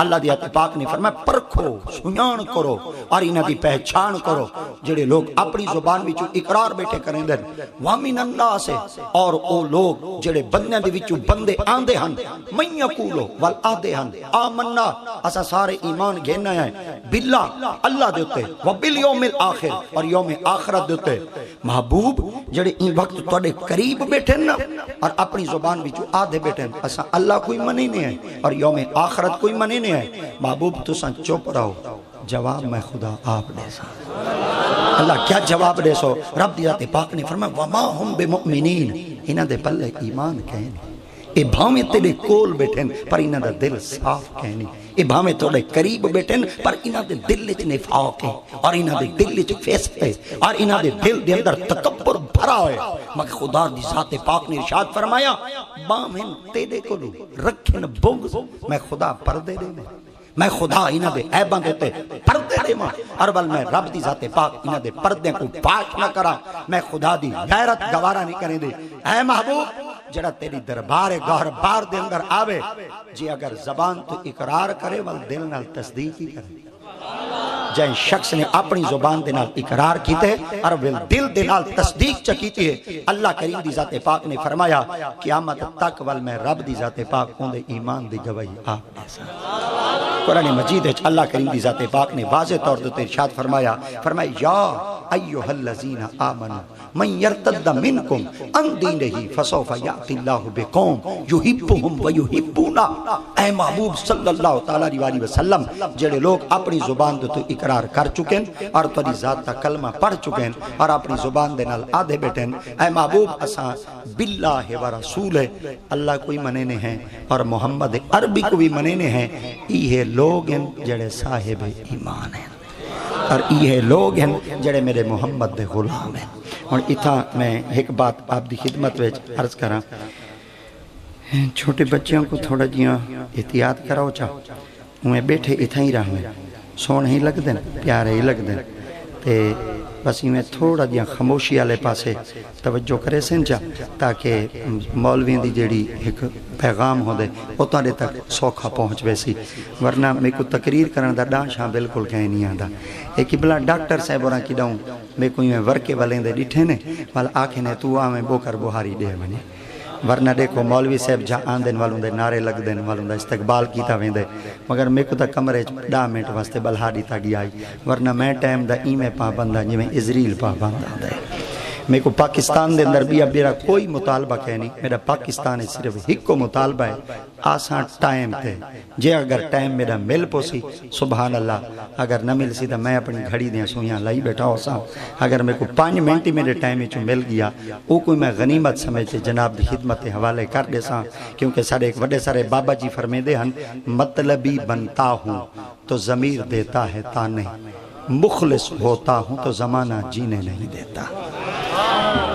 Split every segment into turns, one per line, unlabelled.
اللہ دی آیت پاک نے فرمایا پرکھو سنیان کرو اور انہاں دی پہچان کرو جڑے لوگ اپنی زبان وچوں اقرار بیٹھے کریں دن وامن الناس اور او لوگ جڑے بندیاں دے وچوں بندے آندے ہن من یقولو ول آدے ہن آمنا اسا سارے ایمان گھینا ہے باللہ اللہ دے اوتے و بالیوم الاخر اور یوم آخرت دے اوتے محبوب جڑے این وقت تواڈے قریب بیٹھے نا اور اپنی زبان وچوں آدھے بیٹھے اسا اللہ کوئی منی نہیں ہے اور یوم آخرت کوئی منی نہیں ہے محبوب تساں چپ رہو جواب میں خدا آپ دے سا اللہ کیا جواب دے سو رب دی ذات پاک نے فرمایا وما ہم بمؤمنین انہاں دے پلے ایمان کہنے اے بھاویں تیرے کول بیٹھن پر انہاں دا دل صاف کہنی اے بھاویں تیرے قریب بیٹھن پر انہاں دے دل وچ نفاق ہے اور انہاں دے دل وچ فسق ہے اور انہاں دے دل دے اندر تکبر بھرا ہے مگر خدا دی ذات پاک نے ارشاد فرمایا بھاویں تیرے کول رکھن بغض میں خدا پردے دے میں خدا انہاں دے عیباں دے تے پردے دے ماں اور بل میں رب دی ذات پاک انہاں دے پردے کو پاک نہ کرا میں خدا دی غیرت گوارا نہیں کریں دے اے محبوب جڑا تیری دربار گہر بار دے اندر آوے جی اگر زبان تو اقرار کرے ول دل نال تصدیق ہی کرے جائیں شخص نے اپنی زبان دے نال اقرار کیتے اور دل دے نال تصدیق چکیتی ہے اللہ کریم دی ذات پاک نے فرمایا قیامت تک ول میں رب دی ذات پاک ہوندے ایمان دی گواہی آپ دے سا قرآن مجید ہے اللہ کریم دی ذات پاک نے واضح طور پر ارشاد فرمایا یا ایھا الذین آمنوا من یرتد منکم عن دینہ فسوف یأتی اللہ بقوم یحبہم ویحبونا اے محبوب صلی اللہ تعالی علیہ وسلم جڑے لوگ اپنی زبان تو اقرار کر چکے ہیں اور تیری ذات کا کلمہ پڑھ چکے ہیں اور اپنی زبان دے نال آدھے بیٹھے ہیں اے محبوب اساں باللہ و رسول اللہ کوئی منینے ہیں اور محمد عربی کو بھی منینے ہیں یہ لوگ ہیں جڑے صاحب ایمان ہیں اور یہ لوگ ہیں جڑے میرے محمد دے غلام ہیں اور اتھا میں ایک بات آپ دی خدمت ویچ عرض کرا چھوٹے بچیوں کو تھوڑا جیاں احتیاط کراؤ چاہو انہیں بیٹھے اتھا ہی رہا ہیں سونے ہی لگ دیں پیارے ہی لگ دیں تے بس میں تھوڑا جیاں خاموشی والے پاسے توجہ کرے سنجا تاکہ مولویوں دی جڑی ایک پیغام ہو دے وہ تارے تک سوکھا پہنچ ویسی ورنہ میں کو تقریر کرنے دا ڈانشاں بالکل کہیں نہیں آندا ایک بلا ڈاکٹر صاحب اور کی ڈاؤں میں کوئی میں ورکے والیں دے ڈٹھے نے والا آنکھیں نے تو آمیں بوکر بہاری دے بنے ورنہ دیکھو مولوی صاحب جہاں آندن والوں دے نعرے لگ دن والوں دا استقبال کیتا ویندے مگر میں کو تا کمرے 10 منٹ واسطے بلہاڑی تا گیا ورنہ میں ٹائم دا ایمیں پابندہ جی میں اسرائیل پابندہ دے میں کو پاکستان دے اندر بھی اب میرا کوئی مطالبہ کہنی میرا پاکستان صرف ایک کو مطالبہ ہے آسان ٹائم تے جے اگر ٹائم میرا مل پوسی سبحان اللہ اگر نہ مل سی تو میں اپنی گھڑی دیا سویاں لائی بیٹھا ہو سا اگر میں کو 5 منٹ میرے ٹائم چو مل گیا وہ کوئی میں غنیمت سمجھتے جناب دی خدمت حوالے کر دے سا کیونکہ سارے ایک وڈے سارے بابا جی فرمے دے ہن مطلبی بنتا ہوں تو ضمیر دیتا ہے تانے مخلص ہوتا ہوں تو زمانہ جینے نہیں دیتا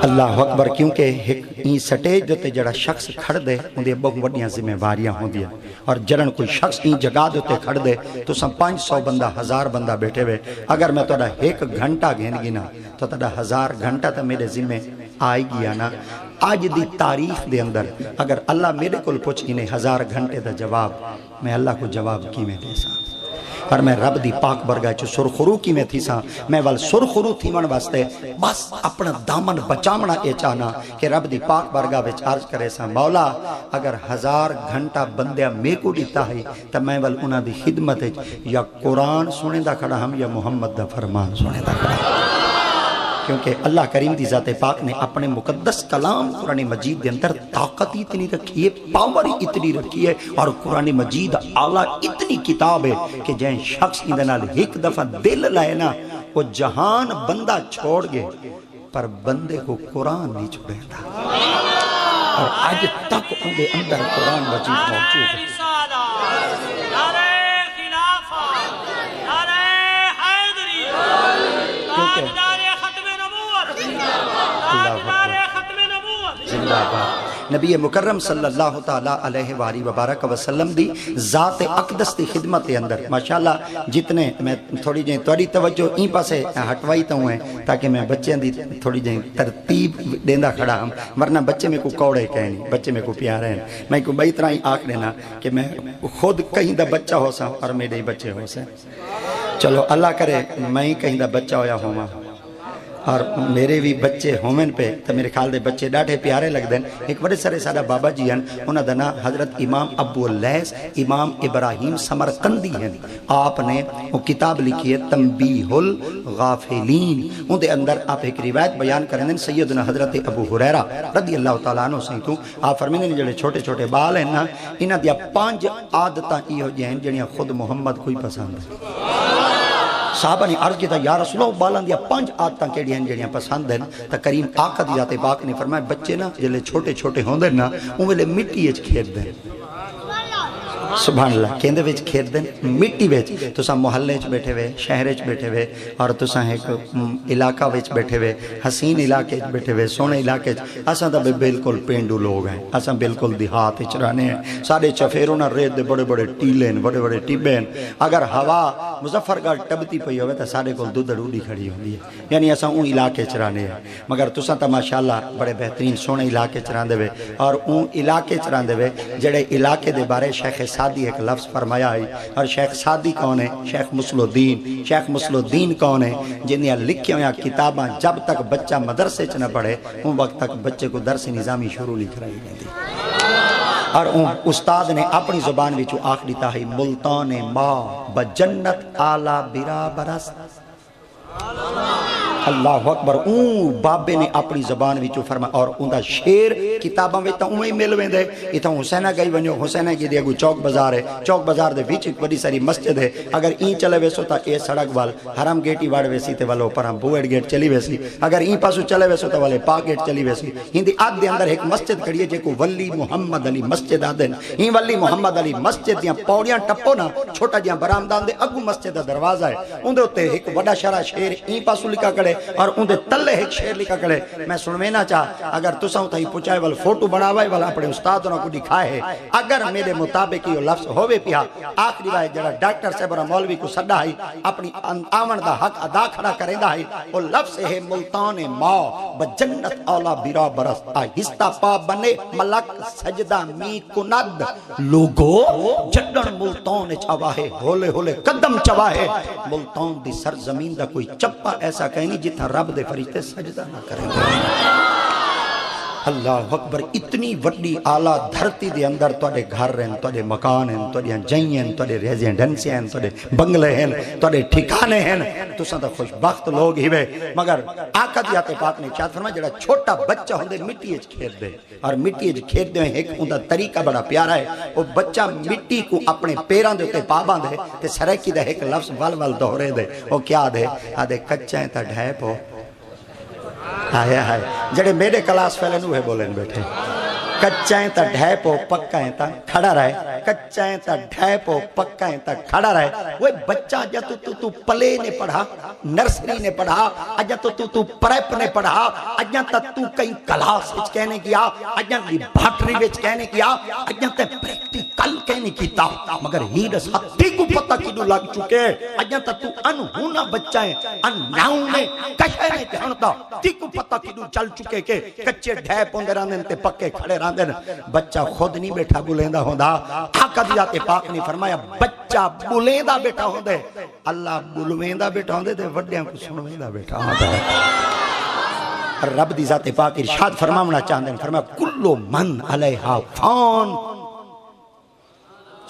اللہ اکبر کیونکہ این سٹیج دیتے جڑا شخص کھڑ دے اندھے بہت بڑیاں ذمہ واریاں ہوں دیا اور جڑن کوئی شخص این جگہ دیتے کھڑ دے تو سم 500 بندہ 1000 بندہ بیٹھے ہوئے اگر میں توڑا 1 گھنٹہ گھن گینا تو توڑا 1000 گھنٹہ تا میرے ذمہ آئی گیا نا آج دی تاریخ دے اندر اگر اللہ میرے کل پوچھ انہیں 1000 گھنٹے دا جواب میں اللہ کو جواب کی میں دے سا اور میں رب دی پاک برگاہ چو سرخرو کی میں تھی سا میں وال سرخرو تھی من واسطے بس اپنا دامن بچامنا اے چاہنا کہ رب دی پاک برگاہ وچ عرض کرے سا مولا اگر 1000 گھنٹہ بندیا میں کو دیتا ہے تو میں وال انہاں دی خدمت یا قرآن سنے دا کھڑا ہم یا محمد دا فرمان سنے دا کھڑا کیونکہ اللہ کریم دی ذات پاک نے اپنے مقدس کلام قرآن مجید دے اندر طاقت اتنی رکھی ہے پاور اتنی رکھی ہے اور قرآن مجید اعلیٰ اتنی کتاب ہے کہ جہاں شخص کی دنال ایک دفعہ دل لائے نا وہ جہان بندہ چھوڑ گئے پر بندے کو قرآن نہیں چھوڑے تھا اور آج تک ان دے اندر قرآن مجید موجود ہے نبی مکرم صلی اللہ تعالی علیہ وآلہ وبارک وسلم دی ذات اقدس دی خدمت کے اندر ماشاءاللہ جتنے میں تھوڑی جائیں توڑی توجہ این پاسے ہٹوائی تو ہیں تاکہ میں بچے دی تھوڑی جائیں ترتیب دیندہ کھڑا ہوں، ورنہ بچے میں کو کوڑے کہنی، بچے میں کو پیارے ہیں، میں کو بئی طرح ہی آنکھ دینا کہ میں خود کہیں دا بچہ ہو سا اور میرے ہی بچے ہو سا. چلو اللہ کرے میں ہی کہیں دا بچہ ہویا ہوں اور میرے بھی بچے ہومن پہ تو میرے خیال دے بچے ڈاٹھے پیارے لگ دیں. ایک بڑے سارے سارا بابا جی ہیں، انہوں نے نا حضرت امام ابو اللیث امام ابراہیم سمرقندی ہیں. آپ نے وہ کتاب لکھی ہے تنبیہ الغافلین. ان دے اندر آپ ایک روایت بیان کریں دیں سیدنا حضرت ابو ہریرہ رضی اللہ تعالیٰ عنہ سے تو آپ فرمائیں جڑے چھوٹے چھوٹے بال ہیں نا انہاں دیا 5 عادتاں یہ جائیں جڑیاں خود محمد کوئی پسند ہے. صحابہ نے عرض کیا یا رسول اللہ بالان دیا 5 عادتاں کیڑی ہیں جڑیاں پسند ہیں. تا کریم آقا دی ذات پاک نے فرمایا بچے نا جلے چھوٹے چھوٹے ہوندے نا ان ویلے مٹی وچ کھیڈ دیں. سبحان اللہ کہندے وچ کھیڈ دیں مٹی وچ. تساں محلے وچ بیٹھے ہوئے شہر وچ بیٹھے ہوئے اور تساں ایک علاقہ وچ بیٹھے ہوئے حسین علاقے وچ بیٹھے ہوئے سونے علاقے وچ اساں تے بالکل پینڈو لوگ ہیں. اساں بالکل دیہات وچ رہنے ہیں. سارے چفیروں نہ ریت دے بڑے بڑے ٹیلے ہیں بڑے بڑے ٹیبے ہیں. اگر ہوا مظفر گڑھ ٹبتی پئی ہوئے تو سارے کول دودھ ڈوڈی کھڑی ہوندی ہے. یعنی اساں اون علاقے وچ رہنے ہیں. مگر تساں تے ماشاءاللہ بڑے بہترین سونے علاقے وچ رہندے ہوئے اور اون علاقے وچ رہندے ہوئے جڑے علاقے دے بارے شیخ سعدی ایک لفظ فرمایا ہے. اور شیخ سعدی کون ہے؟ شیخ مسل الدین. شیخ مسل الدین کون ہے؟ جنہیں لکھے ہویا کتاباں جب تک بچہ مدرسے چ نہ پڑھے ان وقت تک بچے کو درس نظامی شروع لکھ رہی ہے. اور استاد نے اپنی زبان وچوں آخری تاہی ملتان ما بجنت آلہ برا برست. اللہ اکبر. اون بابے نے اپنی زبان وچوں فرمایا اور اون دا شعر کتاباں وچ تاں اوویں مل ویندے. ایتھوں حسینہ گئی ونجو حسینہ کی دی کوئی چوک بازار ہے. چوک بازار دے وچ ایک بڑی ساری مسجد ہے. اگر این چلے ویسو تا اے سڑک وال حرم گیٹی واڑ ویسی تے والو پرا بوئڑ گیٹ چلی ویسی. اگر این پاسو چلے ویسو تا والے پاک گیٹ چلی ویسی. ہندی آد دے اندر ایک مسجد کھڑی ہے جے کو ولی محمد علی مسجد آدن. این ولی محمد علی مسجد دیاں پوڑیاں ٹپو نا چھوٹا جیاں برآمدان دے اگو مسجد دا دروازہ ہے. اون دے اوتے ایک بڑا شرا شعر این پاسو لکھا کڑے اور ان دے تلے ایک شعر لکھا کرے. میں سنوینا چاہ اگر تساں تھا ہی پچھائے وال فوٹو بناوائے والا اپنے استاد انہوں کو دکھائے ہے. اگر میرے مطابق یہ لفظ ہوئے پیا آخری بائے جڑا ڈاکٹر صاحب اور مولوی کو صدا ہے اپنی آمن دا حق ادا کھڑا کریں دا ہے وہ لفظ ہے ملتان ما بجنت اولا برا برست. آہستہ پا بنے ملک سجدہ می کند لوگو جڈن ملتان چواہے ہولے ہولے قدم چواہے. ملتان دی سرزمین دا کوئی چپا ایسا کہنی جتنا رب دے فرشتے سجدہ نہ کریں گے. اللہ اکبر. اتنی وڈی آلہ دھرتی دے اندر توڑے گھر ہیں توڑے مکان ہیں توڑے جائیں ہیں توڑے ریزیڈنسی ہیں توڑے بنگلے ہیں توڑے ٹھکانے ہیں. تو سندہ خوشبخت لوگ ہی وے. مگر آقا دیات پاک نے چاہت فرمایا جڑا چھوٹا بچہ ہوندے مٹی اچ کھیت دے اور مٹی اچ کھیت دے ایک ہوندہ طریقہ بڑا پیارا ہے. وہ بچہ مٹی کو اپنے پیران دے ہوتے پاباں دے تے سرکی دے ایک لفظ ول ول دہرے دے. وہ کیا دے آدھے کچھائیں تا ڈھیپ ہو. آیا ہے جڑے میرے کلاس فیلن ہوئے بولیں بیٹھے کچھائیں تا ڈھیپ ہو پکائیں تا کھڑا رہے. کچھائیں تا ڈھیپ ہو پکائیں تا کھڑا رہے. وہ بچہ جا تو پلے نے پڑھا نرسری نے پڑھا اجا تو پریپ نے پڑھا اجا تو کئی کلاس وچ کہنے کیا اجا لیبارٹری وچ کہنے کیا اجا تے پریکٹیکل کہنے کیتا. مگر ہی رس ہتھی کو پتہ کیوں لگ چکے اجا تو انہونا بچہ ہیں انہونے کشے نے جانتا تی کو پتہ کیوں چل چکے کہ کچے ڈھیپ ہوندے راندن تے پکے کھڑے راندن. بچہ خود نہیں بیٹھا بلیندہ ہوندہ. آقا دیات پاک نے فرمایا بچہ بلیندہ بیٹھا ہوندے اللہ بلویندہ بیٹھا ہوندے دے وڈیاں کو سنویندہ بیٹھا ہوندہ. رب دی ذات پاک ارشاد فرمانا چاہندے ہیں فرمایا کلو من علیہا فان.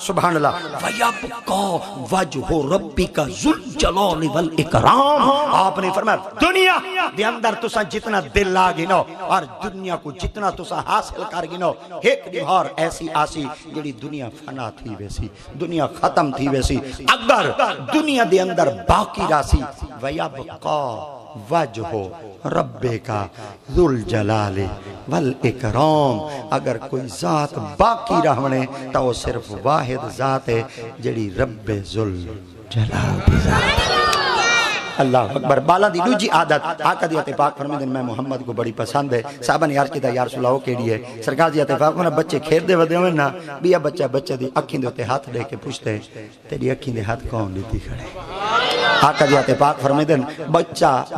سبحان اللہ. وَيَبْقَى وَجْهُ رَبِّكَ ذُو الْجَلَالِ وَالْإِكْرَامِ. آپ نے فرمایا دنیا دے اندر تسا جتنا دل لاگی نو اور دنیا کو جتنا تسا حاصل کر گی نو ایک دیوار ایسی آسی جڑی دنیا فنا تھی ویسی دنیا ختم تھی ویسی. اگر دنیا دے اندر باقی راسی وَيَبْقَى وجہ ربے کا ذو الجلال والاکرام. اگر کوئی ذات باقی رہنے تو وہ صرف واحد ذات ہے جڑی رب ذو الجلال دی ذات. اللہ اکبر. بالا دی دوجی عادت آقا دی تے پاک فرماتے ہیں میں محمد کو بڑی پسند ہے. صحابہ نے عرض کیتا یا رسول اللہ کیڑی ہے؟ سرکار دی تے پاک فرماتے بچے کھیل دے ودے ہوئے نا بیا بچے دی اکھیں دے تے ہاتھ دے کے پوچھتے تیری اکھیں دے ہاتھ کون دیتی کھڑے؟ آقا دی تے پاک فرماتے ہیں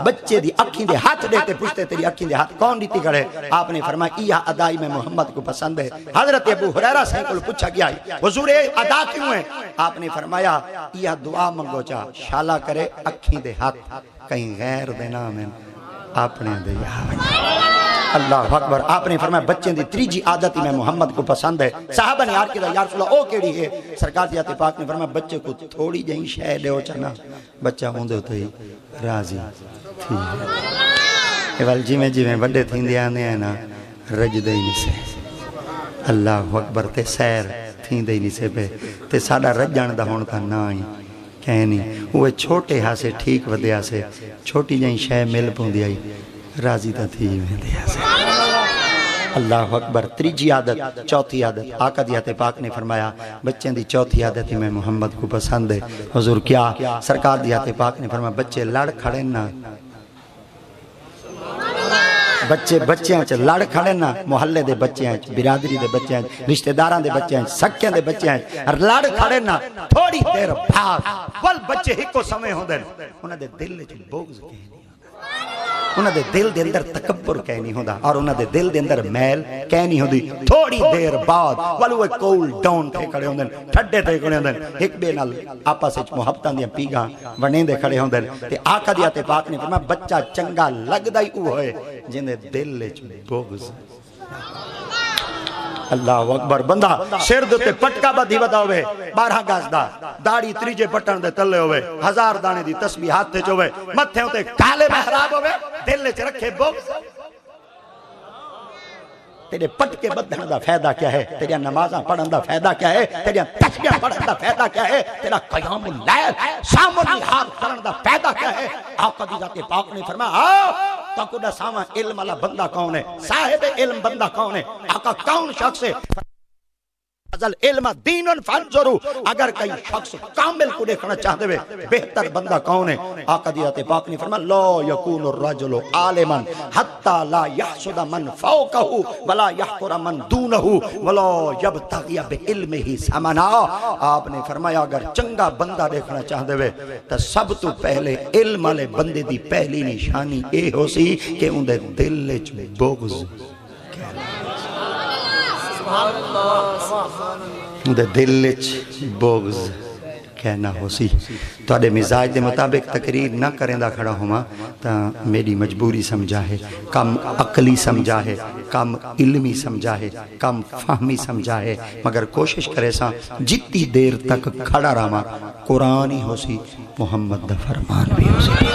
بچے دی اکھیں دے ہاتھ دے تے پوچھتے تیری اکھیں دے ہاتھ کون دیتی کھڑے؟ آپ نے فرمایا یہ ادائی میں محمد کو پسند ہے. حضرت ابو ہریرہ سے کو پوچھا گیا حضور ادا کیوں ہے؟ آپ نے فرمایا یہ دعا منگو چا شالا کرے اکھیں دے ہاتھ کہیں غیر دے نام اپنے دے اللہ اکبر. آپ نے فرمایا بچے دی تریجی عادت میں محمد کو پسند ہے. صحابہ نے عرض کیا یا رسول اللہ او کیڑی ہے؟ سرکار دی ذات پاک نے فرمایا بچے کو تھوڑی جہی شے دیو چنا بچہ ہوندے تے راضی تھی. ایول جویں بڑے تھیندے آندے ہیں نا رجدے ہی نہیں سے اللہ اکبر تے سیر تھیندے ہی نہیں سے پہ تے ساڈا رجن دا ہون تا نا ہی کہنی وہ چھوٹے ہاں سے ٹھیک ودیا سے چھوٹی جہی شے مل پوندی آئی راضی تا تھی ویندیا سے اللہ اکبر. تریجی عادت چوتھی عادت آقا دی ذات پاک نے فرمایا بچیں دی چوتھی عادت میں محمد کو پسند ہے. حضور کیا؟ سرکار دی ذات پاک نے فرمایا بچے لڑ کھڑے نا بچیاں چ لڑ کھڑے نا محلے دے بچیاں چ برادری دے بچیاں چ رشتہ داراں دے بچیاں چ سکیاں دے بچیاں چ لڑ کھڑے نا تھوڑی دیر بھاگ ول بچے ہکو سمے ہوندے انہاں دے دل وچ بغض کہنی انہاں دے دل دے اندر تکبر کہنی ہوندا اور انہاں دے دل دے اندر میل کہنی ہوندی. تھوڑی دیر بعد ولو کول ڈاؤن تے کھڑے ہوندے ٹھڈے تے کھڑے ہوندے ایک بے نال آپس وچ محبتاں دیاں پیگاں ونیندے کھڑے ہوندے تے آقا دی ذات پاک نے فرمایا بچہ چنگا لگدا ہی او ہوئے جن دے دل وچ بغض. اللہ اکبر. بندہ سر دے تے پٹکا بدھی ودا ہوئے 12 گز دا داڑھی تریجے بٹن دے تلے ہوئے 1000 دانے دی تسبیح ہاتھ تے ہوئے متھے تے کالے محراب ہوئے دل وچ رکھے بغض. تیرے پٹکے بدھن دا فائدہ کیا ہے؟ تیرے نمازاں پڑھن دا فائدہ کیا ہے؟ تیرے تسبیح پڑھن دا فائدہ کیا ہے؟ تیرا قیام اللیل شام النہار کرن دا فائدہ کیا ہے؟ آقا دی ذات پاک نے فرمایا تاکو دا ساما علم والا بندہ کون ہے؟ صاحب علم بندہ کون ہے؟ آقا کون شخص ہے؟ ازل علم دین فانظرو اگر کئی شخص کامل کو دیکھنا چاہتے ہوئے بہتر بندہ کون ہے؟ آقا دی ذات پاک نے فرمایا لا یکون الرجل عالما حتی لا یحسد من فوقہ ولا یحقر من دونہ ولا یبتغی بعلمہ ثمنا. آپ نے فرمایا اگر چنگا بندہ دیکھنا چاہتے ہوئے تو سب تو پہلے علم والے بندے دی پہلی نشانی اے ہو سی کہ ان دے دل وچ بغض دے دل وچ بغض کہنا ہو سی. تواڈے مزاج دے مطابق تقریر نہ کریندا کھڑا ہوواں تا میری مجبوری سمجھا ہے کم عقلی سمجھا ہے کم علمی سمجھا ہے کم فہمی سمجھا ہے مگر کوشش کرے سا جتنی دیر تک کھڑا رہواں قرآن ہی ہو سی محمد دا فرمان بھی ہو سی.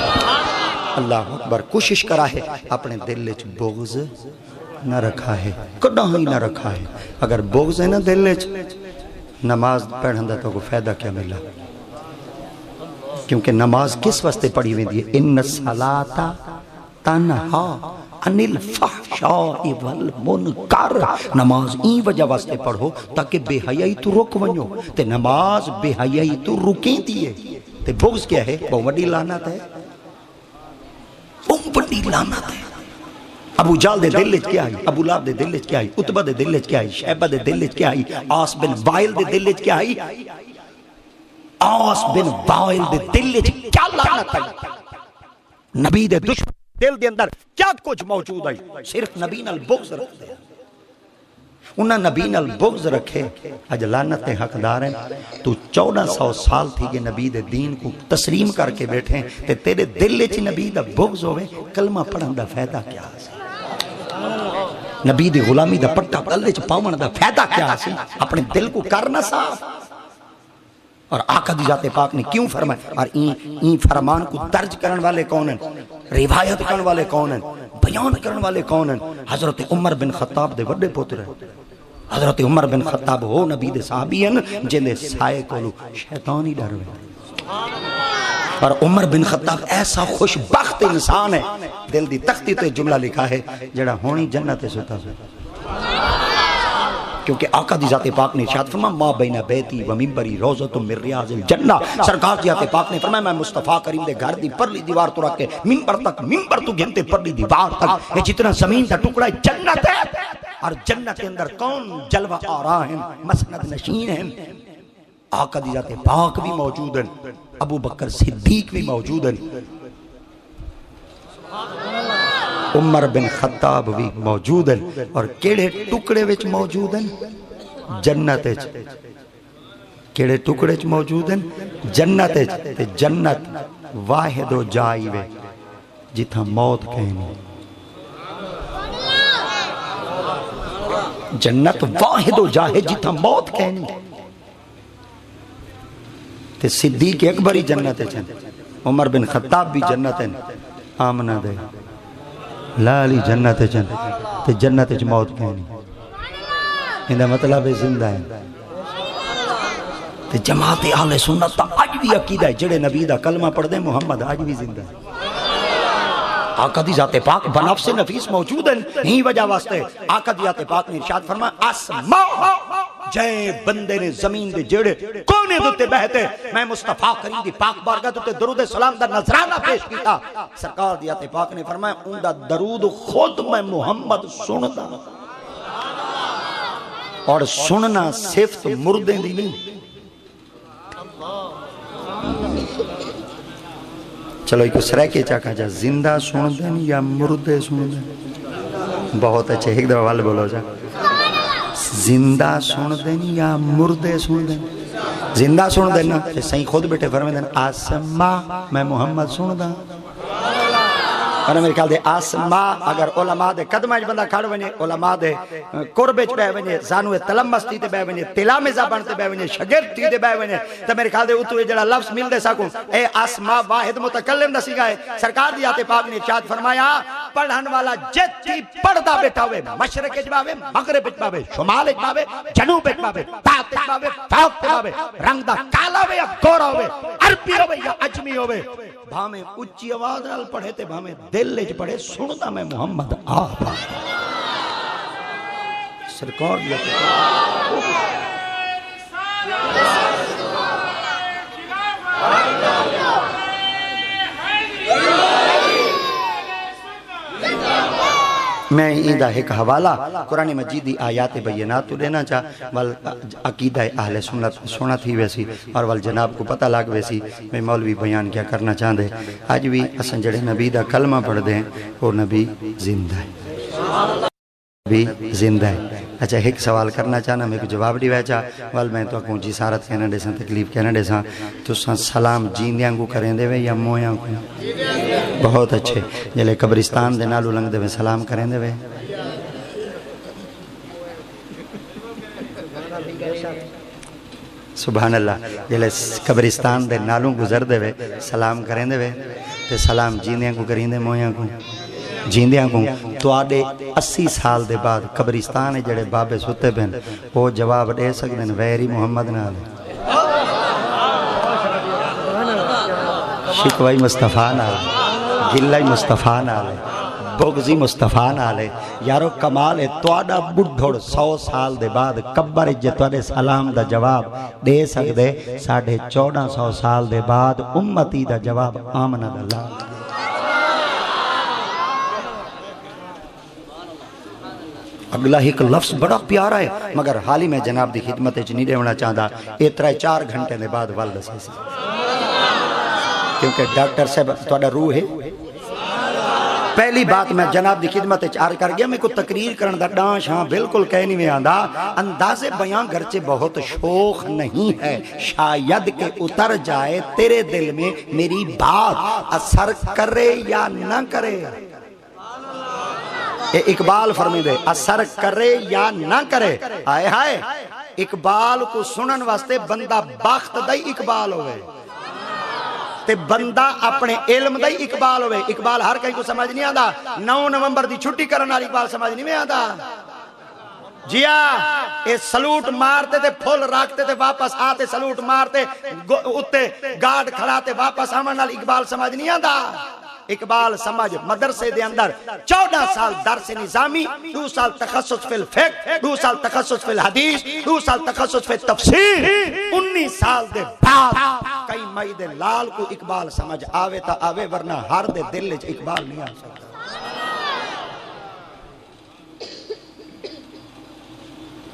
اللہ اکبر. کوشش کرا ہے اپنے دل وچ بغض نہ رکھا ہے کڈاں ہی نہ رکھا ہے. اگر بغض ہے نا دل وچ نماز پڑھن دا تو کو فائدہ کیا ملا؟ کیونکہ نماز کس واسطے پڑھی ویندی ہے؟ ان الصلاۃ تنہا عن الفحشاء والمنکر. نماز این وجہ واسطے پڑھو تاکہ بے حیائی تو رک ونجو تے نماز بے حیائی تو رکیندی ہے. تے بغض کیا ہے؟ بہت بڑی لعنت ہے بہت بڑی لعنت ہے. ابو جال دے دل وچ کیا آئی؟ ابو لہب دے دل وچ کیا آئی؟ عتبہ دے دل وچ کیا آئی؟ شیبہ دے دل وچ کیا آئی؟ عاص بن وائل دے دل وچ کیا آئی؟ عاص بن وائل دے دل وچ کیا لعنت آئی؟ نبی دے دشمن دل دے اندر کیا کچھ موجود آئی؟ صرف نبی نال بغض رکھ دے. انہاں نبی نال بغض رکھے اج لعنت حقدار ہیں. تو 1400 سال تھی کہ نبی دے دین کو تسلیم کر کے بیٹھے تے تیرے دل وچ نبی دا بغض ہوئے کلمہ پڑھن دا فائدہ کیا ہے؟ نبی دی غلامی دا پٹا گلے چ پاون دا فائدہ کیا سی؟ اپنے دل کو کرنا صاف. اور آقا دی ذات پاک نے کیوں فرمایا؟ اور این فرمان کو درج کرن والے کون ہیں؟ روایت کرن والے کون ہیں؟ بیان کرن والے کون ہیں؟ حضرت عمر بن خطاب دے بڑے پوتر ہیں. حضرت عمر بن خطاب ہو نبی دے صحابی ہیں جن دے سائے کولو شیطان ہی ڈر وے. اور عمر بن خطاب ایسا خوش بخت انسان ہے دل دی تختی تے جملہ لکھا ہے جڑا ہونی جنت ستا ستا کیونکہ آقا دی ذات پاک نے ارشاد فرمایا ما بین بیتی و منبری روضۃ من ریاض الجنہ، سرکار دی ذات پاک نے فرمایا میں مصطفیٰ کریم دے گھر دی پرلی دیوار تو رکھ کے منبر تک، منبر تو گھنتے پرلی دیوار تک، یہ جتنا زمین کا ٹکڑا ہے جنت ہے، اور جنت کے اندر کون جلوہ آرا ہیں، مسند نشین ہیں، آقا دی ذات پاک بھی موجود ہیں، ابو بکر صدیق بھی موجود ہیں، عمر بن خطاب بھی موجود ہیں، اور کیڑے ٹکڑے وچ موجود ہیں جنت وچ، کیڑے ٹکڑے وچ موجود ہیں جنت وچ، تے جنت واحد و جائی وے جتھا موت کہنی، جنت واحد و جاہے جتھا موت کہنی، تے صدیق اکبر ہی جنت ہے، عمر بن خطاب بھی جنت ہے، آمنہ دے لالی جنت ہے، تے جنت ہے موت کہنی، اندھا مطلب زندہ ہے۔ تے جماعت اہل سنت تا آج بھی عقیدہ ہے، جڑے نبی دا کلمہ پڑھ دیں محمد آج بھی زندہ ہے، آقا دی ذات پاک بنفس نفیس موجود ہیں، ہی وجہ واسطے آقا دی ذات پاک نے ارشاد فرمایا اسماء جے بندے نے زمین دے جڑے کونے دوتے بہتے میں مصطفیٰ کریم دی پاک بارگاہ دوتے درود سلام دا نظرانہ پیش کیتا، سرکار دی ذات پاک نے فرمایا ان دا درود خود میں محمد سندا، اور سننا صفت مردے دی نہیں۔ چلو ایک سرے کے چاکا جا زندہ سن دیں یا مردے سن دیں، بہت اچھے، ایک دفعہ والے بولو جا، زندہ سن دیں یا مردے سن دیں؟ زندہ سن دینا، صحیح خود بیٹے فرمائے دینا آسماء میں محمد سن دا، اور میرے خیال دے آسماء اگر علماء دے قدمہ بندہ کھڑ بنے، علماء دے قربے بے بنے، زانوے تلمستی تے بے بنے، تلامزہ بنتے بے بنے، شگرتی تے بے بنے، تو میرے خیال دے اتوے جڑا لفظ مل دے ساکوں اے آسماء واحد متکلم نسی گئے، سرکار دی ذات پاک نے ارشاد فرمایا پڑھن والا جتی پڑھدا بیٹھا ہوئے، مشرق اجباوے، مغرب اجباوے، شمال اجباوے، جنوب اجباوے، تحت اجباوے، فوق اجباوے، رنگ دا کالا ہوئے یا گورا ہوئے، عربی ہوئے یا عجمی ہوئے، بھامیں اچھی آواز نال پڑھے تے بھامیں دل لے پڑھے، سنتا میں محمد آبا سرکار میں ایندہ ایک حوالہ قرآن مجید دی آیات بینات تو دینا چاہ وال عقیدہ اہل سنت سونا تھی ویسی اور وال جناب کو پتہ لگ ویسی میں مولوی بیان کیا کرنا چاہن دے، آج بھی اسن جڑے نبی دا کلمہ پڑھ دیں وہ نبی زندہ ہے، نبی زندہ ہے۔ اچھا ایک سوال کرنا چاہنا میں کو جواب دی ویچا وال میں تو اکوں جسارت کہنا دے ساں تکلیف کہنا دے ساں تو ساں سلام جیندیاں کو کریں دے وے یا مویاں کو؟ بہت اچھے، جلے قبرستان دے نالو لنگ دے وے سلام کریں دے وے، سبحان اللہ، جلے قبرستان دے نالوں گزر دے وے سلام کریں دے وے، تے سلام جیندیاں کو کریں دے مویاں کو؟ جیندیاں کو تو آدھے 80 سال دے بعد قبرستان جڑے بابے ستے بین وہ جواب دے سکتے ہیں ویری محمد نال شکوائی مصطفیٰ نال گلہی مصطفیٰ نال بغضی مصطفیٰ نال یارو کمال ہے تو آدھا بڑھڑ 100 سال دے بعد قبر جتوارے سلام دا جواب دے سکتے 1450 سال دے بعد امتی دا جواب آمنہ اللہ۔ اگلا ایک لفظ بڑا پیارا ہے مگر حالی میں جناب دی خدمت نہیں دیونا چاہتا اترا 4 گھنٹے دے بعد والد سے کیونکہ ڈاکٹر صاحب توڑا روح ہے۔ پہلی بات میں جناب دی خدمت چار کر گیا میں کو تقریر کرن دا ڈانش ہاں بالکل کہنی میں آندھا انداز بیان گرچہ بہت شوخ نہیں ہے شاید کہ اتر جائے تیرے دل میں میری بات اثر کرے یا نہ کرے، اقبال فرمی دے اثر کرے یا نہ کرے، آئے ہائے اقبال کو سنن واسطے بندہ باخت دائی اقبال ہوئے تے بندہ اپنے علم دائی اقبال ہوئے، اقبال ہر کہیں کو سمجھ نہیں آدھا 9 نومبر دی چھٹی کرنا اقبال سمجھ نہیں میں آدھا جیا اے سلوٹ مارتے تے پھول راکتے تے واپس آتے سلوٹ مارتے اتے گارڈ کھڑاتے واپس آمن نال اقبال سمجھ نہیں آدھا اقبال سمجھ مدرسے دے اندر 14 سال درس نظامی، 2 سال تخصص فی الفقہ، 2 سال تخصص فی الحدیث، 2 سال تخصص فی تفسیر، 19 سال دے بعد کئی مئی دے لال کو اقبال سمجھ آوے تا آوے، ورنہ ہر دے دل وچ اقبال نہیں آ سکتا۔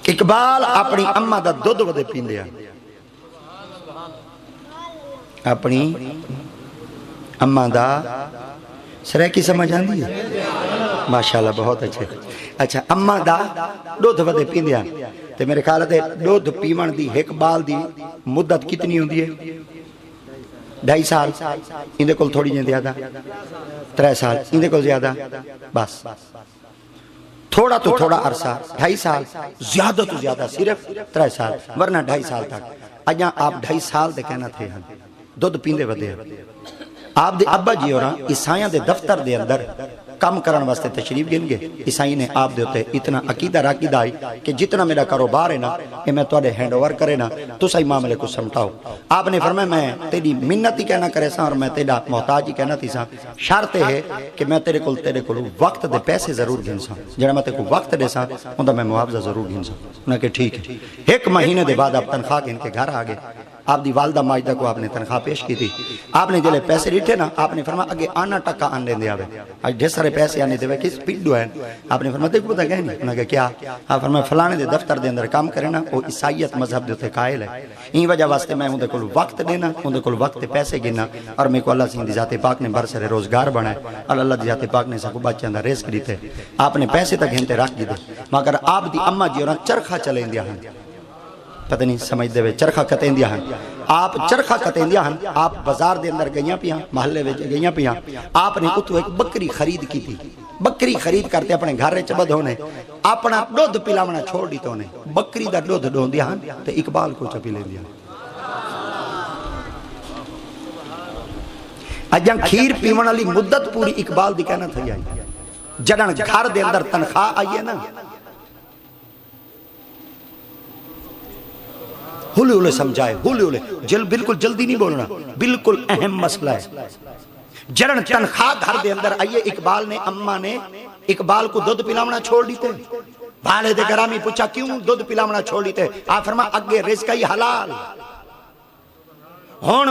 اقبال اپنی اماں دا دودھ ودے پیندے ہیں، اپنی اماں دا سرے کی سمجھ آندی ہے؟ ماشاءاللہ بہت اچھے۔ اچھا اماں دا دودھ ودے پیندے ہیں تے میرے خیال ہے دودھ پیون دی ایک بال دی مدت کتنی ہوندی ہے؟ 2.5 سال، اندے کول تھوڑی جی زیادہ، 3 سال، اندے کول زیادہ، بس تھوڑا تو تھوڑا عرصہ 2.5 سال، زیادہ تو زیادہ صرف 3 سال، ورنہ 2.5 سال تک۔ اجاں آپ 2.5 سال دے کہنا تھے ہن دودھ پیندے ودے، آپ دے ابا جی ہوراں عیسائیاں دے دفتر دے اندر کام کرن واسطے تشریف گن گئے، عیسائی نے آپ دے ہوتے اتنا عقیدہ راکیدہ آئی کہ جتنا میرا کاروبار ہے نا کہ میں توڑے ہینڈ اوور کرے نا تو صحیح معاملے کو سمٹاؤ۔ آپ نے فرمایا میں تیری منت ہی کہنا کرے ساں اور میں تیرا محتاج ہی کہنا تھی ساں، شرط ہے کہ میں تیرے کو وقت دے پیسے ضرور گن ساں، جڑا میں تیرے کو وقت دے ساں اندھا میں معاوضہ ضرور گن ساں۔ انہوں نے کہا ٹھیک ہے۔ 1 مہینے دے بعد آپ تنخواہ گن کے گھر آگے، آپ دی والدہ ماجدہ کو آپ نے تنخواہ پیش کی تھی، آپ نے جلے پیسے ریٹھے نا، آپ نے فرمایا اگے آنا ٹکا آنے دے آوے، آج ڈھیر سارے پیسے آنے دے وے کس پیڈو ہیں، آپ نے فرمایا دیکھو پتہ کہیں نہیں، انہوں نے کہا کیا؟ آپ فرمایا فلانے دے دفتر دے اندر کام کرے نا وہ عیسائیت مذہب دے ہوتے قائل ہے، این وجہ واسطے میں اندھے کل وقت دینا، اندھے کل وقت پیسے گنا، اور میں کو اللہ سے دی ذات پاک نے برسر روزگار بنائے، اور اللہ دی ذات پاک نے سکو بچے اندر رزق دیتے، آپ نے پیسے تک گھنتے رکھ دی دے، مگر آپ دی اماں جی اور چرخہ چلیں دیا ہیں، پتہ نہیں سمجھ دے وے چرخہ کتیں دیا ہیں، آپ چرخہ کتیں دیا ہیں، آپ بازار دے اندر گئیاں پیاں، محلے وے گئیاں پیاں، آپ نے اتو ایک بکری خرید کی تھی، بکری خرید کرتے اپنے گھر رچ بد ہونے، اپنا دودھ پلاونا چھوڑ دی تو نے، بکری دا دودھ ڈون دیا ہیں، تے اقبال کو چپی لے دیا۔ اجاں کھیر پیون والی مدت پوری اقبال دی کہنا تھی آئی، جڑن گھر دے اندر تنخواہ آئیے نا، ہولی ہولی سمجھائے، ہولی ہولی بالکل جلدی نہیں بولنا، بالکل اہم مسئلہ ہے۔ جڑن تنخواہ گھر دے اندر آئیے، اقبال نے اماں نے اقبال کو دودھ پلاونا چھوڑ دیتے، والد گرامی پوچھا کیوں دودھ پلاونا چھوڑ دیتے؟ آپ فرما اگے رزق ہی حلال، ہون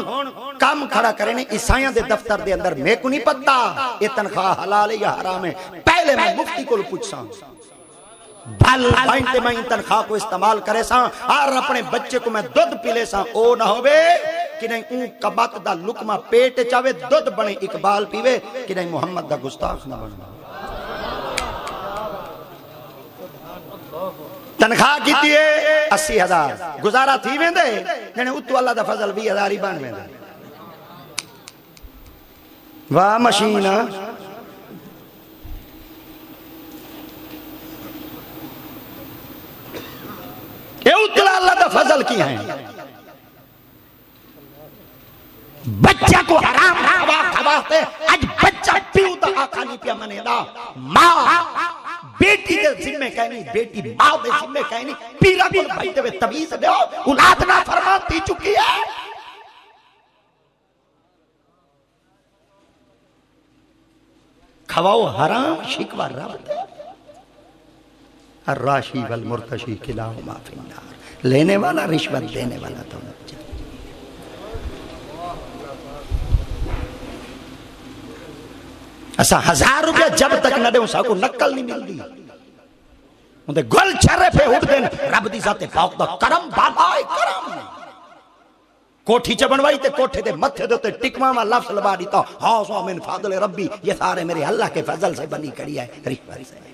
کام کھڑا کرنے عیسائیاں دے دفتر دے اندر میں کو نہیں پتا یہ تنخواہ حلال ہے یا حرام ہے، پہلے میں مفتی کو پوچھاں بھل بائنتے میں ان تنخواہ کو استعمال کرے ساں اور اپنے بچے کو میں دودھ پلے ساں، او نہ ہوئے کہ نہیں اون کبات دا لکمہ پیٹ چاوے دودھ بنے اقبال پیوے کہ نہیں محمد دا گستاخ نہ بنے۔ تنخواہ کی تیئے 80,000 گزارا تھی ویندے یعنی اتو اللہ دا فضل 20,000 ہی بان ویندے۔ واہ مشینہ یہ اتلا اللہ دا فضل کی ہیں، بچہ کو حرام کھواتے، آج بچہ پیو دا آقا نہیں پیا منے دا، ماں بیٹی دے ذمہ کہنی، بیٹی ماں دے ذمہ کہنی، پیرا کو بھائیتے ہوئے تمیز دے اولاد نہ فرماتی چکی ہے۔ کھواؤ حرام شکوہ رب دے، الراشی والمرتشی کلاہما فی النار، لینے والا رشوت دینے والا تو نجات۔ ایسا 1000 روپیہ جب تک نہ دے اسا کو نکل نہیں مل دی، اندھے گل چھرے پہ اٹھ دین رب دی ذات پاک دا کرم بابائے کرم، کوٹھی چبنوائی تے کوٹھے دے متھے دوتے ٹکماما لفظ لبا دیتا، ہاں من فضل ربی، یہ سارے میرے اللہ کے فضل سے بنی کری ہے رشوت سے۔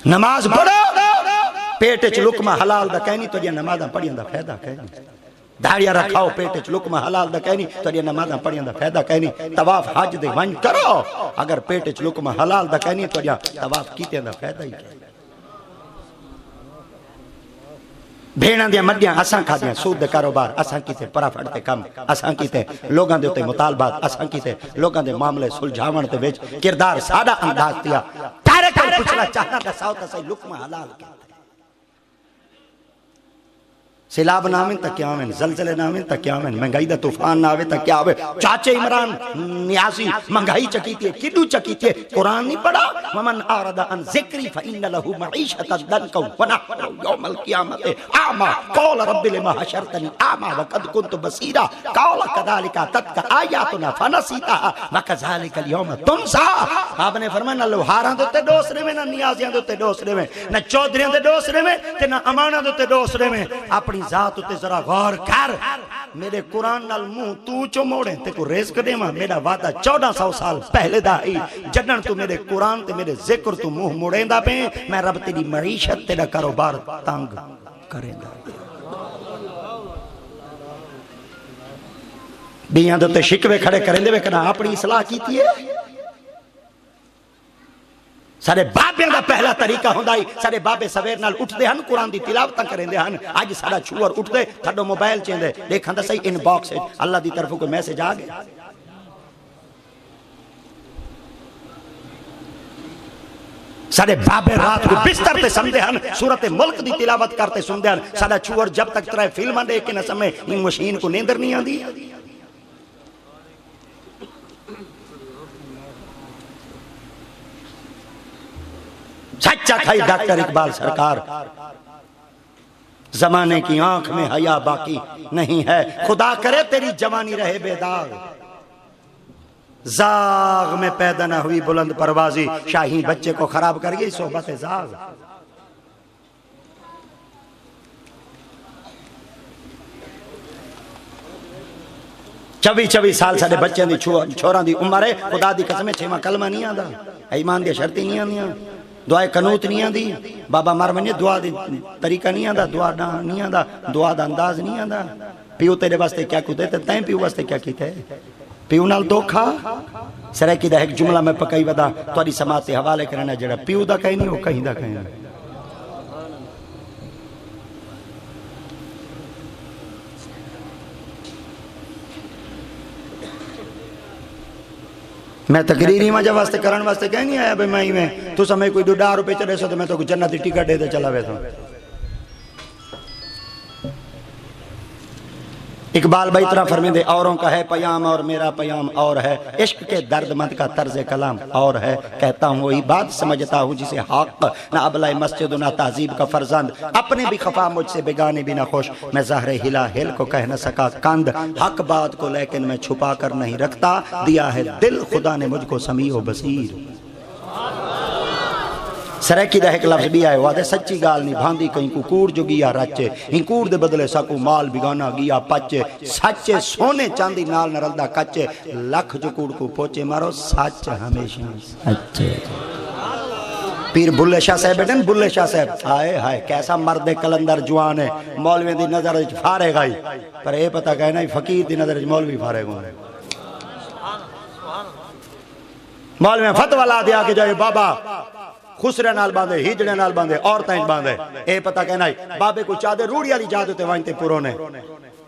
نماز پڑھو پیٹ چ لقمہ حلال دا کہنی تو یہ نمازاں پڑھیاں دا فائدہ کہنی، داڑیاں رکھاؤ پیٹ چ لقمہ حلال دا کہنی تو یہ نمازاں پڑھیاں دا فائدہ کہنی، طواف حج دے ون کرو اگر پیٹ چ لقمہ حلال دا کہنی تو یہ طواف کیتے دا فائدہ ہی کہنی۔ بھیڑاں دیا مڈیاں اساں کھا دیا، سود دے کاروبار اساں کیتے، پرافٹ تے کم اساں کیتے، لوگاں دے ہوتے مطالبات اساں کیتے، لوگاں دے معاملے سلجھاون تے وچ کردار سادہ انداز دیا، تارے کل پوچھنا چاہنا دا ساؤ تا صحیح لقمہ حلال کہتے۔ سیلاب نہ آویں تک کیا آویں، زلزلے نہ آویں تک کیا آویں، مہنگائی دا طوفان نہ آویں تک کیا آویں۔ چاچے عمران نیازی مہنگائی چکیتی ہے، کدو چکیتی ہے، قرآن نہیں پڑھا ومن اعرض عن ذکری فإن له معیشۃ ضنکا ونحشرہ یوم القیامۃ اعمی قال رب لما حشرتنی اعمی وقد كنت بصیرا قال كذلك اتتك آیاتنا فنسیتها وكذلك اليوم تنسى۔ آپ نے فرمایا نہ لوہاراں دے تے ڈوسرے میں، نہ نیازیاں دے تے ڈوسرے میں، نہ چودھریاں دے ڈوسرے میں تے نہ اماناں دے تے ڈوسرے میں۔ اپنی ذات تے ذرا غور کر، میرے قرآن نال منہ تو چو موڑے تے کو رزق دیواں، میرا وعدہ 1400 سال پہلے دا ہی جنن تو میرے قرآن تے میرے ذکر تو منہ موڑیندا پے، میں رب تیری معیشت تیرا کاروبار تنگ کریندا۔ بیاں دے تے شکوے کھڑے کریندے وے کنا اپنی اصلاح کیتی ہے۔ سارے بابے دا پہلا طریقہ ہوندا ہے، سارے بابے سویر نال اٹھ دے ہن قرآن دی تلاوت کریندے ہن۔ اج سارا چھوڑ اٹھ دے تھڈو موبائل چیندے دیکھاں تے صحیح ان باکس اللہ دی طرفوں کوئی میسج آ گیا۔ سارے بابے رات کو بستر تے سمدے ہن سورت ملک دی تلاوت کرتے سندے ہن۔ سارا چھوڑ جب تک ترے فلماں دیکھ کے نہ سمے ان مشین کو نیندر نہیں آندی۔ سچا کھائی ڈاکٹر اقبال سرکار، زمانے کی آنکھ میں حیا باقی نہیں ہے، خدا کرے تیری جوانی رہے بے داغ، زاغ میں پیدا نہ ہوئی بلند پروازی، شاہین بچے کو خراب کر گئی صحبت زاغ۔ چوی سال سارے بچے دی چھوڑاں دی عمر ہے، خدا دی قسمیں چھیمہ کلمہ نہیں آندا، ایمان دی شرطی نہیں آندیاں، دعائے قنوت نہیں آندی، بابا مار منجے دعا دی طریقہ نہیں آندا، دعا نہیں آندا، دعا دا انداز نہیں آندا۔ پیو تیرے واسطے کیا کیتے تے تائیں پیو واسطے کیا کیتے، پیو نال دھوکھا۔ سرائکی دا ایک جملہ میں پکائی ودا تواڈی سماعت تے حوالے کرنا، جڑا پیو دا کہیں نہیں وہ کہیں دا کہیں۔ میں تقریری مجھے واسطے کرن واسطے کہیں نہیں آیا بھئی میں ہی میں تو سمیں کوئی 2 روپے چلے سو تو میں تو کوئی جنتی ٹکٹ دے دے چلا وے تو۔ اقبال بھائی طرح فرمین دے اوروں کا ہے پیام اور میرا پیام اور ہے، عشق کے درد مند کا طرز کلام اور ہے، کہتا ہوں وہی بات سمجھتا ہوں جسے حق، نہ ابلہ مسجد نہ تہذیب کا فرزند، اپنے بھی خفا مجھ سے بیگانے بھی نہ خوش، میں زہر ہلا ہل کو کہہ نہ سکا کند، حق بات کو لیکن میں چھپا کر نہیں رکھتا، دیا ہے دل خدا نے مجھ کو سمیع و بصیر۔ سرکی دا ایک لفظ بھی آئے وعدے سچی گال نہیں بھاندی کہیں کو کوڑ جو گیا رچے، ہن کوڑ دے بدلے ساکو مال بگانا گیا پچے، سچے سونے چاندی نال نرلدہ کچے، لکھ جو کوڑ کو پوچے مارو سچ ہمیشہ سچے۔ پیر بلے شاہ صاحب بیٹھن، بلے شاہ صاحب آئے ہائے کیسا مرد کلندر جوان ہے، مولوی دی نظر فارغ آئی، پر اے پتہ کہنا فقیر دی نظر مولوی فارغ ہونے۔ مولوی میں فتوہ لا دیا کہ جائے بابا خسرے نال باندھے، ہیجڑے نال باندھے، عورتیں باندھے، اے پتہ کہنا ہے بابے کو چاہدے روڑی والی جادو تے وائنتے پرونے،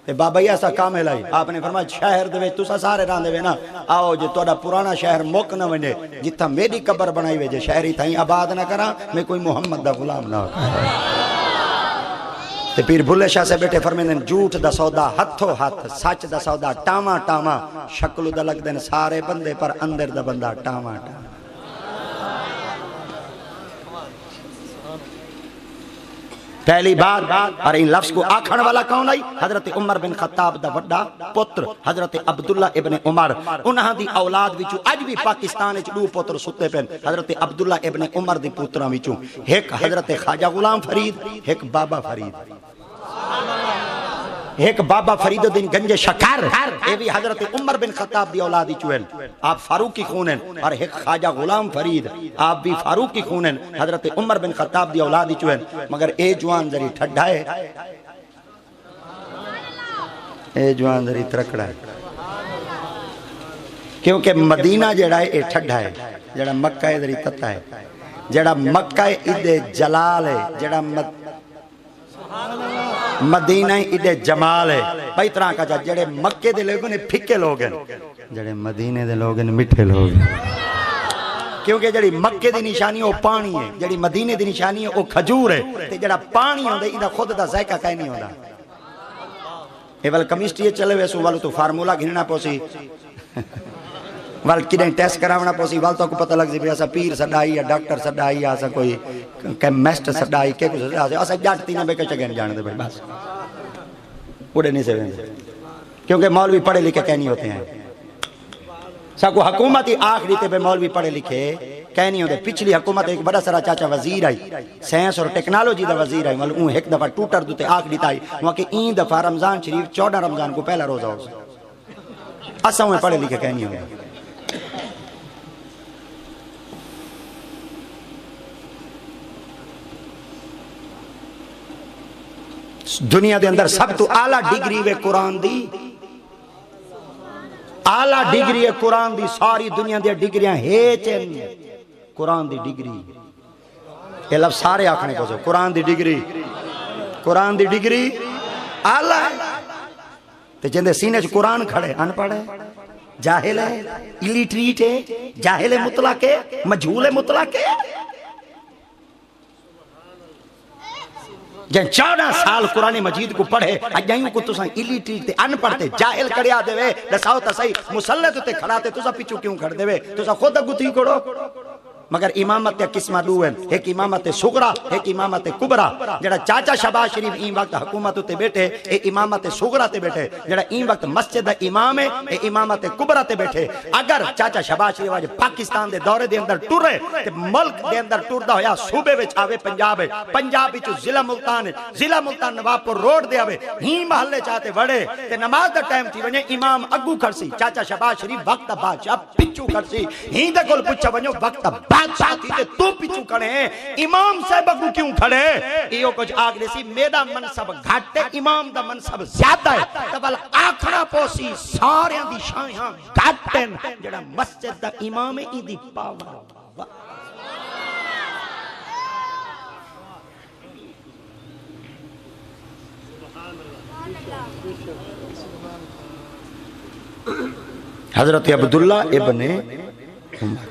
تے بابا یہ ایسا کامل ہے۔ آپ نے فرمایا شہر دے وچ تساں سارے راندے وے نا، آؤ جے تہاڈا پرانا شہر مک نہ ونجے، جتھاں میری قبر بنائی وے جے شہری تھائیں آباد نہ کراں، میں کوئی محمد دا غلام نہ تے پیر بھلے شاہ سے بیٹھے فرمیندے جھوٹ دا سودا ہتھوں ہتھ، سچ دا سودا ٹاواں ٹاواں، شکل دا لگدے سارے بندے پر اندر دا بندہ ٹاواں ٹاواں۔ پہلی بار اور ان لفظ کو آکھن والا کون آئی؟ حضرت عمر بن خطاب دا وڈا پتر حضرت عبداللہ ابن عمر، انہاں دی اولاد وچوں اج بھی پاکستان وچ 2 پتر ستے پین، حضرت عبداللہ ابن عمر دی پتراں وچوں ایک حضرت خواجہ غلام فرید، ایک بابا فرید، ایک بابا فرید الدین گنج شکر، اے بھی حضرت عمر بن خطاب دی اولادی چوہن، آپ فاروق کی خونن، اور ایک خواجہ غلام فرید آپ بھی فاروق کی خونن، حضرت عمر بن خطاب دی اولادی چوہن، مگر اے جوان ذری ٹھڈا ہے، اے جوان ذری ترکڑا ہے، کیونکہ مدینہ جڑا ہے اے ٹھڈا ہے، جڑا مکہ ہے ذری تتا ہے، جڑا مکہ ادے جلال ہے، جڑا مدینہ ادے جمال ہے، بھائی طرح کا جڑے مکے دے لوگوں نے پھکے لوگ ہیں، جڑے مدینے دے لوگ ہیں مٹھے لوگ ہیں، کیونکہ جڑی مکے دی نشانی وہ پانی ہے، جڑی مدینے دی نشانی ہے وہ کھجور ہے، تے جڑا پانی ہوندے انہا خود دا ذائقہ کہیں نہیں ہوندہ، اے ول کیمسٹری چلے ویسو ول تو فارمولا گھننا پوسی ول کدیں ٹیسٹ کراونا پوسی ول تو کو پتہ لگ سی اسا پیر سڈائی یا ڈاکٹر سڈائی یا اسا کوئی کیمسٹ سڈائی کہ کچھ اسا جٹ تینا بے کچھ گن جان دے بھائی بس اڑے نہیں سے ویندے کیونکہ مولوی پڑھے لکھے کہنی ہوتے ہیں ساکو حکومتی آخری تے بے مولوی پڑھے لکھے کہنی ہوتے پچھلی حکومت ایک بڑا سرا چاچا وزیر آئی سائنس اور ٹیکنالوجی دا وزیر آئی مطلب ایک دفعہ ٹوٹر دوتے آخری تائی وہاں کہ این دفعہ رمضان شریف 14 رمضان کو پہلا روزہ ہو اسا ہوئے پڑھے لکھے کہنی ہوتے دنیا دے اندر سب تو اعلیٰ ڈگری وے قرآن دی اعلیٰ ڈگری قرآن دی ساری دنیا دے ڈگریاں ہیچن قرآن دی ڈگری یہ لفظ سارے آکھنے کو سو قرآن دی ڈگری اعلیٰ تے جندے سینے چ قرآن کھڑے ان پڑھے جاہل ہے الیٹریٹ ہے جاہل مطلق ہے مجھول مطلق ہے جن 14 سال قرآن مجید کو پڑھے اجائیوں کو تساں الیٹریٹ تے ان پڑھتے جاہل کڑیا دے وے دساؤ تا صحیح مسلط تے کھڑا تے تساں پیچھو کیوں کھڑ دے وے تساں خود گتھی کرو مگر امامت یا قسمہ دو ہیں ایک امامت صغرا ایک امامت کبرا جڑا چاچا شہباز شریف این وقت حکومت تے بیٹھے اے امامت صغرا تے بیٹھے جڑا این وقت مسجد امام ہے اے امامت کبرا تے بیٹھے اگر چاچا شہباز شریف آج پاکستان دے دورے دے اندر ٹرے تے ملک دے اندر ٹردا ہویا صوبے وچ آوے پنجاب ہے پنجاب وچ ضلع ملتان نوابپور روڈ دے آوے ہی محلے چاہتے وڑے تے نماز دا ٹائم تھی ونجے امام اگو کھڑسی چاچا شہباز شریف وقت بادشاہ پچھو کھڑسی ہی دے کول پوچھا ونجو وقت ساتھی تے تو پیچھو کھڑے ہیں امام صاحب کو کیوں کھڑے ایو کچھ آگلے سی میرا منصب گھٹ ہے امام دا منصب زیادہ ہے تبال آکھنا پوسی ساریاں دی شایاں گھٹ ہیں جڑا مسجد دا امام ہے ای دی پاور حضرت عبداللہ ابن عمر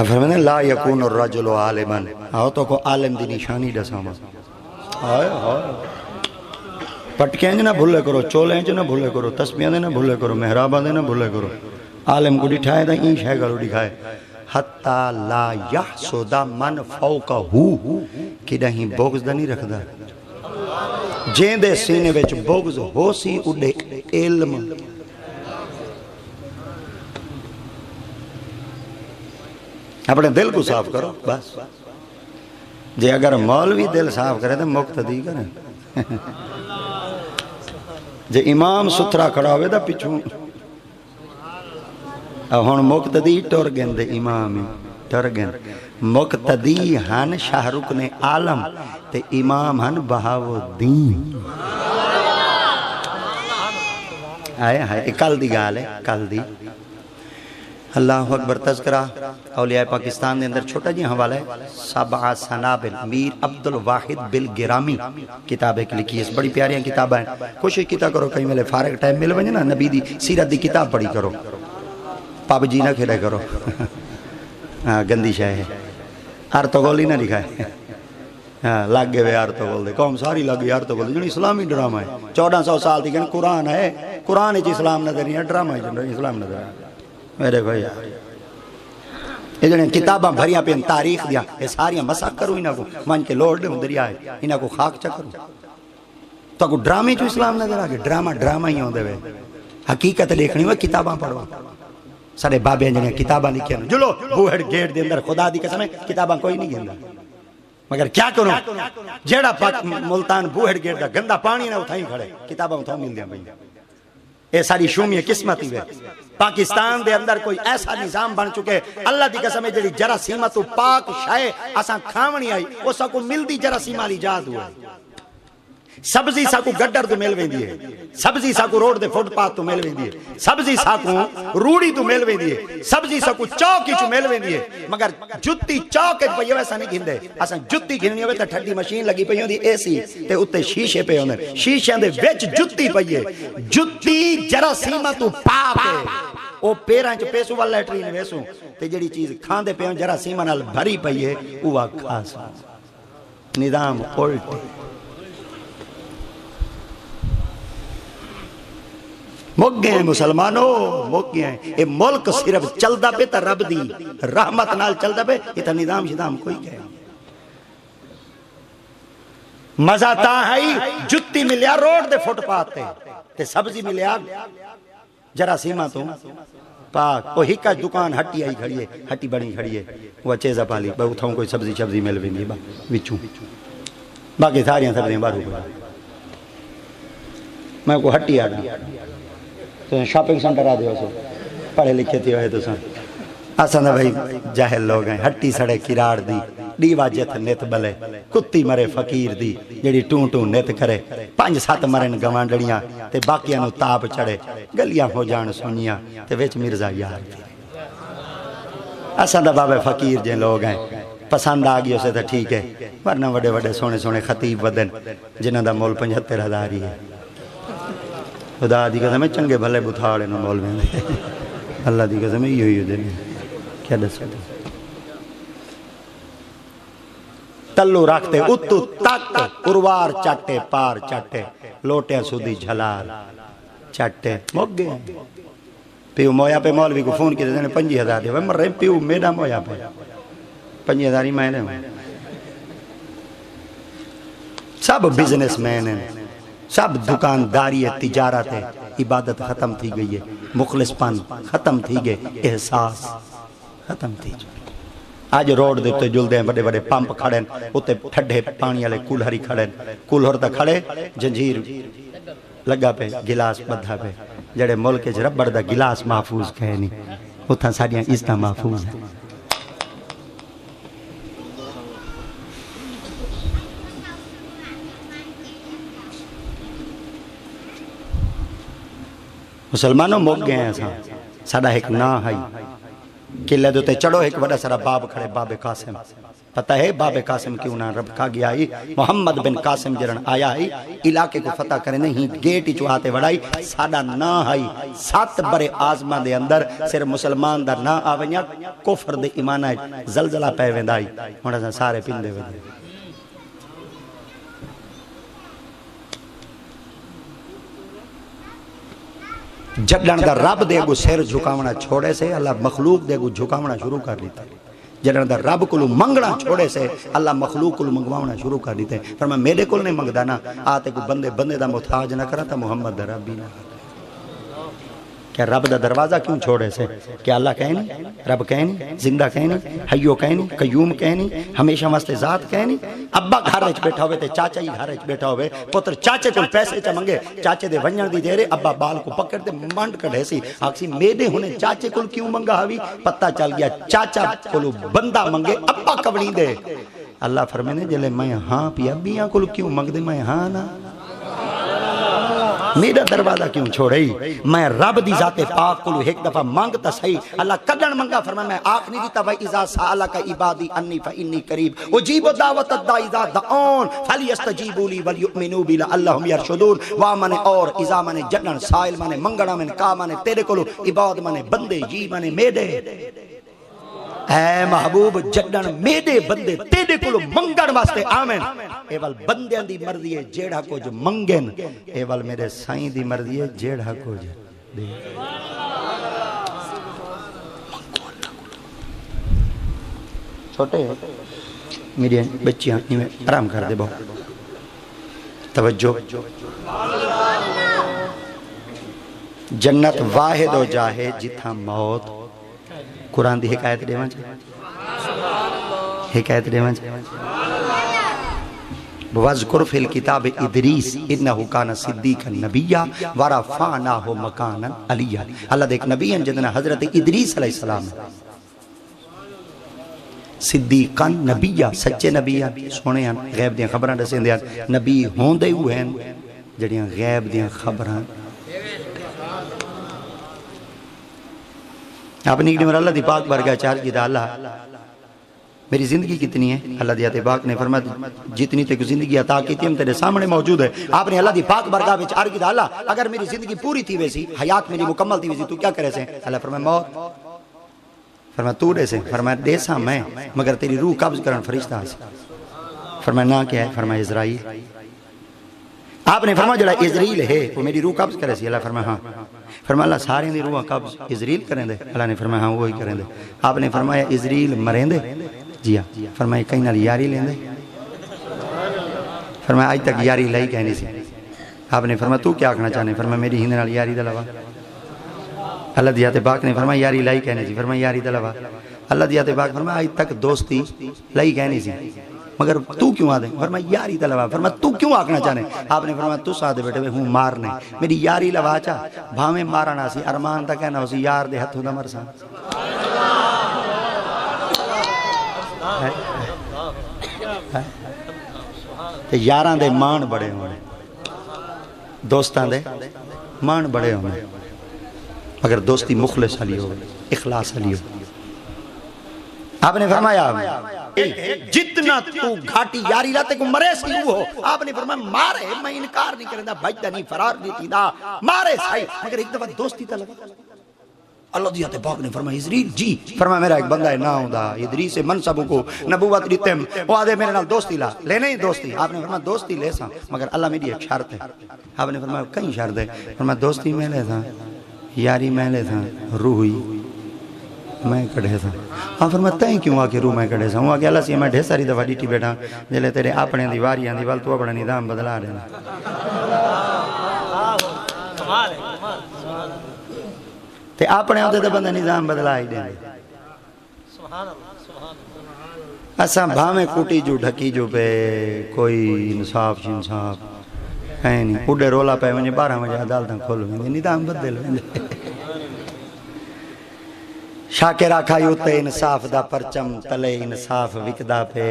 فرمانے لا یکون الرجل عالما آؤ تو کو عالم دی نشانی ڈساما پٹکیں نہ بھولے کرو چولیں نہ بھولے کرو تسبیحیں نہ بھولے کرو محراباں نہ بھولے کرو عالم کو دکھائے دا این شے گلو دکھائے حتی لا یحسد من فوقہ کہ نہیں بغض دا نہیں رکھدا جین دے سینے وچ بغض ہو سی اڈے علم اپنے دل کو صاف کرو بس جے اگر مولوی دل صاف کرے تو مقتدی کریں جے امام ستھرا کھڑا ہوئے دا پچھوں ہون مقتدی ٹر گن دے امام ٹر گن مقتدی ہن شاہ رکن عالم تے امام ہن بہاو الدین آئے ہائے کل دی گال ہے کل دی اللہ اکبر تذکرہ اولیاء پاکستان دے اندر چھوٹا جی حوالہ ہے 7 سنابل میر عبد الواحد بالگرامی کتاب ایک لکھی ہے اس بڑی پیاریاں کتاب ہیں کوشش کیتا کرو کہیں ملے فارغ ٹائم مل بنے نا نبی دی سیرت دی کتاب پڑھی کرو پاب جی نہ کھڑے کرو گندی شاہ ہے آرتوگول ہی نہ لکھائے لگ گئے آرتوگول دے قوم ساری لگ گئی آرتوگول دے جنہی اسلامی ڈرامہ ہے 1400 سال دی کہنے قرآن ہے قرآن ہی اسلام نظر نہیں ہے ڈرامہ ہی اسلام نظر ہے میرے بھائی یہ جنہیں کتاباں بھریاں پہ تاریخ دیا یہ ساریاں مساق کرو انہاں کو مان کے لوڑ دے دریا ہے انہاں کو خاک چا کرو تو کو ڈرامے جو اسلام نظر آگے ڈرامہ ہی ہوں دے وے حقیقت لیکھنی ہوئے کتاباں پڑھو سارے بابے جنہیں کتاباں لکھیں جلو بوہڑ گیٹ دے اندر خدا دی قسم ہے کتاباں کوئی نہیں گندہ مگر کیا کروں جیڑا ملتان بوہڑ گیٹ دا گندہ پانی نہ اٹھائیں کھڑے کتاباں اٹھاؤں مل دیا بھئی اے ساری شومی قسمتی ہے پاکستان دے اندر کوئی ایسا نظام بن چکے اللہ دی قسم ہے جڑی جراثیمہ تو پاک شائع اساں کھاونی آئی وہ سا کو مل دی جراثیمہ لی جاد ہوا سبزی سا کو گڈر تو مل ویندی ہے سبزی سا کو روڈ دے فٹ پاتھ تو مل ویندی ہے سبزی سا کو روڑی تو مل ویندی ہے سبزی سا کو چوکی چو مل ویندی ہے مگر جتی چوکے پہ ویسا نہیں گھندے اساں جتی گھننی ہوئے تا ٹھڈی مشین لگی پہ ہوندی اے سی تے اتے شیشے پہ ہوندے شیشے دے وچ جتی پئیے جتی جراثیمہ تو پاک ہے او پیران چ پیسو والا لیٹرین ویسو تے جڑی چیز کھاندے پہ جراثیمہ نال بھری پئیے اوہ کھا سا نظام الٹ مک گئے مسلمانوں، مک گئے. یہ ملک صرف چلدا پہ تا رب دی رحمت نال چلدا پہ، یہ تا نظام شدام کوئی گئے. مزہ تا ہے جتی ملیا روڈ دے فٹ پاتھ تے سبزی ملیا جراثیمہ تو پاک. وہ ہکا دکان ہٹی آئی کھڑی ہے، ہٹی بڑی کھڑی ہے، وہ چیزہ پالی با اتھاؤں کوئی سبزی مل بھی با وچوں باقی ساریاں سبزیاں بارو گئے. میں کو ہٹی آ گئی تو شاپنگ سنٹر آ دیو سو پڑھے لکھے تھے ہوئے تو سن آسان بھائی جاہل لوگ ہیں. ہٹی سڑے کراڑ دی ڈیوا جت نیت بلے کتی مرے فقیر دی جڑی ٹوں ٹوں نیت کرے 5-7 مرن گوانڈڑیاں تے باقیاں نو تاپ چڑے گلیاں ہو جان سنیاں تے ویچ مرزا یار دی. آسان بابے فقیر جن لوگ ہیں پسند آگی اسے تو ٹھیک ہے، ورنہ وڈے وڈے سونے سونے خطیب ودن جنہ دا مول 75,000 ہی ہے. خدا دی قسم چنگے بھلے بتھاڑے نو مول میں اللہ دی قسم یہ ہوئی دے کیا دسو تلو رکھتے اتو تک اروار چاٹے پار چاٹے لوٹے سودی جھلال چاٹے مک گئے. پیو مویا پہ مولوی کو فون کی دینے 5,000 دے مر رہے پیو میڈا مویا پہ 5,000 ہی مہینے میں. سب بزنس مین ہیں، سب دکانداری ہے، تجارت ہے. عبادت ختم تھی گئی ہے، مخلص پن ختم تھی گئے، احساس ختم تھی گئی. آج روڈ دیتے جلدے ہیں بڑے بڑے پمپ کھڑے ہیں اتے ٹھڈے پانی والے کولہری کھڑے ہیں. کولہر تا کھڑے جنجیر لگا پہ گلاس بدھا پہ. جڑے ملک ربڑ دا گلاس محفوظ کہے نہیں اتھا ساڑیاں عزتاں محفوظ ہیں. مسلمانوں مک گئے ہیں ساڑھا ایک نا ہے قلعہ دوتے چڑھو ایک بڑا سارا باب کھڑے باب قاسم. پتہ ہے باب قاسم کیوں نہ رب کھا گیا ہی محمد بن قاسم جرن آیا ہی علاقے کو فتح کرے نہیں گیٹ ہی چوہاتے بڑھائی ساڑھا نا ہے. 7 برے آزمان دے اندر صرف مسلمان دا نا آونیا کفر دے ایمان ہے زلزلہ پہ ویندائی ہونا سارے پندے ویندے. جڑن دا رب دے گو سیر جھکاونا چھوڑے سے اللہ مخلوق دے گو جھکاونا شروع کر لیتا ہے. جڑن دا رب کلو منگنا چھوڑے سے اللہ مخلوق کلو منگواونا شروع کر لیتے ہیں. فرمایا میرے کل نہیں منگ دانا آتے کو بندے دا محتاج نہ کرا تا محمد دا رب بھی نہ. کیا رب دا دروازہ کیوں چھوڑے سے؟ کیا اللہ کہنی رب کہنی زندہ کہنی حیو کہنی قیوم کہنی ہمیشہ واسطے ذات کہنی. ابا گھر وچ بیٹھا ہوئے تے چاچا ہی گھر وچ بیٹھا ہوئے پتر چاچے کو پیسے چا منگے چاچے دے ونجن دی دیرے ابا بال کو پکڑ دے منڈ کڑھے سی آکسی میرے ہونے چاچے کو کیوں منگا ہوئی پتہ چل گیا چاچا کو بندہ منگے ابا کبڑی دے. اللہ فرمینے جلے میں ہاں پی ابیاں کو کیوں منگ دے میں ہاں نا میرا دروازہ کیوں چھوڑئی میں رب دی ذات پاک کو ایک دفعہ مانگتا صحیح اللہ قدر منگا فرمایا میں آنکھ نہیں دیتا وَإِذَا سَأَلَكَ عِبَادِي عَنِّي فَإِنِّي قَرِيبٌ أُجِيبُ دَعْوَةَ الدَّاعِ إِذَا دَعَانِ فَلْيَسْتَجِيبُوا لِي وَلْيُؤْمِنُوا بِي لَعَلَّهُمْ يَرْشُدُونَ وا منے اور اذا منے جنن سائل منے منگڑا منے کا منے تیرے کولو عباد منے بندے جی منے میدے. اے محبوب جڈن میدے بندے تیرے کولو منگڑ واسطے آمین. ایوال بندیاں دی مرضی ہے جیڑا کچھ منگن ایوال میرے سائیں دی مرضی ہے جیڑا کچھ دے. چھوٹے میری بچیاں میں آرام کر دے بہت توجہ. جنت واحد ہو جاہے جتھا موت. قرآن دی حکایت دے وانچ حکایت دے وانچ وَذْكُرْ فِي الْكِتَابِ إِدْرِيسِ إِنَّهُ كَانَ صِدِّيقًا نَبِيًّا وَرَفَعْنَاهُ مَكَانًا عَلِيًّا. اللہ دے ایک نبی ہیں جنہاں حضرت ادریس علیہ السلام ہے صدیقاً نبیہ سچے نبی ہیں سونے ہیں غیب دیاں خبران رسیں دیاں نبی ہون دے ہوئے ہیں جڑیاں غیب دیاں خبران. آپ نے ایک اللہ دی پاک برگاہ چار کی دا اللہ میری زندگی کتنی ہے؟ اللہ دی پاک نے فرمایا جتنی تے کو زندگی عطا کی تھی ہم تیرے سامنے موجود ہے. آپ نے اللہ دی پاک برگاہ وچ عرض کی اللہ اگر میری زندگی پوری تھی ویسی حیات میری مکمل تھی ویسی تو کیا کرے سے؟ اللہ فرمایا موت. فرمایا تو دے سے؟ فرمایا دے سا میں مگر تیری روح قبض کرن فرشتہ سے. فرمایا نا کیا ہے؟ فرمایا اسرائیل۔ آپ نے فرمایا جڑا اسرائیل ہے وہ میری روح قبض کرے سی؟ اللہ فرمایا ہاں۔ فرمایا اللہ سارے دی روح قبض اسرائیل کریں دے؟ اللہ نے فرمایا ہاں وہی کریں دے۔ آپ نے فرمایا اسرائیل مریں دے؟ جی ہاں۔ فرمایا کہیں نال یاری لیں دے؟ فرمایا آج تک یاری لائی کہنی سی۔ آپ نے فرمایا تو کیا آکھنا چاہنے؟ فرمایا میری ہندے نال یاری دلوا۔ اللہ دیات پاک نے فرمایا یاری لائی کہنے سی؟ فرمایا یاری دلوا۔ اللہ دیات پاک فرمایا آج تک دوستی لائی کہنی سی مگر تو کیوں آدھیں؟ فرمایا یاری دلوا۔ فرمایا تو کیوں آکھنا چاہنے؟ آپ نے فرمایا تو ساتھ بیٹھے ہوں مارنے میری یاری لوا چاہ بھاویں مارنا سی ارمان تا کہنا اسی یار دے ہتھوں دا مرساں۔ یاراں دے مان بڑے ہونے دوستان دے مان بڑے ہونے اگر دوستی مخلص علی ہو اخلاص علی ہو۔ آپ نے فرمایا جتنا تو گھاٹی یاری لاتے کو مرے سی ہو۔ آپ نے فرمایا مارے میں انکار نہیں کریں دا بھجدہ نہیں فرار نہیں تھی دا مارے سائی مگر ایک دفعہ دوستی تا لگا۔ اللہ دیات پاک نے فرمایا اسرائیل جی۔ فرمایا میرا ایک بندہ ہے ناؤں دا ادریس منصبوں کو نبوت دیتے ہیں وہ آدھے میرے نال دوستی لا لے نہیں دوستی۔ آپ نے فرمایا دوستی لے سا مگر اللہ میری ایک شرط ہے۔ آپ نے فرمایا کئی شرط ہے؟ فرمایا دوستی میں لے تھا یاری میں لے تھا روحی میں کڑھے تھا۔ آپ فرمایا تائیں کیوں آکے روح میں کڑھے تھا؟ ہوں آکے اللہ سی میں ڈھے ساری دفعہ ڈیٹی بیٹھا جلے تیرے اپنے دیواریاں دیوال تو اپنا نظام بدلا دینا۔ تے اپنے ہوتے تے بندہ نظام بدلا ہی دیں اساں بھامیں کوٹی جو ڈھکی جو پہ کوئی انصاف انصاف ہے نہیں اڈے رولا پہ ونجے 12 بجے عدالتاں کھول ویندے نظام بدل ویندے۔ شاکر آکھائی اتے انصاف دا پرچم تلے انصاف وکدا پہ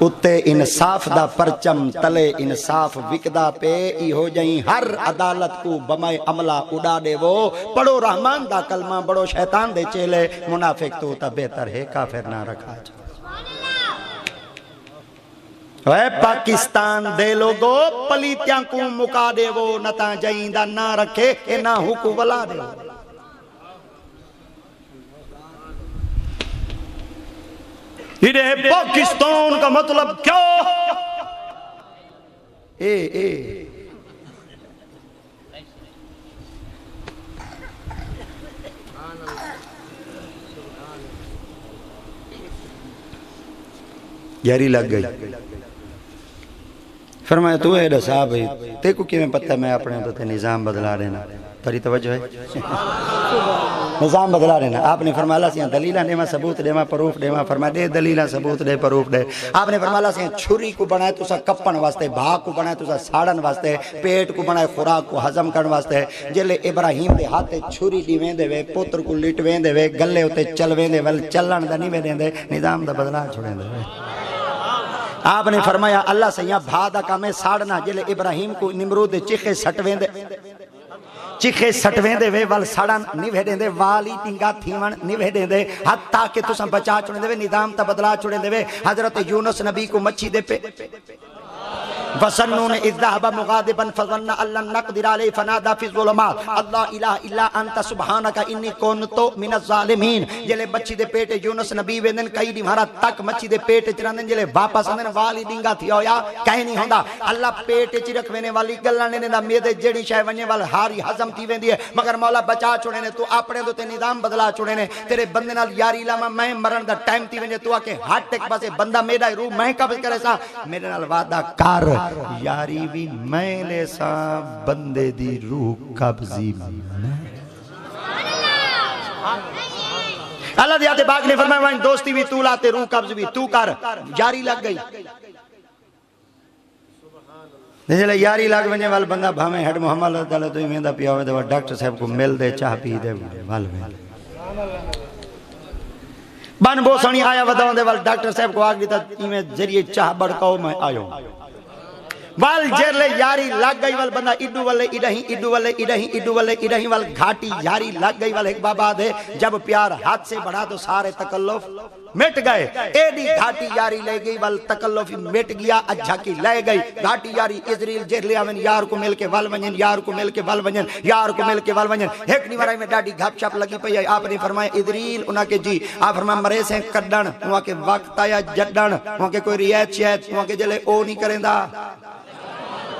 اتے انصاف دا پرچم تلے انصاف وکدا پہ ای ہو جائیں ہر عدالت کو بمائے عملہ اڑا دے وہ پڑھو رحمان دا کلمہ بڑو شیطان دے چیلے منافق تو تا بہتر ہے کافر نہ رکھا جا۔ اے پاکستان دے لوگو پلیتیاں کو مکا دے وہ نتا جائندہ نہ رکھے اے نہ حکو ولا دے وہ۔ یہ پاکستان کا مطلب کیا؟ یاری لگ گئی۔ فرمایا تو ہے صاحب تے کو کیوں پتہ میں اپنے تو تے نظام بدلا دینا تری توجہ ہے نظام بدلا دینا۔ آپ نے فرمایا اللہ سیاں دلیلہ دیما ثبوت دیما پروف دیما فرمایا دے دلیلہ ثبوت دے پروف دے۔ آپ نے فرمایا اللہ سیاں چھری کو بنائے تو سا کپن واسطے بھاگ کو بنائے تو سا ساڑن واسطے پیٹ کو بنائے خوراک کو ہضم کرن واسطے۔ جلے ابراہیم دے ہاتھے چھری دیویں دے وے پتر کو لٹویں دے وے گلے ہوتے چلویں دے ول چلن دا نہیں وے دیں دے نظام دا بدلا چھوڑیں دے وے۔ آپ نے فرمایا اللہ سے یہاں بھادا کا میں ساڑنا جلے ابراہیم کو نمرود چکھے سٹویں دے وے وال ساڑن نہیں دیں دے والی ٹنگا تھیون نہیں دیں دے حتیٰ کہ تساں بچا چھوڑیں دے وے نظام تا بدلا چھوڑیں دے وے۔ حضرت یونس نبی کو مچھی دے پہ وَسَنُّونَ اِذْ ذَهَبَ مُغَاضِبًا فَظَنَّ أَن لَّن نَّقْدِرَ عَلَيْهِ فَنَادَىٰ فِي الظُّلُمَاتِ اللَّا إِلَٰهَ إِلَّا أَنتَ سُبْحَانَكَ إِنِّي كُنتُ مِنَ الظَّالِمِينَ۔ جلے مچھی دے پیٹ یونس نبی ویندن کئی دیمہارا تک مچھی دے پیٹ چرندن جلے واپس آندن والی ڈنگا تھی ہویا کہیں نہیں ہوندا۔ اللہ پیٹ چرک وینے والی گلنے نے میدے جڑی شاہ ونجے وال ہاری ہضم تھی ویندی ہے مگر مولا بچا چھوڑے نے تو اپنے دو تے نظام بدلا چھوڑے نے تیرے بندے نال یاری لاما میں مرن دا ٹائم تھی ونجے تو آکے ہاتھ ٹیک پاسے بندہ میرا روح میں قبض کرے سا میرے نال وعدہ کر یاری بھی میں لے سا بندے دی روح قبضی میں۔ اللہ دیات باغ نے فرمایا وہاں دوستی بھی تو لاتے روح قبض بھی تو کر یاری لگ گئی۔ جلے یاری لگ ونجے وال بندہ بھامیں ہیڈ محمد اللہ تعالیٰ تو ہی میندہ پیا ہوئے دے ڈاکٹر صاحب کو مل دے چاہ پی دے وال بان بو سنی آیا وداؤں دے وال ڈاکٹر صاحب کو آگ دیتا میں ذریعے چاہ بڑکاؤ میں آئیوں وال جرلے یاری لگ گئی وال بندہ ایڈو والے ایڈہیں ایڈو والے ایڈہیں ایڈو والے ایڈہیں وال گھاٹی یاری لگ گئی وال ایک بابا دے جب پیار ہاتھ سے بڑھا تو سارے تکلف مٹ گئے ایڈی گھاٹی یاری لے گئی ول تکلفی مٹ گیا اجھا کی لے گئی گھاٹی یاری اسرائیل جے لیا من یار کو مل کے ول ونجن یار کو مل کے ول ونجن یار کو مل کے ول ونجن ایک نی ورائی میں ڈاڈی گھپ چھپ لگی پئی آپ نے فرمایا اسرائیل انہاں کے جی آپ فرمایا مرے سے کڈن انہاں کے وقت آیا جڈن انہاں کے کوئی رعایت شاید انہاں کے جلے او نہیں کریندا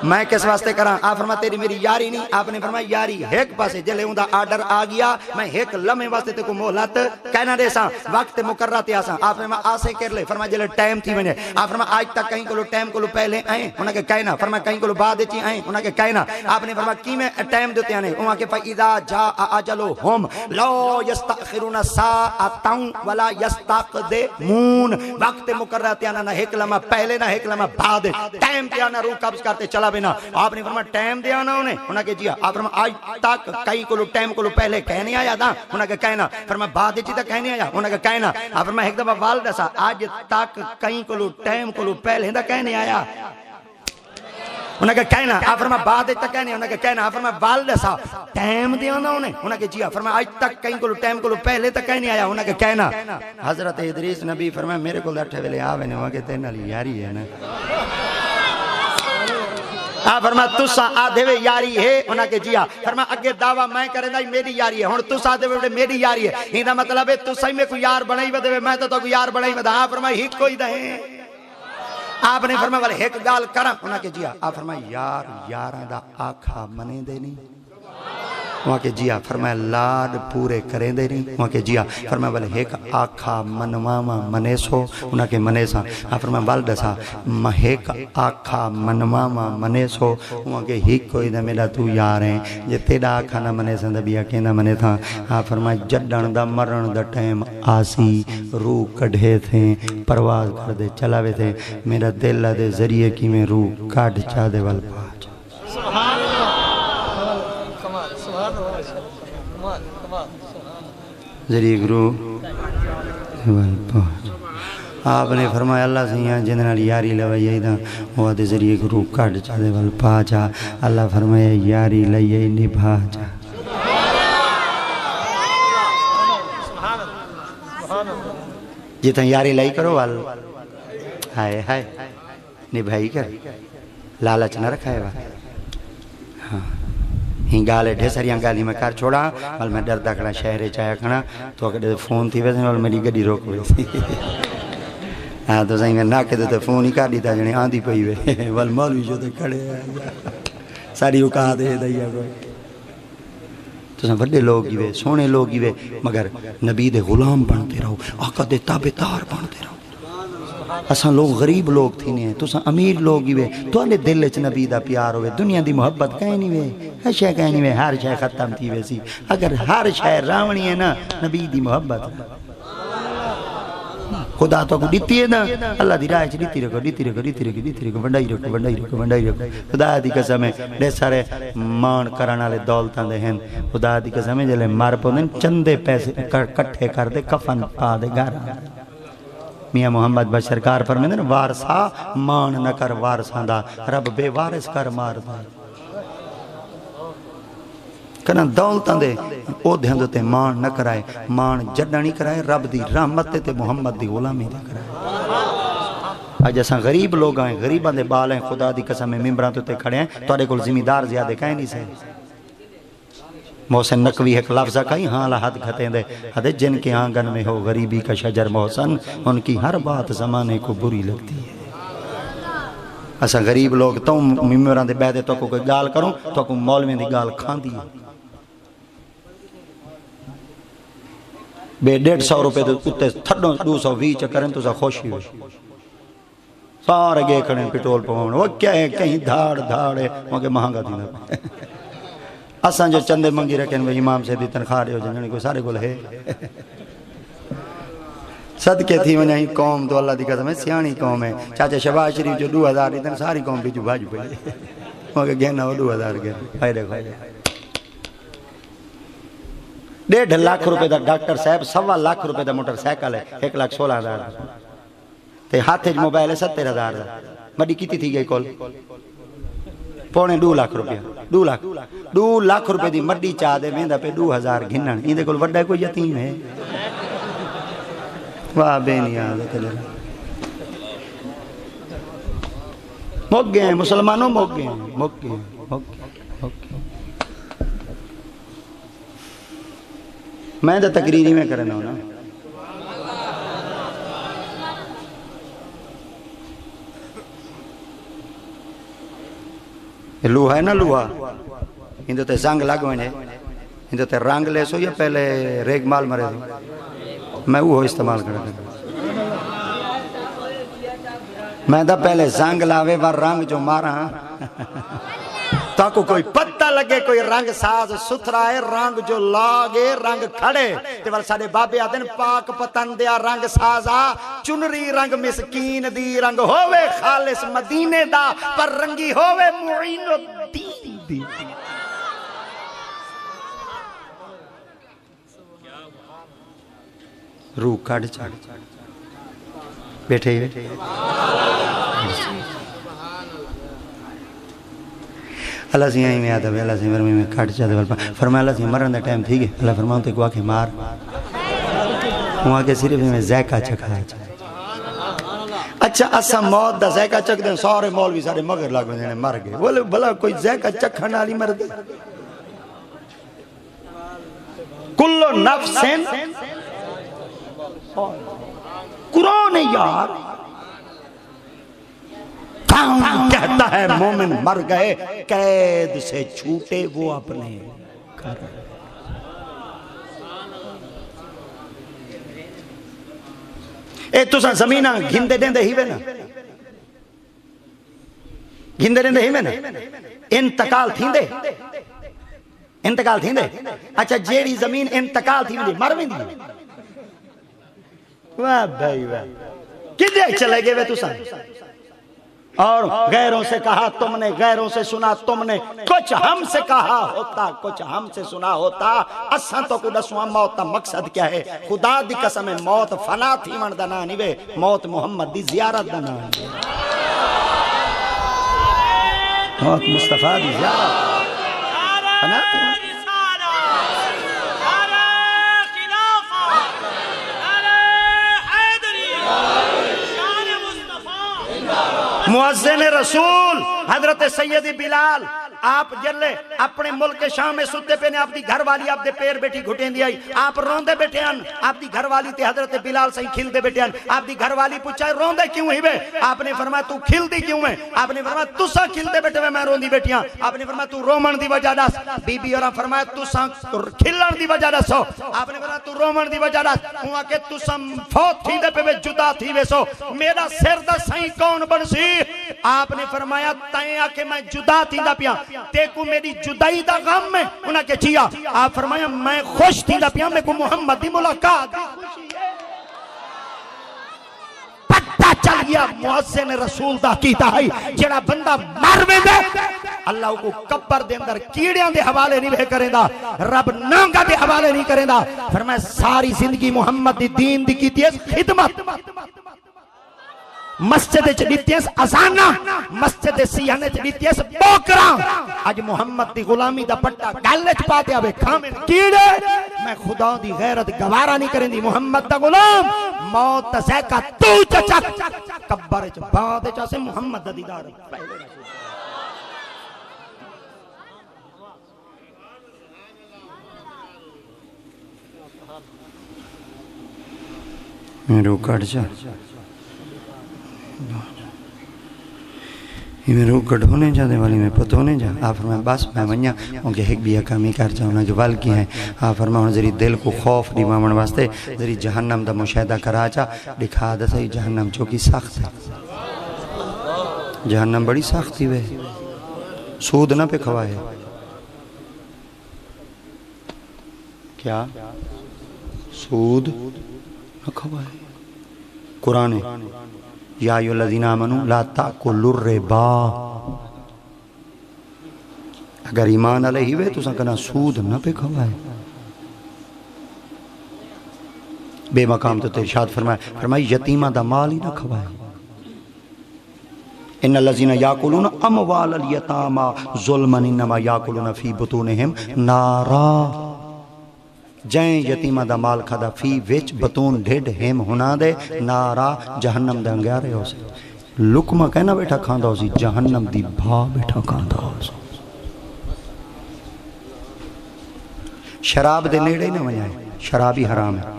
میں کس واسطے کراں آپ فرمایا تیری میری یاری نہیں آپ نے فرمایا یاری ایک پاسے جلے ہوندا آرڈر آ گیا میں ایک لمحے واسطے تے کو مہلت کہنا دے ساں وقت مقررہ تے آساں آپ نے آسے کر لے فرمایا جلے ٹائم تھی ونے آپ فرمایا آج تک کہیں کو ٹائم کو پہلے آئیں انہاں کے کہنا فرمایا کہیں کو بعد چ آئیں انہاں کے کہنا آپ نے فرمایا کی میں ٹائم دیتے ہیں انہاں کے فاذا جاء اجلهم لا يستاخرون ساعه ولا يستقدمون وقت مقررہ تے آنا نہ ایک لمحہ پہلے نہ ایک لمحہ بعد ٹائم تے آنا روح قبض کرتے چلا بنا آپ نے فرمایا ٹائم دے آنا انہیں کہ جی آپ فرمایا آج تک کئی کو ٹائم کو پہلے کہنے آیا تھا انہیں کہ کہنا فرمایا بعد چی تک کہنے آیا انہیں کہ کہنا آپ فرمایا ایک دفعہ والدہ سا آج تک کئی کو ٹائم کو پہلے دا کہنے آیا انہیں کہ کہنا آپ فرمایا بعد تک کہنے انہیں کہ کہنا آپ فرمایا والدہ سا ٹائم دے آنا انہیں کہ جی آپ فرمایا آج تک کئی کو ٹائم کو پہلے تک کہنے آیا انہیں کہ کہنا حضرت ادریس نبی فرمایا میرے کو لٹھے ویلے آوے نے وہاں کہ تینا لی یاری ہے نا آپ فرمایا تسا آدھے وے یاری ہے انہاں کے جیا فرمایا اگے دعویٰ میں کریں دا میری یاری ہے ہون تسا آدھے وے میری یاری ہے ہی دا مطلب ہے تسا ہی میں کوئی یار بنائی ودے وے میں تو کوئی یار بنائی ودے آپ فرمایا ہی کوئی دہیں آپ نے فرمایا والے ایک گال کرا انہاں کے جیا آپ فرمایا یار یاران دا آکھا منے دے نہیں وہاں کے جیا فرمایا لاڈ پورے کریں دے نہیں وہاں کے جیا فرمایا والے ایک آکھا منواما منے سو انہاں کے منے سا آپ فرمایا والدہ سا ایک آکھا منواما منے سو وہاں کے ہی کوئی دا میرا تو یار ہیں جے تیڑا آکھا نہ منے سا دا بیا کہنا منے تھا آپ فرمایا جڈن دا مرن دا ٹائم آسی روح کڑھے تھے پرواز کر دے چلاوے تھے میرا دل دے ذریعے کی میں روح کاٹ چاہ دے وال پاچ سبحان ذریعہ گروہ آپ نے فرمایا اللہ سے یہاں جنہاں یاری لوائی دا وہ دے ذریعہ گروہ کٹ چاہ دے وال پاچا اللہ فرمایا یاری لئی نبھا جا جتنا یاری لئی کرو وال ہائے ہائے نبھائی کر لالچ نہ رکھا ہے وال ہاں ہی گالے ڈھیسریاں گالی میں کار چھوڑا وال میں ڈر دکھنا شہرے چاہیا کھنا تو اگر فون تھی ویسے وال میری گڑی روک ویسی ہاں تو صحیح میں ناکے تو فون ہی کار دیتا جنہیں آندھی پئی وے وال مولوی جو تے کھڑے ساری اوکا دے دیا کوئی تو سن بڑے لوگ ہی وے سونے لوگ ہی وے مگر نبی دے غلام بنتے رہو آقا دے تابعدار بنتے رہو اساں لوگ غریب لوگ تھی نہیں ہیں تو اساں امیر لوگ ہی وے تو انہیں دل اچھ نبی دا پیار ہوئے دنیا دی محبت کہیں نہیں وے ہر شے کہیں نہیں وے ہر شے ختم تھی وے سی اگر ہر شے راونی ہے نا نبی دی محبت خدا تو کو دیتی ہے نا اللہ دی راہ چ دیتی رکھو دیتی رکھو دیتی رکھو دیتی رکھو بندائی رکھو بندائی رکھو بندائی رکھو خدا دی قسم ہے دے سارے مان کرن والے دولتاں دے ہیں خدا دی قسم ہے جلے مر پوندن چندے پیسے کٹھے کر دے کفن پا دے گھر میاں محمد بشر کار فرمیندے نا وارثا مان نہ کر وارثاں دا رب بے وارث کر مار دا کنا دولتاں دے او دھیندے تے مان نہ کرائے مان جڈا نہیں کرائے رب دی رحمت تے محمد دی غلامی دے کرائے آج ایسا غریب لوگ آئیں غریباں دے بال ہیں خدا دی قسم میں ممبران تے کھڑے ہیں تو آرے کل زمیندار زیادہ کہیں نہیں سے محسن نقوی ایک لفظہ کہیں ہاں لحد گھتیں دے حد جن کے آنگن میں ہو غریبی کا شجر محسن ان کی ہر بات زمانے کو بری لگتی ہے ایسا غریب لوگ تو ممبران دے بیدے تو کوئی گال کروں تو کوئی مولوین دی گال کھان دی بے 150 روپے دے اتے تھڑوں 220 چکریں تو سا خوشی ہوئی سارے گئے کھڑیں پیٹرول پہنچ وہ کیا ہے کہیں دھاڑ دھاڑ ہے وہاں کے مہنگا دینا اساں جو چندے منگی رکھیں وہ امام سے دی تنخواہ رہے ہو جنہوں کوئی سارے گل ہے صدقے تھی ونیا ہی قوم تو اللہ دی قسم ہے سیانی قوم ہے چاچا شباز شریف جو 2000 دیتن ساری قوم بھی جو بھاجو پہلے وہاں کے گہنا وہ 2000 گئے خیرے خیرے 1.5 لاکھ روپے دا ڈاکٹر صاحب 1.25 لاکھ روپے دا موٹر سائیکل ہے 1,16,000 تے ہاتھے جو موبائل ہے 70,000 دا مڈی کیتی تھی گئی کول پونے 2 لاکھ روپے 2 لاکھ روپے دی مڈی چاہ دے ویندہ پہ 2000 گھنن این دے کول وڈا کوئی یتیم ہے واہ بے نیاز ہے مک گئے ہیں مسلمانوں، مک گئے ہیں، مک گئے ہیں۔ میں تو تقریری میں کرنا ہوں نا۔ لوہا ہے نا لوہا، اندھو تے زنگ لگ ونے، اندھو تے رنگ لے سو یا پہلے ریگ مال مرے دو، میں وہ استعمال کرتا میں دا پہلے زنگ لاوے ور رنگ جو مارا تاکو کوئی پتہ لگے کوئی رنگ ساز ستھرا ہے، رنگ جو لاگے رنگ کھڑے تے ور ساڑے بابے آدن پاک پتن دیا رنگ سازا چنری رنگ مسکین دی رنگ ہووے خالص مدینے دا پر رنگی ہووے معین الدین دی روح کھڑ چاڑ بیٹھے اللہ سے یہیں میں آتا ہے، اللہ سے مرمی میں کھٹ چاہتا ہے، فرمایا اللہ سے مرن دا ٹائم تھی گئے، اللہ فرماؤں تے کو آکے مار وہاں کے صرف میں ذائقہ چکھایا چاہتا اچھا اسا موت دا ذائقہ چکھ دیں سارے مولوی سارے مگر لگ دینے مر گئے بولے بھلا کوئی ذائقہ چکھنا لی مر دے کلو نفسن قرآن یار کہتا ہے مومن مر گئے قید سے چھوٹے وہ اپنے گھر اے تو سا زمینہ گھندے دیں دے ہی وے نا گھندے دیں دے ہی وے نا انتقال تھیں دے انتقال تھیں دے اچھا جیڑی زمین انتقال تھیں دے مر میں دی واہ بھائی واہ کدھے چلے گئے وے تو سا اور غیروں سے کہا تم نے غیروں سے سنا تم نے کچھ ہم سے کہا ہوتا کچھ ہم سے سنا ہوتا اساں تو کو دسواں موت تا مقصد کیا ہے خدا دی قسم موت فنا تھی من دا نانی وے موت محمد دی زیارت دا نانی موت مصطفیٰ دی زیارت فنا تھی من معزن رسول حضرت سید بلال آپ جلے اپنے ملک شام میں ستے پہ نے آپ دی گھر والی آپ دے پیر بیٹھی گھٹیں دی آئی آپ روندے بیٹھے ہیں آپ دی گھر والی تے حضرت بلال سے ہی کھل دے بیٹھے ہیں آپ دی گھر والی پوچھا ہے روندے کیوں ہی بے آپ نے فرمایا تو کھل دی کیوں ہے آپ نے فرمایا تو سا کھل دے بیٹھے میں روندی بیٹھی ہیں آپ نے فرمایا تو رومن دی وجہ داس بی بی اور فرمایا تو سا کھلن دی وجہ داس ہو آپ نے فرمایا تو رومن دی وجہ داس ہوا کہ تو سا فوت تھی دے پہ جدا تھی وے سو میرا سر دا سائیں کون بن سی آپ نے فرمایا تائیں آکے میں جدا تھی دا پیا دیکھو میری جدائی دا غم میں انہاں کے چیا آپ فرمایا میں خوش تھی دا پیا میں کو محمد دی ملاقات پتہ چل گیا معزن رسول دا کیتا ہے جڑا بندہ مر میں دے اللہ کو قبر دے اندر کیڑیاں دے حوالے نہیں بے کریں دا رب نانگا دے حوالے نہیں کریں دا فرمایا ساری زندگی محمد دی دین دی کیتی ہے خدمت مسجد چلیتیس ازانا مسجد سیانے چلیتیس بوکرا آج محمد دی غلامی دا پٹا گلچ پاتے آوے کھامن کیڑے میں خدا دی غیرت گوارا نہیں کریں دی محمد دا غلام موت زیکا تو چچک کبر چ بعد چاسے محمد دا دیدار میرے کٹ جا یہ میں روح کٹ ہونے جا دے والی میں پت ہونے جا آپ فرمائے بس میں ونیا ان کے حق بھی اکامی کر جاؤنا جو وال کی ہیں آپ فرمائے ذری دل کو خوف دی مامن واسطے ذری جہنم دا مشاہدہ کرا چا دکھا دا سہی جہنم چوکی سخت ہے جہنم بڑی سخت تھی وے سود نہ پہ کھوائے کیا سود نہ کھوائے قرآن یا ایو الذین آمنوا لا تاکلوا الربا اگر ایمان علیہ ہوئے تو سکنا سود نہ پہ کھوائے بے مقام تو ارشاد فرمائے یتیمہ دا مال ہی نہ کھوائے ان الذین یاکلون اموال الیتامی ظلما انما یاکلون فی بطونہم نارا جائیں یتیمہ دا مال کھدا فی وچ بطون ڈھڈ ہم ہونا دے نارا جہنم دے انگیارے ہو سے لکمہ کہنا بیٹھا کھاندا ہو سی جہنم دی بھا بیٹھا کھاندا ہو سی شراب دے نیڑے نہ ونجائیں شراب ہی حرام ہے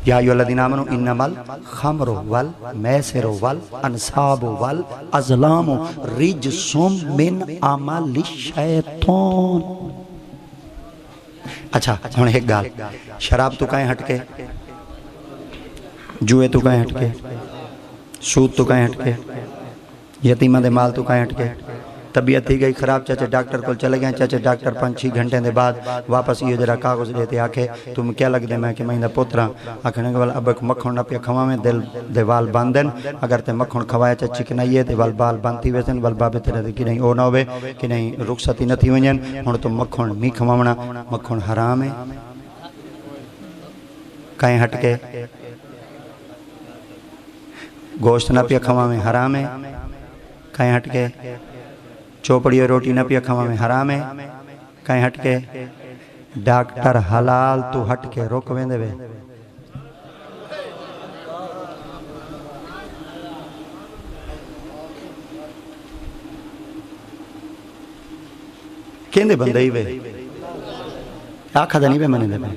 یا ایھا الذین آمنوا انما الخمر والمیسر والانصاب والازلام رجس من عمل الشیطان اچھا ہن ایک گال شراب تو کہیں ہٹ کے جوئے تو کہیں ہٹ کے سود تو کہیں ہٹ کے یتیمہ دے مال تو کہیں ہٹ کے طبیعت تھی گئی خراب چاچے ڈاکٹر کو چلے گئے چاچے ڈاکٹر 5-6 گھنٹے دے بعد واپس یہ جرا کاغذ دیتے آکھے تم کیا لگ دے میں کہ میں دا پوترا آکھنے کے اب ایک مکھن نہ پیا کھوا میں دل دے وال باندھن اگر تے مکھن کھوایا چاچی کہ نہیں ہے تے وال بال باندھتی ویسن وال بابے تیرے کہ نہیں او نہ ہوئے کہ نہیں رخصتی نہ تھی ونجن ہن تو مکھن نہیں کھواونا مکھن حرام ہے کہیں ہٹ کے گوشت نہ پیا کھوا میں حرام ہے کہیں ہٹ کے چوپڑی روٹی نہ پیا کھوا میں حرام ہے کہیں ہٹ کے ڈاکٹر حلال تو ہٹ کے روک ویندے وے کہندے بندے ہی وے آکھا دنی وے منے دے میں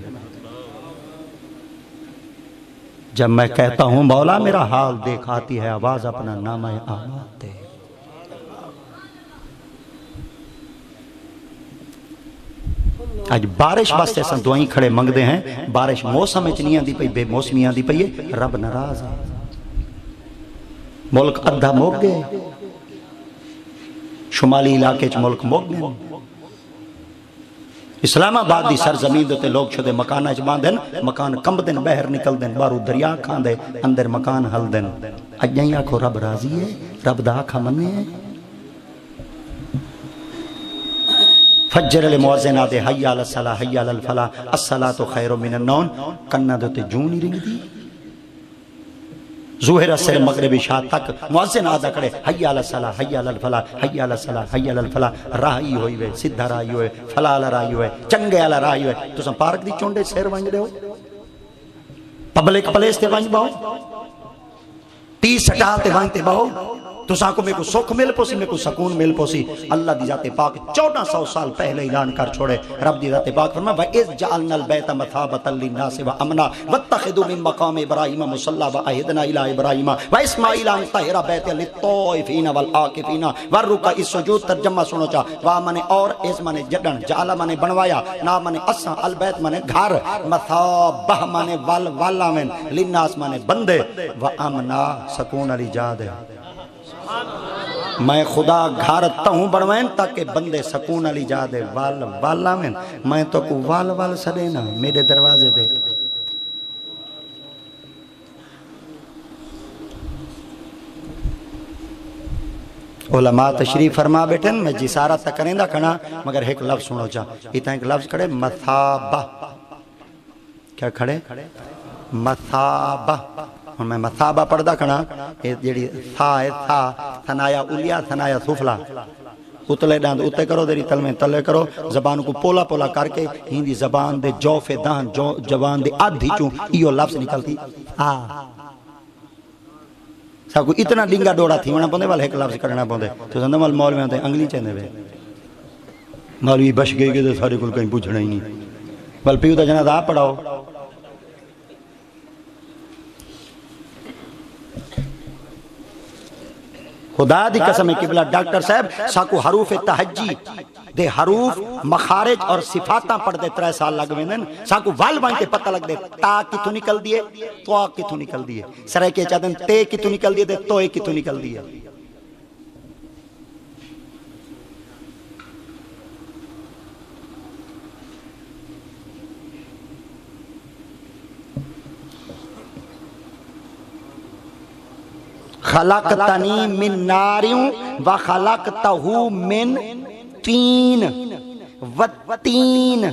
جب میں کہتا ہوں مولا میرا حال دیکھ آتی ہے آواز اپنا نام اعمال دے آج بارش واسطے سن دعائیں کھڑے منگ دے ہیں بارش موسم اچنی آن دی پئی بے موسمی آن دی پئی ہے رب ناراض ہے ملک ادھا موگ گئے شمالی علاقے چ ملک موگ گئے اسلام آباد دی سرزمین دوتے لوگ شدے مکانہ اچ باندھن مکان کمب دن بہر نکل دن بارو دریا کھان دے اندر مکان حل دن اجائیں آکھو رب راضی ہے رب دا آکھا منے ہے فجر المؤذنات حی علی الصلاۃ حی علی الفلاح الصلاۃ خیر من النوم کنا دوتے جونی رنگ دی ظہر اثر مغربی شاہ تک مؤذن آدھا کھڑے حی علی الصلاۃ حی علی الفلاح حی علی الصلاۃ حی علی الفلاح راہی ہوئی وے سدھا راہی ہوئے فلاح علی راہی ہوئے چنگے علی راہی ہوئے تو سن پارک دی چونڈے سیر ونج رہے ہو پبلک پلیس تے ونج باؤ ٹی سٹال تے ونج تے باؤ تو ساں کو میں کو سکھ مل پوسی میں کو سکون مل پوسی اللہ دی ذات پاک 1400 سال پہلے اعلان کر چھوڑے رب دی ذات پاک فرما وَإِذْ جَعَلْنَا الْبَيْتَ مَثَابَةً لِلنَّاسِ وَأَمْنًا وَاتَّخِذُوا مِن مَّقَامِ إِبْرَاهِيمَ مُصَلًّى وَعَهِدْنَا إِلَىٰ إِبْرَاهِيمَ وَإِسْمَاعِيلَ أَن طَهِّرَ بَيْتِيَ لِلطَّائِفِينَ وَالْعَاكِفِينَ وَالرُّكَعِ السُّجُودِ ترجمہ سنو چا وا منے اور اس منے جڈن جعل منے بنوایا نا منے اساں البیت منے گھر مثابہ منے والا من للناس منے بندے وَأَمْنًا سکون علی جاد ہے میں خدا گھارتا ہوں بڑوین تاکہ بندے سکون علی جا دے والا میں تو کو وال سڑے نا میرے دروازے دے علماء تشریف فرما بیٹھن میں جسارت تک کریں دا کھنا مگر ایک لفظ سنو چاہ اتنا ایک لفظ کھڑے مثابہ کیا کھڑے مثابہ اور میں مثابہ پڑھدا کھنا جیڑی تھا تھنایا اولیا تھنایا سفلا اتلے ڈاند اتے کرو دیری تلمیں تلے کرو زبان کو پولا پولا کر کے ہندی زبان دے جو فیدان جو جوان دے آدھی چون ایو لفظ نکلتی سب کو اتنا ڈنگا ڈوڑا تھی وہاں پوندے والے ایک لفظ کرنا پوندے تو زندہ مال مولوی ہوتے انگلی چاہنے وے مولوی بش گئے گئے سارے کل کہیں پوچھنا ہی نہیں بل پیو دا جناد آپ پڑھاؤ خدا دی قسم ہے قبلہ ڈاکٹر صاحب ساکو حروف تحجی دے حروف مخارج اور صفاتاں پڑھ دے 3 سال لگ ویندن ساکو وال بانتے پتہ لگ دے تا کتوں نکل دیے تو کتوں نکل دیے سرے کے چاہدن تے کتوں نکل دیے دے توے کتوں نکل دیے خلقتنی من ناریوں وخلقتہو من تین وتین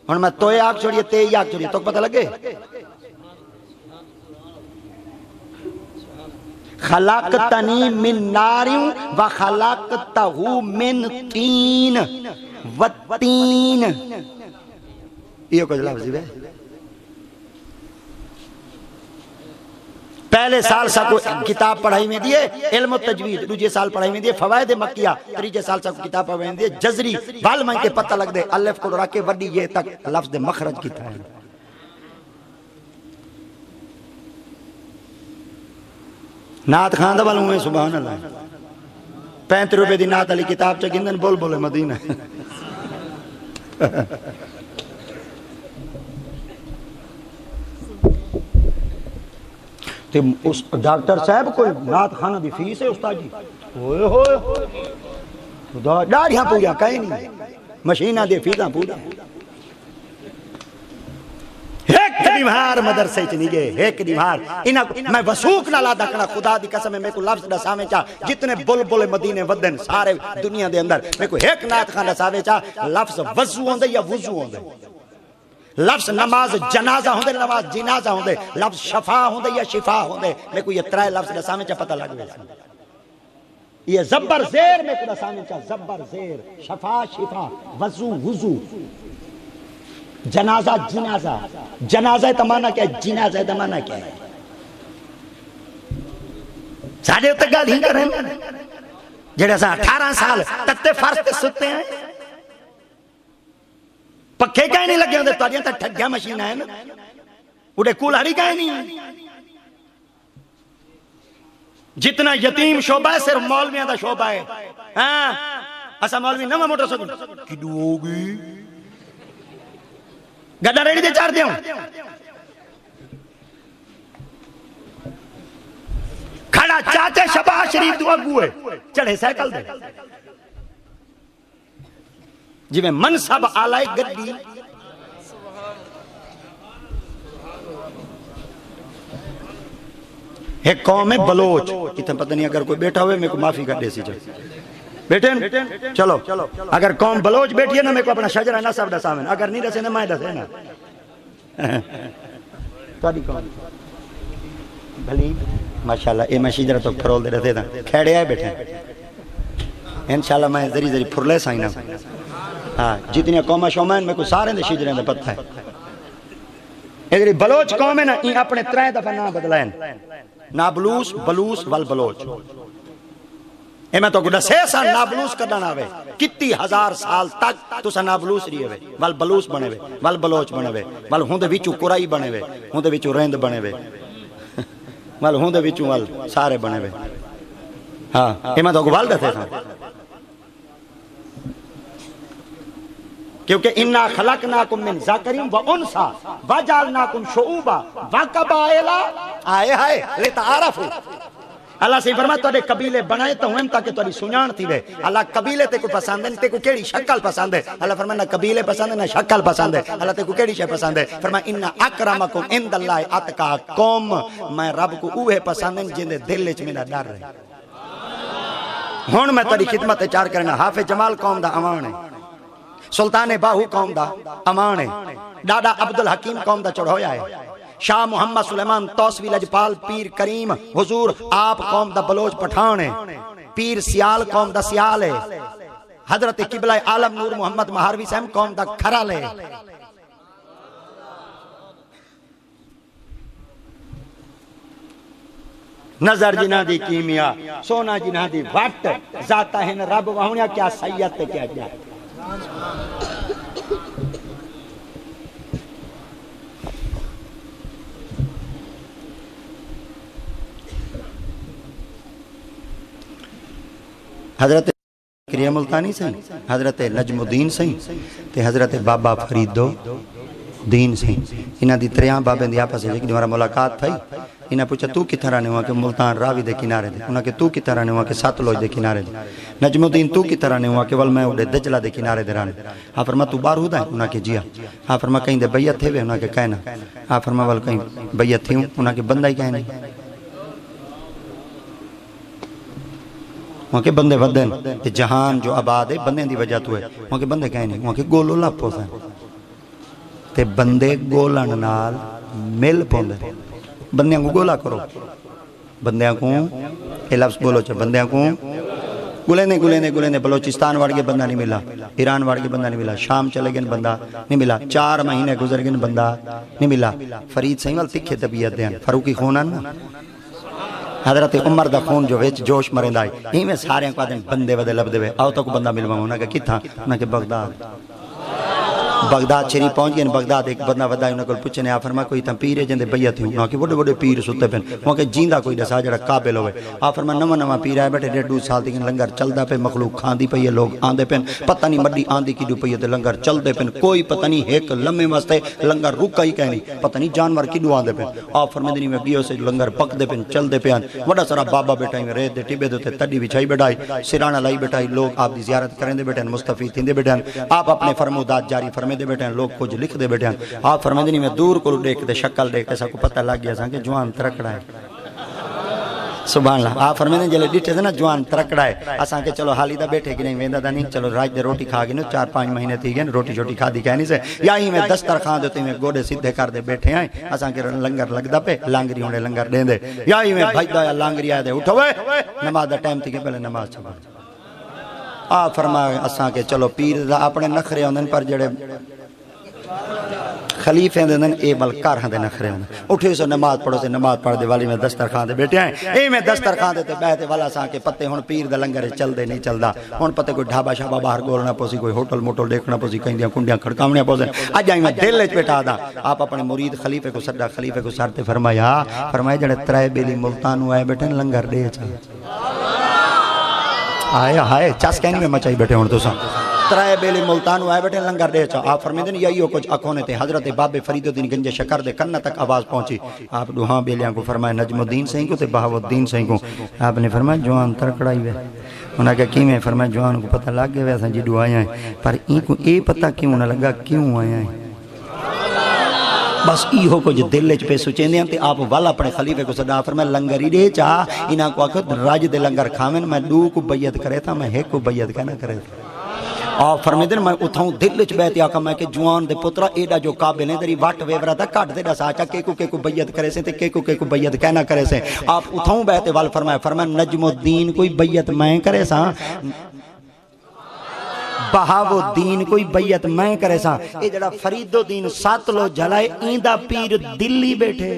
اور میں توئے آگ چھوڑیے تے آگ چھوڑیے تو پتہ لگے خلقتنی من ناریوں وخلقتہو من تین وتین یہ کچھ لفظ ہے پہلے سال سا کو کتاب پڑھائی میں دیئے علم و تجوید، دوجے سال پڑھائی میں دیئے فوائد مکیہ، تریجے سال سا کو کتاب پڑھائی میں دیئے جزری والمن کے پتہ لگ دے الف کو رکھے وڈی یہ تک لفظ مخرج کی تھا. نات خاندہ والوں میں سبحان اللہ 35 روپے دی نات علی کتاب چا گندن بول بولے مدینہ. اس ڈاکٹر صاحب کوئی نات خانہ دی فیس ہے استاد جی ہوئے ہوئے ڈاڑیاں پوریا کہیں نہیں مشینہ دے فیساں پوریا ایک دیوار مدرسے چ نہیں گئے ایک دیوار میں وثوق نہ لادا کنا خدا دی قسم میں کو لفظ دساویں چا جتنے بلبل مدینے ودن سارے دنیا دے اندر میں کو ایک نات خانہ دساویں چا لفظ وضو ہوندے یا وضو ہوندے لفظ نماز جنازہ ہوندے نماز جنازہ ہوندے لفظ شفا ہوندے یا شفا ہوندے میں کو یہ ترائے لفظ دساویں چا پتہ لگ گئے یہ زبر زیر میں کو دساویں چا زبر زیر شفا شفا وضو وضو جنازہ جنازہ جنازہ تمانا کیا ہے جنازہ تمانا کیا ہے ساڑھے ہوتے گا دھیں کر رہے ہیں جڑے سا 18 سال تکتے فرس تے ستے ہیں پکھے کہیں نہیں لگے ہوندے تاریاں تک ٹھگیا مشینہ ہے نا اڑے کولاری کہیں نہیں جتنا یتیم شعبہ ہے صرف مولویاں دا شعبہ ہے ہاں ایسا مولوی نہ موٹر سکوں کدو ہوگی گڑا ریڈی دے چار دے ہوں کھڑا چاچے شباہ شریف دعا گوئے چڑھے سیکل دے جی میں منصب آلائی گڑی ایک قوم ہے بلوچ کتنے پتہ نہیں اگر کوئی بیٹھا ہوئے میں کو معافی کر دے سی چاہے بیٹھیں چلو اگر قوم بلوچ بیٹھی ہے نا میں کو اپنا شجرہ نصب دسامن اگر نہیں دسے نا میں دسے نا توڑی قوم بھلی ماشاءاللہ اے میں شجرہ تو پھرول دے رہتے تھا کھیڑے آئے بیٹھیں انشاءاللہ میں ذری ذری پھرلے سائنہ جتنی قومہ شومین میں کو سارے دے شجریں دے پتہ ہے ادھری بلوچ قوم ہے نا یہ اپنے 3 دفعہ نام بدلائیں نابلوس بلوس والبلوچ اے میں تو گڑا 6 سال نابلوس کرنا آوے کتی 1000 سال تک تو سا نابلوس رہی ہوئے والبلوس بنے ہوئے والبلوچ بنے ہوئے وال ہوندے وچو قرائی بنے ہوئے ہوندے وچو رند بنے ہوئے وال ہوندے وچو وال سارے بنے ہوئے ہاں اے میں تو گوال دے تھے کیونکہ اِنَّا خَلَقْنَاكُمْ مِنْ ذَكَرٍ وَأُنْثَىٰ وَجَعَلْنَاكُمْ شُعُوبًا وَقَبَائِلَ آئے ہائے لِتَعَارَفُوا اللہ سے فرمایا تھوڑے قبیلے بنائے تو ہم تاکہ تھوڑی سنان تھی وے اللہ قبیلے تے کو پسند ہے تے کو کیڑی شکل پسند ہے اللہ فرمایا نہ قبیلے پسند ہے نہ شکل پسند ہے اللہ تے کو کیڑی شے پسند ہے فرمایا ان اکرمکم عند اللہ اتقاکم میں رب کو اوہ پسند ہے جن دے دل وچ میرا ڈر ہے ہن میں تیری خدمت چار کرنا حافظ جمال قوم دا امان ہے سلطان باہو قوم دا امان ہے ڈاڈا عبدالحکیم قوم دا چڑھویا ہے شاہ محمد سلیمان توسوی لجپال پیر کریم حضور آپ قوم دا بلوچ پٹھان ہے پیر سیال قوم دا سیال ہے حضرت قبلہ عالم نور محمد مہاروی سیم قوم دا کھرال ہے نظر جنہ دی کیمیا سونا جنہ دی وقت ذاتہ ہن رب وہونیا کیا سید تے کیا جائے حضرت کریم ملتانی سے حضرت نجم الدین سے تے حضرت بابا فریدو دین سے انہاں دی 3 بابیں دی آپس ہے کہ ہمارا ملاقات تھی انہاں پوچھا تو کتھا رہنے ہوا کہ ملتان راوی دے کنارے دے انہاں کہ تو کتھا رہنے ہوا کہ ساتلوج دے کنارے دے نجم الدین تو کتھا رہنے ہوا کہ والمہ اڑے دجلہ دے کنارے دے رانے ہاں فرما تو بار ہودا ہے انہاں کہ جیا ہاں فرما کہیں دے بیعت تھے وے انہاں کہ کہنا ہاں فرما وال کہیں بیعت تھی انہاں کہ بندہ ہی کہیں نہیں وہاں کے بندے ودن تے جہان جو آباد ہے بندے دی وجہ تو ہے وہاں کے بندے کہیں نہیں وہاں کے گولو لا پوسا تے بندے گولن نال مل پوندے بندیاں کو گولا کرو بندیاں کو اے لفظ بولو چھے بندیاں کو گلے بلوچستان وڑ کے بندہ نہیں ملا، ایران وڑ کے بندہ نہیں ملا، شام چلے گئے بندہ نہیں ملا، 4 مہینے گزر گئے بندہ نہیں ملا۔ فرید صحیح وال تکھے طبیعت دین فاروقی خونان نا، حضرت عمر دا خون جو ویچ جوش مرند آئی، ہی میں سارے کو آدھیں بندے ودے لب دے وے، آؤ تو کو بندہ ملوا ہونا کہ کتھا، انہاں کہ بغداد شریف پہنچ گئے، بغداد ایک بندہ ودا انہاں کو پوچھنے آ فرما کوئی تم پیر جندے بیعت ہوں، انہاں کہ بڑے بڑے پیر ستے پن، وہاں کہ جیندہ کوئی دسا جڑا قابل ہوئے، آ فرما نواں پیر آئے بیٹھے 1.5 سال تک لنگر چلدا پہ، مخلوق کھاندی پئی ہے، لوگ آندے پن، پتہ نہیں مڈی آندی کی دو پئی تے لنگر چلدے پن، کوئی پتہ نہیں ایک لمحے واسطے لنگر رکا ہی کہنی، پتہ نہیں جانور کی دو آندے پن، آ فرما دنی میں گیو سے لنگر پک دے پن، چل دے پن، بڑا سارا بابا بیٹھائی میں ریت دے ٹبے دے تڈی بچھائی بیٹھائی، سرانہ لائی بیٹھائی، لوگ آپ دی زیارت کریں دے بیٹھیں، مستفید تھیں دے بیٹھیں، آپ اپنے فرمودات جاری فرمے دے بیٹھیں، لوگ کچھ لکھ دے بیٹھیں، آپ فرمے دنی میں دور کو دیکھ دے شکل دیکھ ایسا کو پتہ لگ گیا سا کہ جوان ترکڑا ہے، سبحان اللہ، آپ فرمے دنی جلے ڈیٹھے سے نا جوان ترکڑا ہے، اساں کہ چلو حالی دا بیٹھے کی نہیں ویندہ دا نہیں، چلو راج دے روٹی کھا گئے نو 4-5 مہینے تھی گئے روٹی چھوٹی کھا دی کہنی سے، یا ہی میں دسترخوان دیتے میں گوڑے سیدھے کر دے بیٹھے ہیں، اساں کہ لنگر لگ دا پہ لانگری ہونے لنگر دیں دے، یا ہی میں بھائی دا یا لانگری آئے دے اٹھوئے نماز دا ٹائم تھی کہ پہلے نماز چھپا، آپ فرمائے اساں کہ چلو پیر دا اپنے نخرے ہوندن پر جڑے خلیفے دن اے ملکار ہاں دے نخرے ہوں اٹھے سو نماز پڑھو سے نماز پڑھ دے والی میں دسترخوان دے بیٹھے ہیں، اے میں دسترخوان دے تے بیٹھے والا ساں کے پتے ہون پیر دا لنگر چل دے نہیں چل دا، ہون پتے کوئی ڈھابا شابا باہر گولنا پوسی، کوئی ہوٹل موٹل دیکھنا پوسی، کہیں دیاں کنڈیاں کھڑکاونے پوسے، آج آئی میں دل لیچ بیٹھا دا، آپ اپنے مرید خلیفے کو سڈا خلیفے کو سارتے فرمایا جڑے 3 بیلی ملتانو آئے بیٹھے لنگر دے چاہے آئے چاس کہنی میں مچائی بیٹھے ہون تو ساں 3 بیلی ملتانو آئے بیٹھے لنگر دے چاہے، آپ فرمائے دن یہی ہو کچھ اکھونے تھے، حضرت باب فرید الدین گنج شکر دے کنہ تک آواز پہنچی، آپ دوہاں بیلیاں کو فرمائے نجم الدین سہیں کو تے بہاؤالدین سہیں کو، آپ نے فرمایا جوان ترکڑائی وے، انہاں کہ کیوں میں فرمایا جوان کو پتہ لگ گئے ویسا جیڈو آیا ہیں، پر این کو اے پتہ کیوں نہ لگا کیوں آیا ہیں، بس ای ہو کچھ دل لچ پہ سوچیں دیں تے آپ والا اپنے خلیفے کو صدا فرمائے لنگری دے چاہ انہاں کو آکھت راج دے لنگر کھامن میں 2 کو بیعت کرے تھا میں 1 کو بیعت کہنا کرے تھا، آپ فرمائے دن میں اتھاؤں دل لچ بیعت آکھا میں کہ جوان دے پترہ ایڈا جو قابل ہیں دری واٹ ویورہ تھا کٹ دے دا ساچا کے کو بیعت کرے سے تے کے کو بیعت کہنا کرے سے، آپ اتھاؤں بیعت وال فرمائے نجم الدین کوئی بیعت میں کرے سا، بہاؤالدین کوئی بیعت میں کرے سا، اے جڑا فرید الدین ساتلو جلائے ایندہ پیر دلی بیٹھے،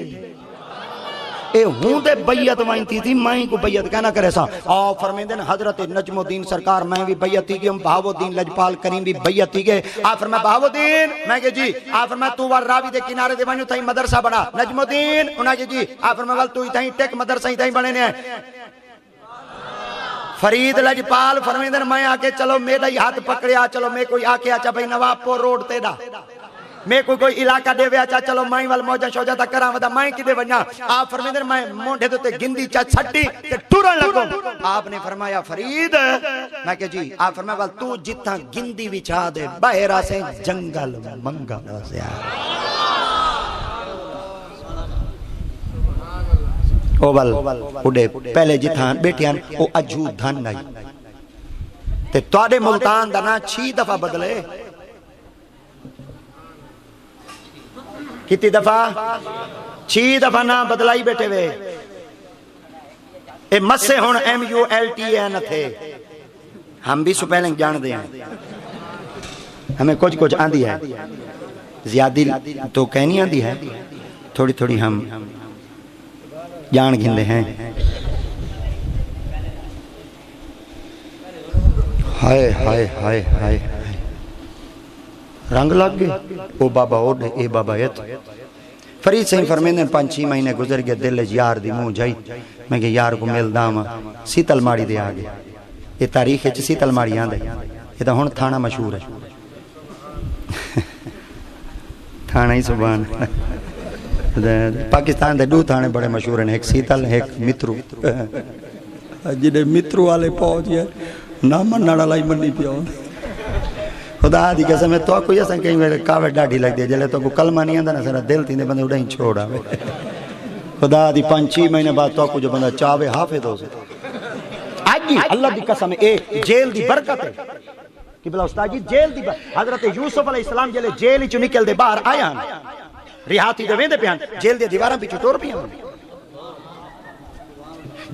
اے ہوں دے بیعت وائن تھی میں کو بیعت کہنا کرے سا، آؤ فرمیندن حضرت نجم الدین سرکار میں بھی بیعت تھی گئے، بہاؤالدین لجپال کریم بھی بیعت تھی گئے، آپ فرمائے بہاؤالدین میں کہ جی، آپ فرمائے تو وار راوی دے کنارے دے وائنو تھائی مدرسہ بڑا، نجم الدین انہاں کہ جی، آپ فرمائے وال تو ہی تھائی ٹیک مدرسہ ہی تھائی بڑھنے ہیں، فرید لجپال فرمیندن میں آکے چلو میرا ہی ہاتھ پکڑیا چلو میں کوئی آکے آچا بھئی نواب پور روڈ تیڑا میں کوئی علاقہ دے وے آچا چلو میں وال موجہ شوجہ تا کرام ودا میں کی دے ونیا، آپ فرمیندن میں مونڈے دو تے گندی چا چھٹی تے ٹورن لگوں، آپ نے فرمایا فرید میں کہ جی، آپ فرمایا وال تو جتنا گندی وچھا دے باہرہ سے جنگل منگل سے اوبل اڑے پہلے جتھان بیٹیاں او اجھو دھن نہیں تے توڑے ملتان دنا 6 دفعہ بدلے، کتنی دفعہ 6 دفعہ نہ بدلائی بیٹھے وے، اے مسے ہون MULTA نہ تھے، ہم بھی سپیلنگ جان دے ہیں، ہمیں کچھ آندی ہے، زیادی تو کہنی آندی ہے، تھوڑی تھوڑی ہم جان گھندے ہیں، ہائے ہائے ہائے ہائے رنگ لگ گئے، او بابا اوڈے اے بابا ایت، فرید صحیح فرمیندن 5-6 مہینے گزر گئے، دل یار دی موں جائی، میں کہ یار کو مل داما سیتل ماڑی دے آگے، یہ تاریخ ہے سیتل ماڑی آندے، یہ تا ہون تھانا مشہور ہے، تھانا ہی سبحان پاکستان دے 2 تھانے بڑے مشہور ہیں، ایک سیتل ایک مترو، جنہیں مترو والے پہنچ گئے نامن ناڑا لائی منی پیاؤں، خدا دی قسم ہے تو کوئی ایسا کہیں میرے کاوے ڈاڑھی لگ دیا جلے تو کو کلمہ نہیں آندہ نا سارا دل تھی دے بندے اڑا ہی چھوڑا خدا دی 5-6 مہینے بعد تو کو جو بندہ چاوے حافظ ہو سے آج بھی اللہ دی قسم ہے اے جیل دی برکت ہے کہ بلا استاد جی جیل دی برکت، حضرت یوسف علیہ السلام جلے جیل ہی چو نکل دے باہر آیا ریحاتی دے ویندے پیان جیل دے دیواراں بھی چٹور پیان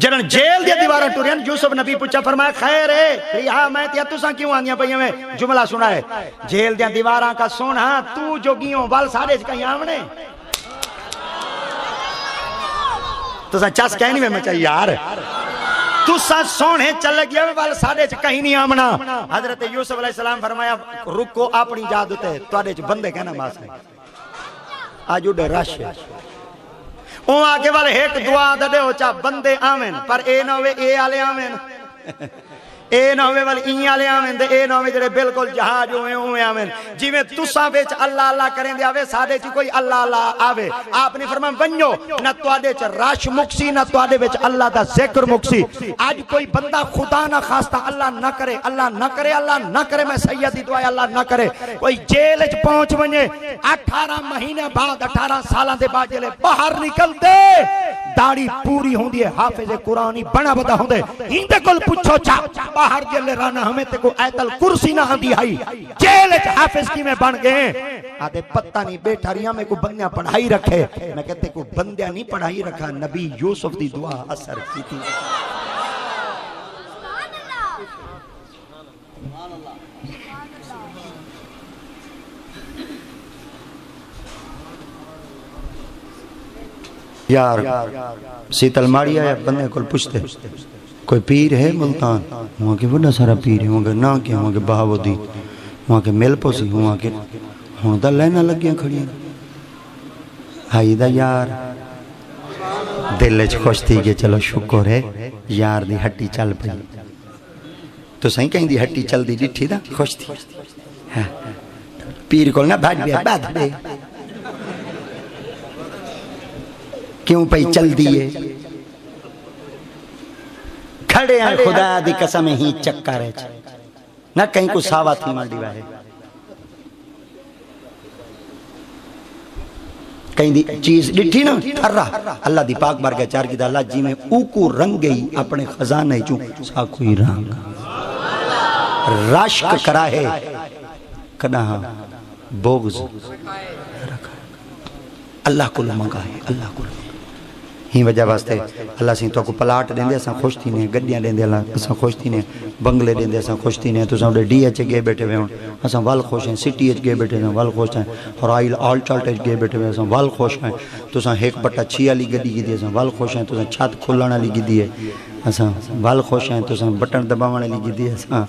جڑن جیل دیا دیوارہ ٹورین یوسف نبی پوچھا فرمایا خیر ہے رہا میں تیا تساں کیوں آنیاں پہیاں میں جملہ سنا ہے جیل دیا دیواراں کا سونا تو جو گیوں وال سارے کہیں آمنے تساں چاس کہنی میں چاہیے یار تساں سونے چل گیا وال سارے کہیں نہیں آمنا حضرت یوسف علیہ السلام فرمایا رکو اپنی جادتے توڑے بندے کہنا ماس ہے آج اڈے رش ہے اون آگے والے ایک دعا دے ہو چاہ بندے آمین پر اے نہ ہوئے اے آلے آمین اے نہ ہوئے والے این آلے آمین دے اے نہ ہوئے جڑے بالکل جہاج ہوئے آمین جی میں تساں بیچ اللہ اللہ کریں دے آوے سادے چی کوئی اللہ اللہ آوے آپ نے فرمایا بنیو نہ توڑے چا راش مکسی نہ توڑے بیچ اللہ دا ذکر مکسی آج کوئی بندہ خدا نہ خواستہ اللہ نہ کرے اللہ نہ کرے میں سیدی دعائے اللہ نہ کرے کوئی جیل اچ پہنچ ونجے 18 مہینے بعد 18 سالہ دے بعد جلے باہر نکل دے داڑی پوری ہوں دی حافظ قرآنی بنا بدا ہوں دے ہندے کل پچھو چاہ باہر جلے رانا ہمیں تے کو ایت الکرسی نہ ہندی آئی جیل اچ حافظ کی میں بن گئے آدھے پتہ نہیں بیٹھا ریا میں کو بندیاں پڑھائی رکھے میں کہتے کو بندیاں نہیں پڑھائی رکھا نبی یوسف دی دعا اثر کی تھی یار سیتل ماری آیا بندے کل پوچھتے کوئی پیر ہے ملتان وہاں کے بڑا سارا پیر ہے وہاں کے نا کیا وہاں کے بہاو دی وہاں کے مل پوسی وہاں کے ہوں دا لینا لگیاں کھڑیاں ہائی دا یار دل اچ خوش تھی کہ چلو شکر ہے یار دی ہٹی چل پئی تو صحیح کہیں دی ہٹی چل دی جٹھی دا خوش تھی پیر کول نہ بھاج بیا بات دے کیوں پئی چل دیئے کھڑے ہیں خدا دی قسم ہی چکا رہ چھے نہ کہیں کو ساوا تھی مانڈی واہے کہیں دی چیز ڈٹھی نا تھر رہا اللہ دی پاک بار گیا چار کی دا اللہ جی میں اوکو رنگ گئی اپنے خزانہ چوں سا کوئی رنگ راشک کراہے کدہاں بغض اللہ کو لمنگا ہے اللہ کو لمنگا ہی وجہ واسطے اللہ سے تو کو پلاٹ دیں دے اساں خوش تھی نے گڈیاں دیں دے اللہ اساں خوش تھی نے بنگلے دیں دے اساں خوش تھی نے تو اساں ڈی ایچ گئے بیٹھے ہوئے ہوں اساں وال خوش ہیں سٹی ایچ گئے بیٹھے ہیں وال خوش ہیں اور آئل آل چالٹ ایچ گئے بیٹھے ہوئے اساں وال خوش ہیں تو اساں ایک بٹا 6 والی گڈی کی دی اساں وال خوش ہیں تو اساں چھت کھلن والی کی دی ہے اساں وال خوش ہیں تو اساں بٹن دباون والی کی دی ہے اساں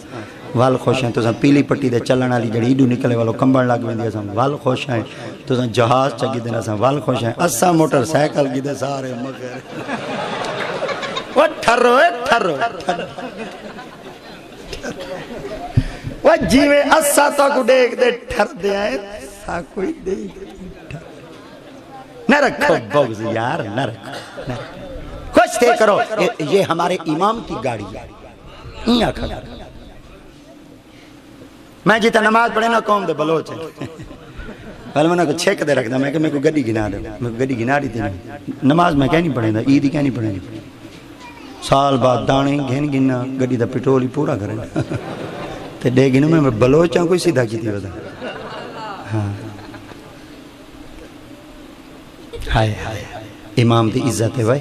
وال خوش ہیں تو اساں پیلی پٹی دے چلن والی جڑی ایڈو نکلے والو کمبن لگ ویندی اساں وال خوش ہیں تو اساں جہاز چگی دے اساں وال خوش ہیں اساں موٹر سائیکل کی دے سارے مگر وہ ٹھرو وہ جیوے اسا تو کو دیکھ دے ٹھر دے آئے سا کوئی دیکھ نہ رکھو بغض یار نہ رکھو خوش تھے کرو یہ ہمارے امام کی گاڑی ہے یہ آکھا میں جیتا نماز پڑھے نا قوم دے بلوچ ہے پہلے میں نے کو چھیک دے رکھ دا میں کہ میں کو گڑی گنا دے میں کو گڑی گنا دی تھی نماز میں کیا نہیں پڑھیں دا عیدی کیا نہیں پڑھیں دا سال بعد دانے گھن گنا گڑی دا پٹرولی پورا کریں تے دے گنو میں بلوچاں کوئی سیدھا کی تھی ودا ہائے ہائے امام دی عزت ہے بھائی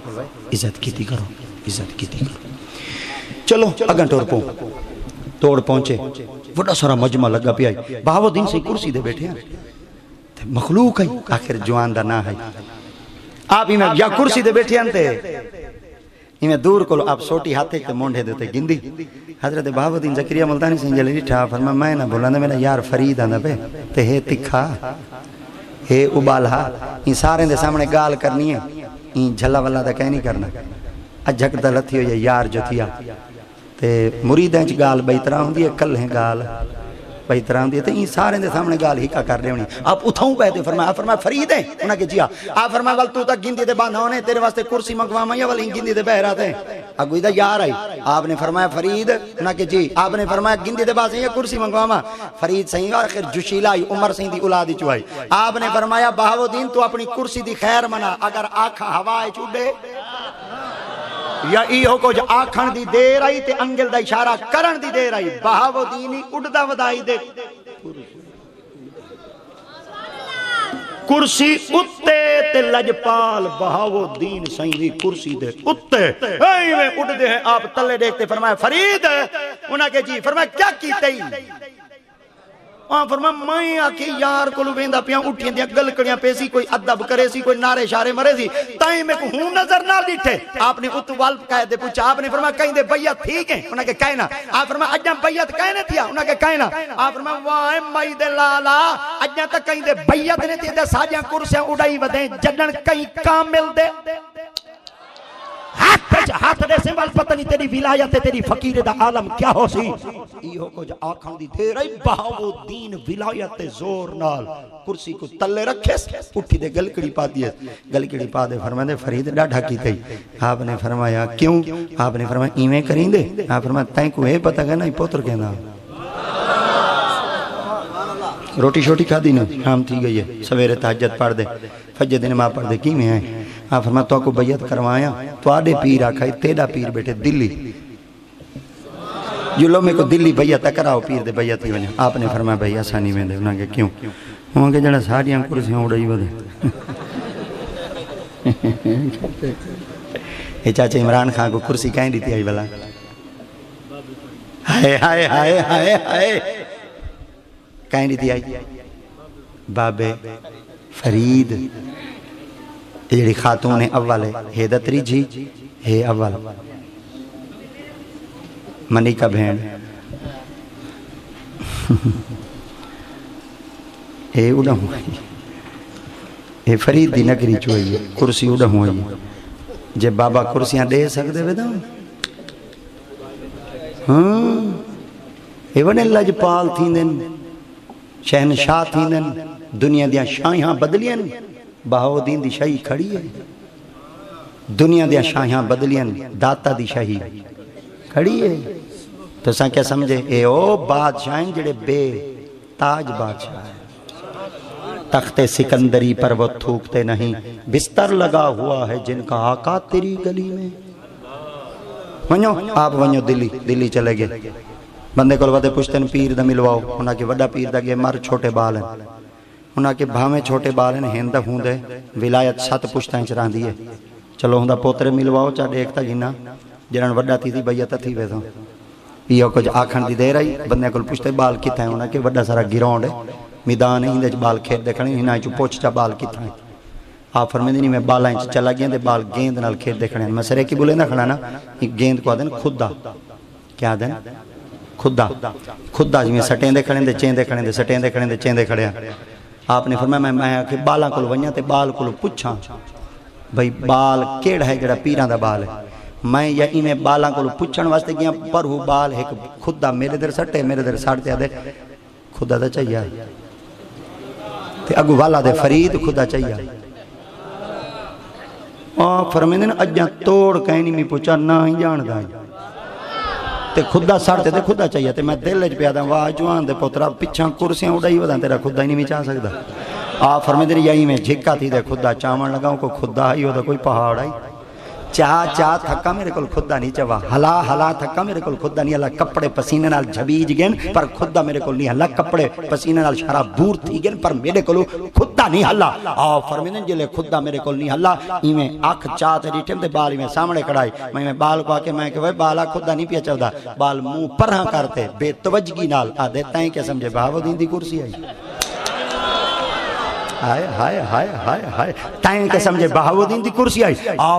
عزت کی تھی کرو عزت کی تھی کرو چلو اگن ٹور پہنچ توڑ پہنچے وڈا سارا مجمع لگا پی آئی بہاو دین سے کرسی دے بیٹھے ہیں مخلوق ہے آخر جوان دا نہ ہے آپ ہی میں یا کرسی دے بیٹھے ہیں ہی میں دور کو آپ سوٹی ہاتھے کے مونڈے دیتے گندی حضرت بہاو دین زکریہ ملتانی سے جلی ٹھا فرما میں نہ بولا میرا یار فرید آندا پہ تے ہے تکھا ہے ابالہا ان سارے دے سامنے گال کرنی ہے ان جھلا والا دا کہیں نہیں کرنا اجھک دا لتھی ہو یا یار جو تھیا تے مریدیں چ گال بئی طرح ہوں دی کل ہیں گال بئی طرح ہوں دی تے این سارے دے سامنے گال ہی کا کر رہے ہونی آپ اتھاؤں پہتے فرمایا فرید ہیں انہاں کے جیا آپ فرمایا وال تو تک گندی دے باندھا ہونے تیرے واسطے کرسی مگواما یا والی گندی دے بہرات ہیں اگوی دا یار آئی آپ نے فرمایا فرید انہاں کے جی آپ نے فرمایا گندی دے باندھا یا کرسی مگواما فرید سہیں آخر جشیلہ آئی عمر سہیں دی اولادی چوائی آپ نے فرمایا بہاو دین تو اپنی کرسی دی خیر منا اگر آکھا ہوائے چوڑے یا ایہو کو جو آکھن دی دیر آئی تے انگل دا اشارہ کرن دی دیر آئی بہاو دینی اڑدا ودائی دے کرسی اتے تے لجپال بہاؤالدین سائیں دی کرسی دے اتے ایویں اٹھ دے ہیں آپ تلے دیکھتے فرمایا فرید انہاں کے جی فرمایا کیا کیتے ہی فرمایا میں آکھی یار کلو ویندہ پیاں اٹھیں دیا گلکڑیاں پیسی کوئی ادب کرے سی کوئی نعرے شارے مرے سی تائیں میں کو ہوں نظر نہ دیٹھے آپ نے اتوال کہہ دے پوچھا آپ نے فرمایا کہیں دے بیعت ٹھیک ہے انہاں کے کہنا آپ فرمایا اجاں بیعت کہنے تھیا انہاں کے کہنا آپ فرمایا واہ مائی دے لالا اجاں تک کہیں دے بیعت نے تھی دے ساجاں کرسیاں اڑائی ودیں جنن کہیں کامل دے ہاتھ دے سنبھال پتہ نہیں تیری ولایت تیری فقیر دا عالم کیا ہو سی ایہو کچھ آنکھاں دی تیرے بہاؤالدین ولایت زور نال کرسی کو تلے رکھے اٹھی دے گلکڑی پا دیئے گلکڑی پا دے فرمائے دے فرید ڈاڑھا کی تھی آپ نے فرمایا کیوں آپ نے فرمایا ایمیں کریں دے آپ فرمایا تائیں کو ہے پتہ گا نا پوتر کہنا روٹی شوٹی کھا دی نا شام تھی گئی ہے سویرے تہجد پڑھ دے فجر دن ماں پڑھ دے کی میں آئے آپ فرمایا تو کو بیعت کروایا تو آڈے پیر آکھائی تیڑا پیر بیٹھے دلی جو لوگ میں کو دلی بیعت کراؤ پیر دے بیعت ہی وجہ آپ نے فرمایا بھئی آسانی میں دے انہاں کے کیوں وہاں کے جڑا ساڑیاں کرسیاں اڑائی ودے یہ چاچے عمران خان کو کرسی کہیں دیتی آئی بلا ہائے ہائے ہائے ہائے ہائے کہیں دیتی آئی بابے فرید جڑی خاتون اول ہے ہیدتری جی ہے اول منی کا بہن اے اڑا ہوئی اے فرید دی نگری چوئی کرسی اڑا ہوئی جے بابا کرسیاں دے سکتے وے دا ہاں اے ونے لجپال تھی دن شہنشاہ تھی دن دنیا دیا شاہیاں بدلین بہاؤالدین دی شاہی کھڑی ہے دنیا دیا شاہیاں بدلین داتا دی شاہی کھڑی ہے تو ساں کیا سمجھے اے او بادشاہیں جڑے بے تاج بادشاہ ہے تخت سکندری پر وہ تھوکتے نہیں بستر لگا ہوا ہے جن کا آقا تیری گلی میں ونیو آپ ونیو دلی چلے گئے بندے کو ودے پشتن پیر دا ملواؤ انہاں کے وڈا پیر دا گئے مر چھوٹے بال ہیں انہاں کے بھامے چھوٹے بال ہیں ہندہ ہوندے ولایت سات پشتیں چران دیئے چلو ہوندہ پوترے ملواؤ چاہ دیکھتا گینا جنہاں وڈا تھی تھی بیعت تھی ویسا یہ کچھ آکھن دی دے رہی بندے کو پشتے بال کتا ہے انہاں کے وڈا سارا گراؤنڈ ہے میدان ہے ہندے بال کھیت دیکھنے ہنہاں چو پوچھ چا بال کتا ہے آپ فرمائیں نہیں میں بالائیں چلا گئے دے بال گیند نال کھیت دیکھنے میں سرے کی بولے نہ کھڑا نا گیند کو آدھیں خدا کیا آدھیں خدا جی میں سٹیں دے کھڑیں دے چین دے کھڑیں دے سٹیں دے کھڑیں دے چین دے کھڑیں آپ نے فرمایا میں کہ بالاں کو ونیاں تے بال کو پوچھاں بھئی بال کیڑ ہے جڑا پیران دا بال ہے میں یا میں بالاں کو پوچھن واسطے گیا پر ہو بال ہے خدا میرے در سٹے میرے در ساڑتے آدھے خدا دا چاہیے تے اگو والا دے فرید خدا چاہیے فرمائیں دے اجاں توڑ کہیں نہیں میں پوچھا نہ ہی جان دائیں تے خدا ساڑتے تے خدا چاہیے تے میں دل اج پیادہ واہ جوان دے پوترہ پچھاں کرسیاں اڑائی وداں تیرا خدا ہی نہیں میں چاہ سکتا فرمائیں دے یہی میں جھکا تھی دے خدا چاہمان لگاؤں کو خدا ہی ہوتا کوئی پہاڑ آئی چاہ تھکا میرے کل خدا نہیں چاہوا ہلا تھکا میرے کل خدا نہیں اللہ کپڑے پسینے نال جھبیج گئن پر خدا میرے کل نہیں اللہ کپڑے پسینے نال شراب بور تھی گئن پر میرے کلو خدا نہیں اللہ فرمینن جلے خدا میرے کل نہیں اللہ میں آنکھ چاہتے ریٹھم دے بال میں سامنے کڑائی میں بال کو آکے میں کہ وہ بالا خدا نہیں پیا چاہتا بال منہ پرہاں کرتے بے توجگی نال دیتا ہیں کہ سمجھے بہاؤالدین دی کرسی آئی ہائے ہائے ہائے ہائے ہائے تائیں کہ سمجھے بہاؤالدین دی کرسی آئی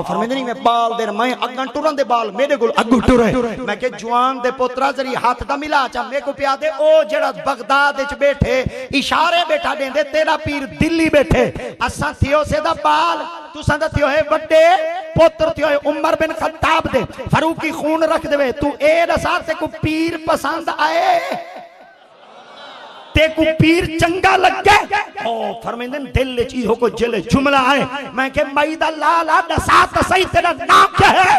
فرمائیں نہیں میں بال دیر میں اگن ٹورن دے بال میرے گل اگو ٹورے میں کہ جوان دے پوترہ ذری ہاتھ دا ملا چاہ میں کو پیا دے او جڑا بغداد اچ بیٹھے اشارے بیٹھا دیں دے تیرا پیر دلی بیٹھے اساں تھیو سے دا بال تو سندہ تھیو ہے وڈے پوتر تھیو ہے عمر بن خطاب دے فاروقی خون رکھ دے تو اے رسار سے کو پیر پسند آئے تے کو پیر چنگا لگ گئے فرمیندن دل چیز ہو کو جلے جملہ آئے میں کہ مائدہ لالا نسات صحیح تیرا نام کیا ہے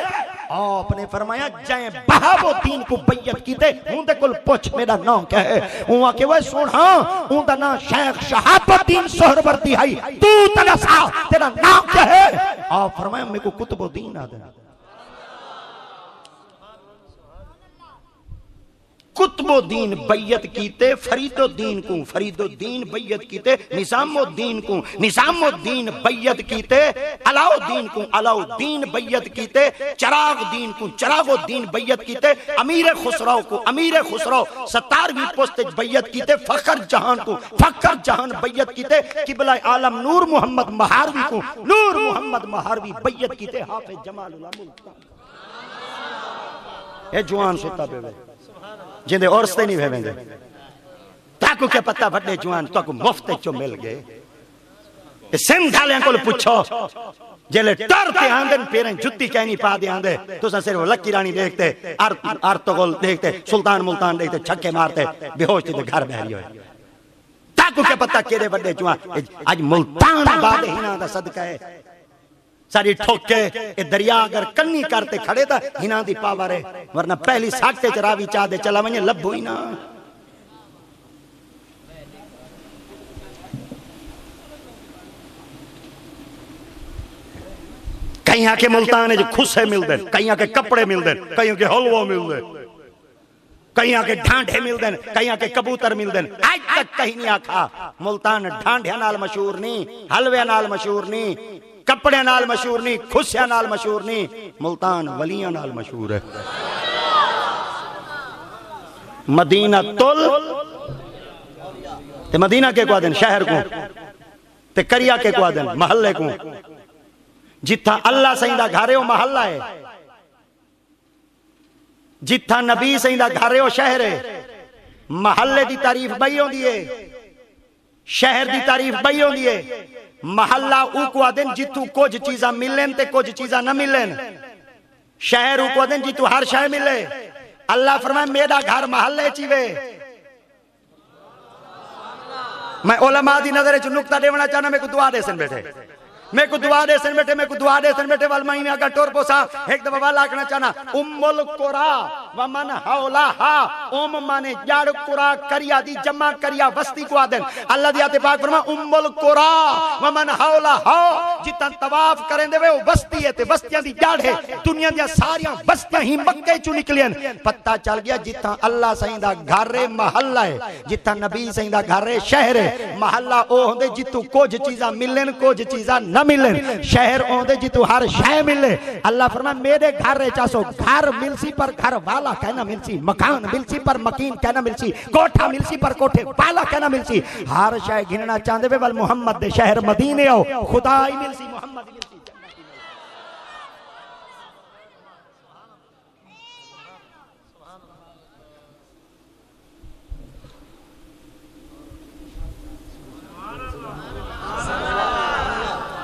آپ نے فرمایا جائیں بہاؤالدین کو بیعت کی تے ہوں دے کل پوچھ میرا نام کیا ہے ہوں آکے وہ سن ہاں ہوں دا نام شیخ شہاب الدین سہروردی ہے تو تنسا تیرا نام کیا ہے آپ فرمایا میں کو کتب الدین آدھے قطب الدین بیعت کیتے فرید الدین کو، فرید الدین بیعت کیتے نظام الدین کو، نظام الدین بیعت کیتے علاء الدین کو، علاء الدین بیعت کیتے چراغ دین کو، چراغ الدین بیعت کیتے امیر خسرو کو، امیر خسرو 17ویں پوسٹ بیعت کیتے فخر جہان کو، فخر جہان بیعت کیتے قبلہ عالم نور محمد مہاروی کو، نور محمد مہاروی بیعت کیتے حافظ جمال اللہ ملتان۔ اے جوان ستا بے جندے عرصے نہیں بھیویں گے تاکو کیا پتہ بڑے جوان تاکو مفت چو مل گئے سندھ والے کو پوچھو جلے ٹرتے آندن پیرن جتی کہنی پا دے آندے تو سا صرف لکی رانی دیکھتے ارتغل دیکھتے سلطان ملتان دیکھتے چھکے مارتے بے ہوش تھی گھر بہری ہوئے تاکو کیا پتہ کیڑے بڑے جوان آج ملتان باد ہینا دا صدقہ ہے ساری ٹھوکے دریا اگر کنی کرتے کھڑے تھا ہینا دی پاور ہے ورنہ پہلی ساکتے چراوی چاہ دے چلا ونجے لب ہوئی نا کہیں آکے ملتان ہے جو خسے مل دیں کہیں آکے کپڑے مل دیں کہیں آکے حلوہ مل دیں کہیں آکے ڈھانڈے مل دیں کہیں آکے کبوتر مل دیں آج تک کہیں نہیں آکھا ملتان ڈھانڈے نال مشہور نہیں حلوے نال مشہور نہیں کپڑے نال مشہور نہیں خسیاں نال مشہور نہیں ملتان ولیاں نال مشہور ہے مدینہ تل تے مدینہ کے کو آدن شہر کو تے کریا کے کو آدن محلے کو جتھا اللہ سیندہ گھارے ہو محلہ ہے جتھا نبی سیندہ گھارے ہو شہر ہے محلے دی تعریف بھائی ہوں دیئے شہر دی تعریف بھائی ہوں دیئے محلہ او کو آدن جتو کچھ چیزاں ملیں تے کچھ چیزاں نہ ملیں شہر او کو آدن جتو ہر شہر ملے اللہ فرمائے میرا گھر محلے چیوے میں علماء دی نظر جو نکتہ دیونا چاہنا میں کو دعا دے سن بیٹھے میں کو دعا دے سن بیٹھے میں کو دعا دے سن بیٹھے والمائی میں اگر ٹور پوسا ایک دفعہ والا آکھنا چاہنا ام القرآ ومن حولہا مانے جاڑ قرآ کریا دی جمع کریا وستی کو آدن اللہ دیاتے پاک فرما ام القرآ ومن حولہا جتنا طواف کریں دے وہ وستی ہے تے وستیاں دی جاڑ ہے دنیا دیا ساریاں وستیاں ہی مکے چو نکلیں پتہ چل گیا جتنا اللہ سہیندہ گھر محلہ ہے جتنا نبی سہیندہ گھر شہر ہے محلہ او ہوندے جتو کچھ چیزاں ملیں کچھ چیزاں نہ ملیں شہر ہوندے جتو ہر شہ ملے اللہ فرمائے میرے گھر رہے چاسو گھر ملسی پر گھر والا کہنا ملسی مکان ملسی پر مکین کہنا ملسی کوٹھا ملسی پر کوٹھے والا کہنا ملسی ہر شہ گھننا چاندے بے بل محمد دے شہر مدینے ہو خدای ملسی محمد ملسی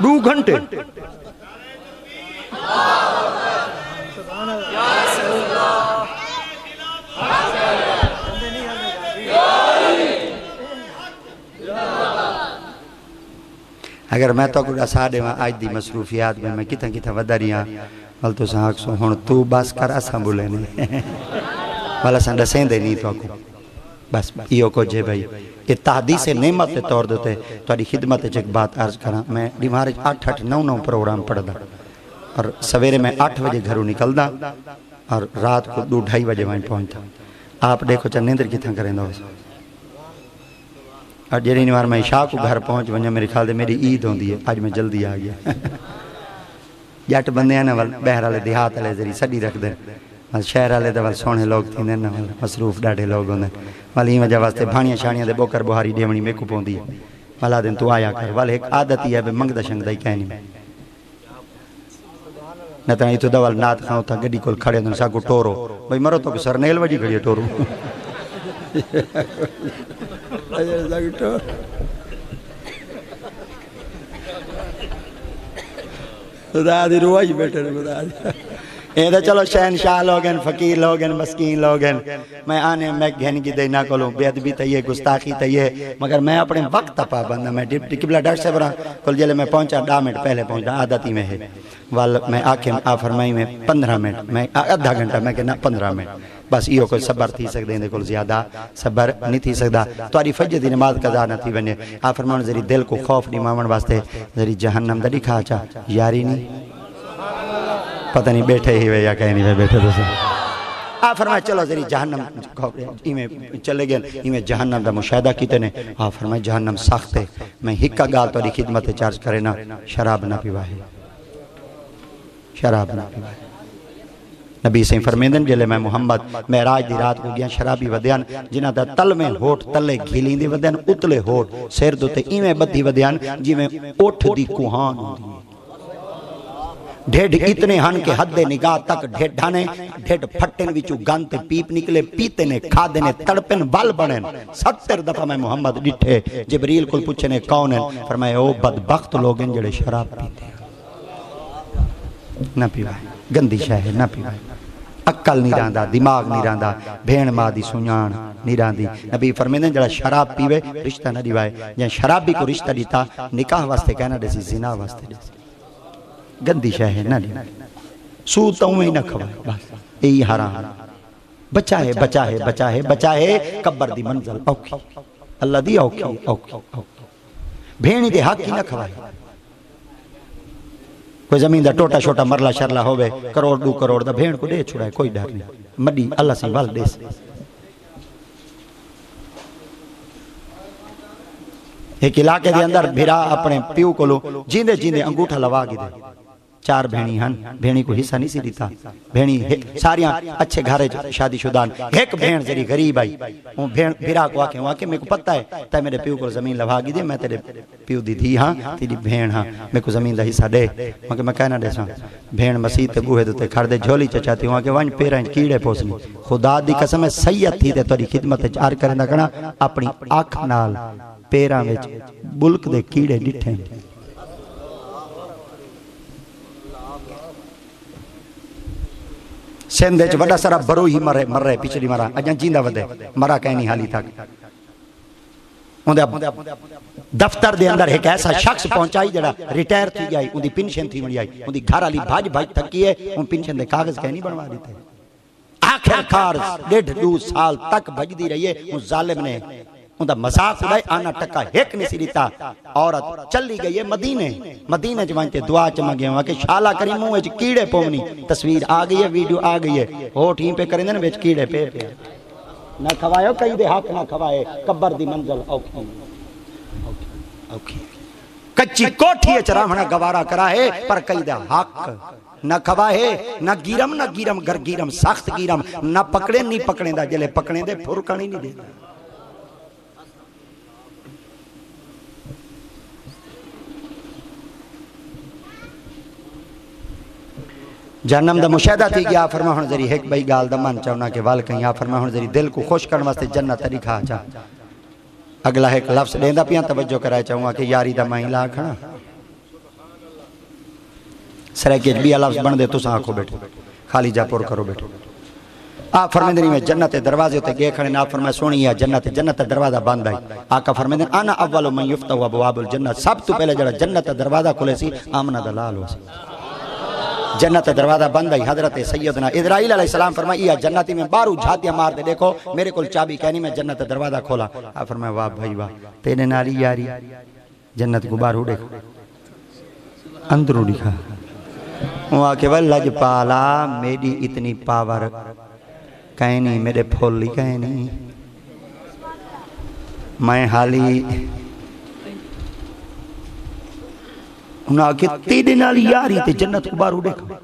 دو گھنٹے اگر میں تو کڑا ساڑے میں آج دی مصروفیات میں کتنا کتنا وداریاں وال تو ساکھ سو ہون تو بس کر اساں بولے نہیں والا ساں رسیں دے نہیں تو کو بس یہ کو جے بھائی یہ تحدیث نعمت طور دیتے تو آدھی خدمت ایک بات عرض کرا میں ڈیمارے 8-9 پروگرام پڑھ دا اور سویرے میں 8 بجے گھروں نکل دا اور رات کو 2-2:30 بجے وہیں پہنچتا آپ دیکھو چاہ نیندر کتنا کریں دو اور جیرے نوار میں عشاء کو گھر پہنچ ونجا میرے خیال دے میری عید ہوں دی ہے آج میں جلدی آ گیا جٹ بندے ہیں نا بہرحال دیہات علیہ ذریعہ سڑی رکھ دیں شہر والے دے سونے لوگ تھی نا مصروف ڈاڑے لوگ ہوندے والی وجہ واسطے بھانیاں شانیاں دے بوکر بہاری ڈیونی میں کو پوندی ہے والا دن تو آیا کر والے ایک عادت ہی ہے بے منگ دا شنگ دا ہی کہنی میں نہ تو تو دوال نات کھاؤں تھا گڈی کول کھڑے دن سا کو ٹورو بھئی مرو تو کہ سرنیل وجی کھڑی ٹورو خدا دی روائی بیٹھے خدا دی یہ تو چلو شہنشاہ لوگن فقیر لوگن مسکین لوگن میں آنے میں گھن کی دینا کولوں بے ادبی تیئے گستاخی تیئے مگر میں اپنے وقت پا بندہ میں ڈپٹی قبلہ ڈاکٹر سے برا کل جلے میں پہنچا 10 منٹ پہلے پہنچا عادتی میں ہے میں آکے فرمائی میں 15 منٹ میں آدھا گھنٹہ میں کہنا 15 منٹ بس یہ کوئی صبر تھی سکتے ہیں کل زیادہ صبر نہیں تھی سکتا تو آری فجر دی نماز قضا نہ تھی بنے آپ فرماؤں ذری دل کو خوف نہیں مامن واسطے ذری جہنم دا دکھا چاہ یاری نہیں پتہ نہیں بیٹھے ہی ہوئے یا کہیں نہیں ہوئے بیٹھے تو سے آپ فرمائے چلو ذری جہنم ایمیں چلے گئے ایمیں جہنم دا مشاہدہ کیتے نے آپ فرمائے جہنم سخت ہے میں ہکا گال تو دی خدمت چارج کرے نا شراب نہ پیوائے شراب نہ پیوائے نبی سے فرمیندن جلے میں محمد معراج دی رات کو گیا شرابی ودیان جنہ دا تل میں ہوٹ تلے گھیلیں دی ودیان اتلے ہوٹ سیر دوتے ایمیں بدھی ودیان جی میں اٹھ دی کوہان ہوندی ڈھیڈ اتنے ہن کے حد نگاہ تک ڈھیڈ ڈھانے ڈھیڈ پھٹن وچو گانتے پیپ نکلے پیتے نے کھادے نے تڑپن بال بڑھن 70 دفعہ میں محمد ڈٹھے جبریل کل پوچھنے کون ہیں فرمائے او بدبخت لوگیں جڑے شراب پیتے ہیں نہ پیوائے گندی شاہ ہے نہ پیوائے عقل نہیں رہندا دماغ نہیں رہندا بھین ماں دی سنیان نہیں رہندی نبی فرمیندن جڑا شراب پیوے رشتہ نہ دیوائے جہاں شرابی کو رشتہ دیتا نکاح واسطے کہنا دیسی زنا واسطے دیسی گندی شاہ ہے نہ دیوائے سود تو ہی نہ کھوائے بس یہی حرام بچا ہے بچا ہے بچا ہے بچا ہے قبر دی منزل اوکھی اللہ دی اوکھی اوکھی بھینی دے حق ہی نہ کھوائے کوئی زمین دا ٹوٹا شوٹا مرلا شرلا ہوئے کروڑ 2 کروڑ دا بھین کو دے چھوڑائے کوئی ڈر نہیں مڈی اللہ سے وال دے سے ایک علاقے دے اندر بھیرا اپنے پیو کو لو جیندے جیندے انگوٹھا لوا گی دے 4 بھینی ہن بھینی کو حصہ نہیں سی دیتا بھینی ساریاں اچھے گھارے شادی شدان ایک بھین ذری غریب آئی بھیرا کو آکے وہاں کے میں کو پتہ ہے تا میرے پیو کو زمین لوا گی دے میں تیرے پیو دی تھی ہاں تیری بھین ہاں میں کو زمین دا حصہ دے وہاں کے میں کہنا دے ساں بھین مسیح تے گوہے دوتے کھڑ دے جھولی چچاتی وہاں کے وانج پیرائیں کیڑے پوسنی خدا دی قسم ہے سید تھی دے توری خدمت چار کرنا کنا اپنی آنکھ نال پیرا میں بلک دے کیڑے ڈٹھیں سندھ وچ وڈا سارا برو ہی مر رہے پچھلی مرا اجاں جیندا ودے مرا کہنی حالی تک دفتر دے اندر ایک ایسا شخص پہنچائی جڑا ریٹائر تھی گئی ان دی پنشن تھی وڑی آئی ان دی گھر والی بھاج تھکی ہے ان پنشن دے کاغذ کہنی بنوا دیتے آخر کار 1.5-2 سال تک بھج دی رہی ہے اس ظالم نے ان دا مذاق اڑائے آنا ٹکا ایک نہیں سی دیتا عورت چلی گئی ہے مدینہ جوانتے دعا چمہ گئے ہوا کہ شالا کریموں ویچ کیڑے پونی تصویر آ گئی ہے ویڈیو آ گئی ہے ہوٹ ہی پہ کریں دے نا ویچ کیڑے پہ نہ کھوائے ہو کئی دے حق نہ کھوائے قبر دی منزل اوکھی کچی کوٹھی چرامنا گوارا کرا ہے پر کئی دے حق نہ کھوائے نہ گیرم گر گیرم سخت گیرم نہ پکڑے نہیں پکڑیں دا جلے پکڑیں دے پھرکانی نہیں دے جہنم دا مشاہدہ تھی کہ آپ فرما ہون ذری ایک بھائی گال دا من چاہونا کہ وال کہیں آپ فرما ہون ذری دل کو خوش کرنے واسطے جنت طریقہ آ جا اگلا ایک لفظ دیندہ پیاں توجہ کرائے چاہوں کہ یاری دا ماہی لا کھنا سرائے بھی لفظ بن دے تو ساں آنکھو بیٹھے خالی جا پور کرو بیٹھے آپ فرمیندنی میں جنت دروازے ہوتے گئے کھڑے آپ فرمائے سونی ہے جنت دروازہ باندھ آئی آقا فرمیندن آنا اول من یفتو ابواب الجنت سب تو پہلے جڑا جنت دروازہ کھلے سی آمنہ دلال ہو سی جنت دروازہ بند ہے حضرت سیدنا اسرائیل علیہ السلام فرمائی یا جنتی میں بارو جھاتیاں مار دے دیکھو میرے کل چابی کہنی میں جنت دروازہ کھولا آپ فرمایا واہ بھائی واہ تیرے نالی یاری جنت کو بارو دیکھو اندرو دکھا وہ آکے واللہ پالا میری اتنی پاور کہنی میرے پھولی کہنی میں حالی انہاں کہ تیرے نالی یاری تے جنت کو بارو دیکھا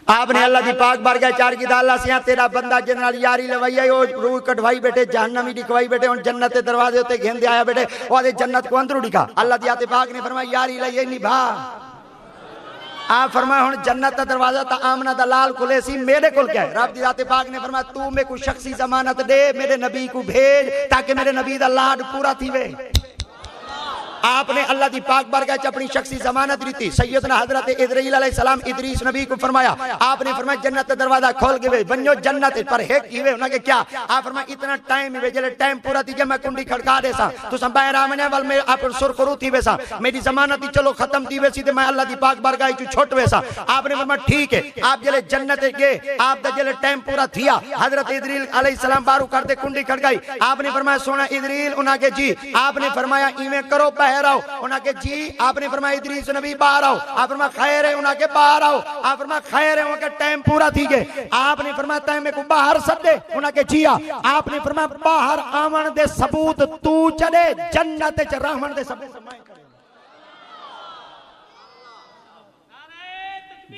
آپ نے اللہ دی پاک بار گئے چار کی دا اللہ سیاں تیرا بندہ جنرال یاری لوائی ہے روح کٹوائی بیٹے جہنمی دکھوائی بیٹے ان جنت دروازے ہوتے گھن دے آیا بیٹے وہ دے جنت کو اندرو دکھا اللہ دی آتے پاک نے فرمایا یاری لئیے نبھا آپ فرمایا ہون جنت دروازہ تا آمنہ دلال کھلے سی میرے کل کیا ہے رب دی ذات پاک نے فرمایا تو میں کوئی شخصی ضمانت دے میرے نبی کو بھیج تاکہ میرے نبی دا لاڈ پورا تھی وے آپ نے اللہ دی پاک بارگاہ اپنی شخصی ضمانت دیتی سیدنا حضرت اسرائیل علیہ السلام ادریس نبی کو فرمایا آپ نے فرمایا جنت دروازہ کھول کے بنجو جنت پر ایک ہیوے انہاں کہ کیا آپ فرمایا اتنا ٹائم ہوئے جلے ٹائم پورا تھی کہ میں کنڈی کھڑکا دے سا تو سنبائے رامنے وال میں آپ سر کرو تھی ویسا میری ضمانت چلو ختم تھی ویسی تھی میں اللہ دی پاک بارگاہ چھوٹ ویسا آپ نے فرمایا ٹھیک ہے آپ جلے جنت گئے آپ دا جلے ٹائم پورا تھیا حضرت اسرائیل علیہ السلام بارو کرتے کنڈی کھڑکائی آپ نے فرمایا سونا اسرائیل انہاں کہ جی آپ نے فرمایا ایمیں کرو خیر آؤ، انہاں کے جی، آپ نے فرمایا ادریس نبی باہر آؤ، آپ فرمایا خیر ہے، انہاں کے باہر آؤ، آپ فرمایا خیر ہے، انہاں کے ٹائم پورا تھی گئے، آپ نے فرمایا ٹائم میں کو باہر سدے، انہاں کے جیا، آپ نے فرمایا باہر آمن دے ثبوت تو چلے جنت چ رحمن دے ثبوت میں کرے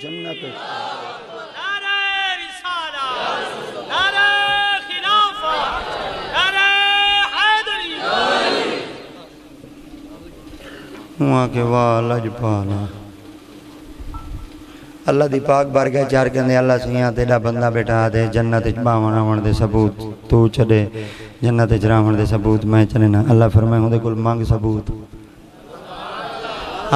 جنت
نعرہ رسالہ، نعرہ خلافت، نعرہ حیدری،
وہاں کے والج پالا اللہ دی پاک بارگاہ چار کہندے اللہ سیاں تیرا بندہ بیٹھا دے جنت باون آون دے ثبوت تو چڑے جنت جراون دے ثبوت میں چلنا اللہ فرمائے ہوں دے کل مانگ ثبوت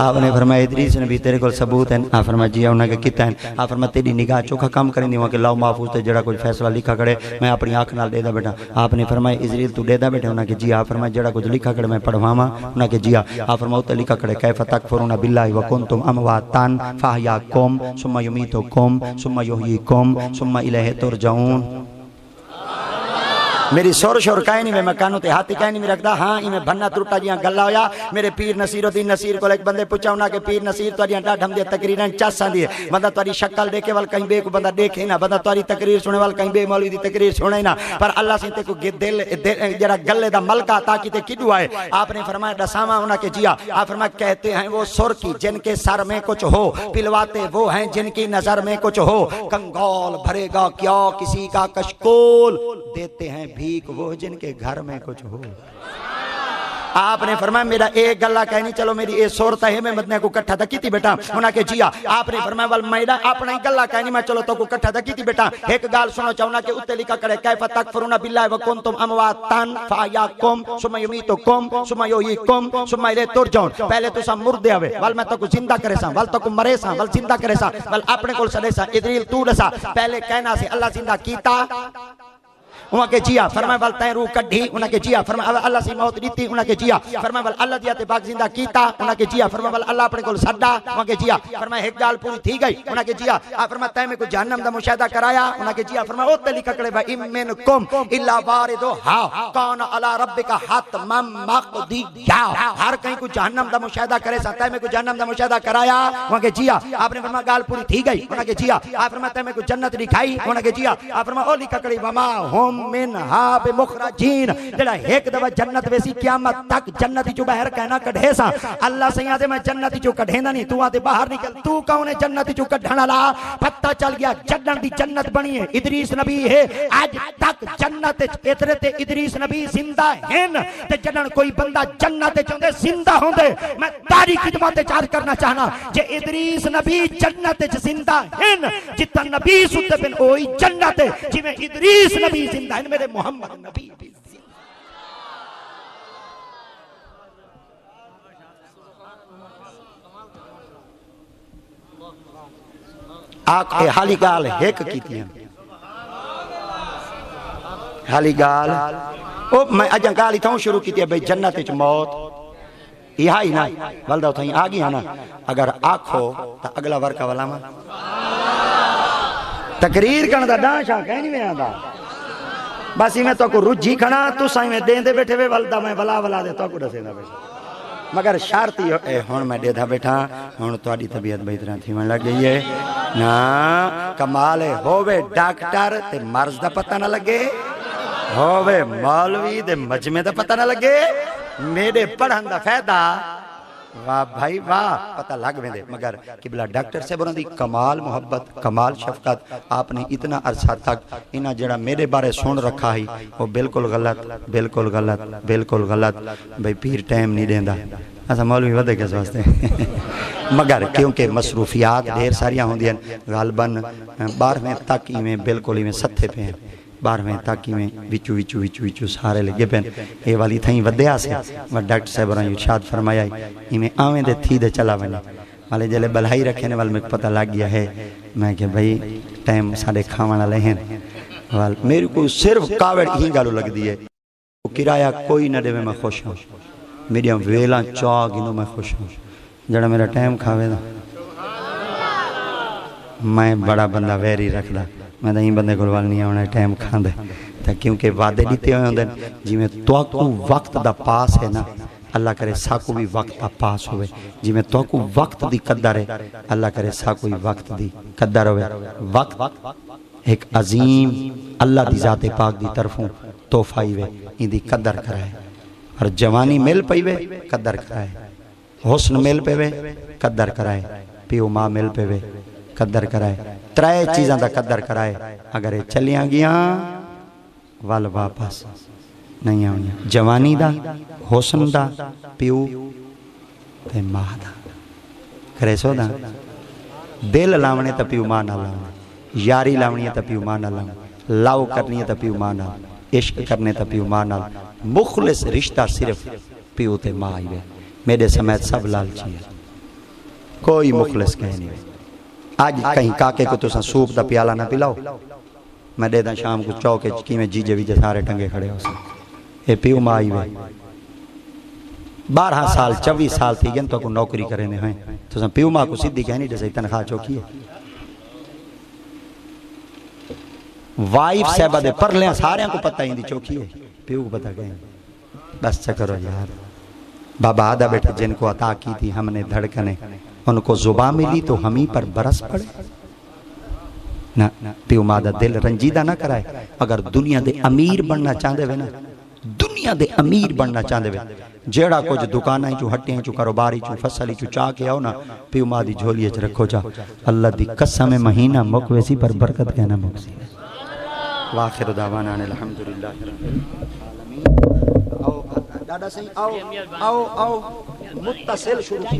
آپ نے فرمایا ادریس نبی تیرے کل ثبوت ہیں آپ فرمایا جی انہاں کے کتا ہیں آپ فرمایا تیری نگاہ چوکھا کام کریں دی وہاں کہ لاؤ محفوظ تے جڑا کچھ فیصلہ لکھا کرے میں اپنی آنکھ نال دے دا بیٹھا آپ نے فرمایا اسرائیل تو دے دا بیٹھے انہاں کے جی آپ فرمایا جڑا کچھ لکھا کرے میں پڑھواما انہاں کے جی آپ فرمایا تے لکھا کرے کیف تکفرون باللہ وکنتم امواتن فاحیاکم ثم یمیتکم ثم یحییکم ثم الیہ ترجعون میری سور شور کہیں نہیں میں مکانوں تے ہاتھی کہیں نہیں میں رکھتا ہاں ہی میں بھننا ترٹا جیاں گلا ہویا میرے پیر نصیر الدین نصیر کو ایک بندے پوچھا ہونا کہ پیر نصیر تو اڑیاں ڈاڈھ ہم دے تقریریں چاساں دیئے بندہ تو اڑی شکل دیکھے وال کہیں بے کو بندہ دیکھے نا بندہ تو اڑی تقریر سنے وال کہیں بے مولوی دی تقریر سنے نا پر اللہ سے تے کو دل جڑا گلے دا ملکہ تاکہ تے کڈو آئے آپ نے فرمایا ڈساما ہونا کہ جیا آپ فرمایا کہتے ہیں وہ سر کی جن کے سر میں کچھ ہو پلواتے وہ ہیں جن کی نظر میں کچھ ہو کنگول بھرے گا کیا کسی کا کشکول دیتے ہیں بھیک وہ جن کے گھر میں کچھ ہو آپ نے فرمایا میرا ایک گلہ کہنی چلو میری ایک صورت ہے میں مدنہ کو کٹھا تھا کیتی بیٹا انہاں کے جیا آپ نے فرمایا وال میرا اپنا ہی گلہ کہنی میں چلو تو کو کٹھا تھا کیتی بیٹا ایک گال سنو چاہونا کہ اتنے لکھا کرے کیف تکفرون باللہ وکنتم امواتن فاحیاکم ثم یمیتکم ثم یحییکم ثم الیہ ترجعون پہلے تو سا مردے ہوئے وال میں تو کو زندہ کرے سا وال تو کو مرے سا وال زندہ کرے سا وال اپنے کول سڑے سا ادریل تو لسا پہلے کہنا سے اللہ زندہ کیتا انہاں کے جیا فرمائے وال تین روح کڈھی انہاں کے جیا فرمائے اللہ سے موت دیتی انہاں کے جیا فرمائے وال اللہ دیا تے پاک زندہ کیتا انہاں کے جیا فرمائے وال اللہ اپنے کول سڈا انہاں کے جیا فرمائے ایک گال پوری تھی گئی انہاں کے جیا فرمائے تے میں کو جہنم دا مشاہدہ کرایا انہاں کے جیا فرمائے اوتے لکھا کرے بھائی منکم الا واردھا کان علی ربک حتما مقضیا ہر کہیں کو جہنم دا مشاہدہ کرے سا تے میں کو جہنم دا مشاہدہ کرایا انہاں کے جیا آپ نے فرمایا گال پوری تھی گئی انہاں کے جیا آپ فرمایا تے میں کو جنت دکھائی انہاں کے جیا آپ فرمایا او لکھا کرے وما ہم منہا بمخرجین جڑا ایک دفعہ جنت ویسی قیامت تک جنتی جو باہر کہنا کڑھے سا اللہ سے یہاں دے میں جنتی جو کڑھینا نہیں تو آتے باہر نکل تو کون ہے جنتی جو کڑھنا لا پتہ چل گیا جنت دی جنت بنی ہے ادریس نبی ہے آج تک جنت اترے ادریس نبی زندہ ہیں تے جنن کوئی بندہ جنت چندے زندہ ہوں دے میں تاری خدمات چارج کرنا چاہنا جے ادریس نبی جنت زندہ ہیں جتا نبی ستے بن اوئی جنت جی میں ادریس نبی زندہ ہیں میرے محمد نبی بھی آکھے حالی گال ہیک کیتی ہیں حالی گال میں اجاں گالی تھاؤں شروع کیتی ہے بھئی جنت اچ موت یہ ہی نا والدہ اتھائیں آگی ہے نا اگر آکھو تا اگلا ورکا والا ماں تقریر کرنا دا ڈانشاں کہیں نہیں آدھا بس ہی میں تو کو رجھی کھنا تو سائیں میں دین دے بیٹھے وے والدہ میں ولا دے تو کو ڈسے دا بیٹھا مگر شارتی ہون میں دے دا بیٹھا ہون تو آڈی طبیعت بہتران تھی میں لگ گئی ہے نا کمال ہووے ڈاکٹر تے مرض دا پتہ نہ لگے ہووے مولوی دے مجمع دا پتہ نہ لگے میرے پڑھن دا فیدہ واہ بھائی واہ پتہ لگ میں دے مگر قبلہ ڈاکٹر سے برن دی کمال محبت کمال شفقت آپ نے اتنا عرصہ تک انہا جڑا میرے بارے سن رکھا ہی وہ بالکل غلط بالکل غلط بالکل غلط بھائی پیر ٹائم نہیں دیندہ ایسا مولوی ودے کس واسطے مگر کیونکہ مصروفیات دیر ساریاں ہوں دیں غالباً 12ویں تک ہی میں بالکل ہی میں ستھے پہ ہیں 12ویں تک ہی میں وچو سارے لگے پہن یہ والی تھائیں ودیا سے وہ ڈاکٹر صاحب رہا ارشاد فرمایا ہی میں آویں دے تھی دے چلا بنے والے جلے بلہائی رکھنے والے میں پتہ لگ گیا ہے میں کہ بھئی ٹائم سارے کھاوانا لہیں میرے کو صرف کاوڑ ہی گالو لگ دی ہے کرایہ کوئی نہ دے میں خوش ہوں میڈیم ویلا چاہ گنو میں خوش ہوں جڑا میرا ٹائم کھاوے دا میں بڑا بندہ ویری رکھ دا میں دہیں بندے کو والنی آنے ٹائم کھان دے کیونکہ وعدے دیتے ہوئے ہوں دیں جی میں تو وقت دا پاس ہے نا اللہ کرے ساکو بھی وقت کا پاس ہوئے جی میں تو کو وقت دی قدر ہے اللہ کرے ساکو بھی وقت دی قدر ہوئے وقت ایک عظیم اللہ دی ذات پاک دی طرفوں تحفہ ہوئے ان دی قدر کرائے اور جوانی مل پئیوے قدر کرائے حسن مل پئیوے قدر کرائے پیو ماں مل پئیوے قدر کرائے ترائے چیزاں دا قدر کرائے اگر چلیاں گیاں وال واپس نہیں آؤں جوانی دا حسن دا پیو تے ماں دا کرے سو دا دل لاونے تا پیو ماں نہ لاونے یاری لاونی ہے تا پیو ماں نہ لاونے لاؤ کرنی ہے تا پیو ماں نہ عشق کرنے تا پیو ماں نہ مخلص رشتہ صرف پیو تے ماں آئیوے میرے سمیت سب لالچی ہے کوئی مخلص کہیں نہیں آج کہیں کاکے کو تو سن سوپ دا پیالہ نہ پلاؤ میں دے دا شام کو چوکے چکی میں جیجے ویجے سارے ٹنگے کھڑے ہو سکتے اے پیو ماں آئیوے 12 سال 24 سال تھی گئن تو کو نوکری کرنے ہیں تو سن پیو ماں کو سیدھی کہنی جیسے تنخواہ چوکی ہے وائف صاحبہ دے پر لیں سارے کو پتہ ہی دی چوکی ہے پیو کو پتہ کہیں بس چکرو یار بابا آدھا بیٹھے جن کو عطا کی تھی ہم نے دھڑکنے ان کو زبان ملی تو ہم ہی پر برس پڑے نہ پیو ماں دا دل رنجیدہ نہ کرائے اگر دنیا دے امیر بننا چاہتے ہوئے نا دنیا دے امیر بننا چاہتے ہوئے جیڑا کچھ دکانہ ہی چو ہٹے ہیں چو کاروباری چو فصلی چو چاہ کے آؤ نا پیو ماں دی جھولی اچھ رکھو جا اللہ دی قسم مہینہ مکویسی پر برکت کہنا مکسی واخر دعوانا الحمدللہ آؤ دادا صحیح آؤ متصل شروع کی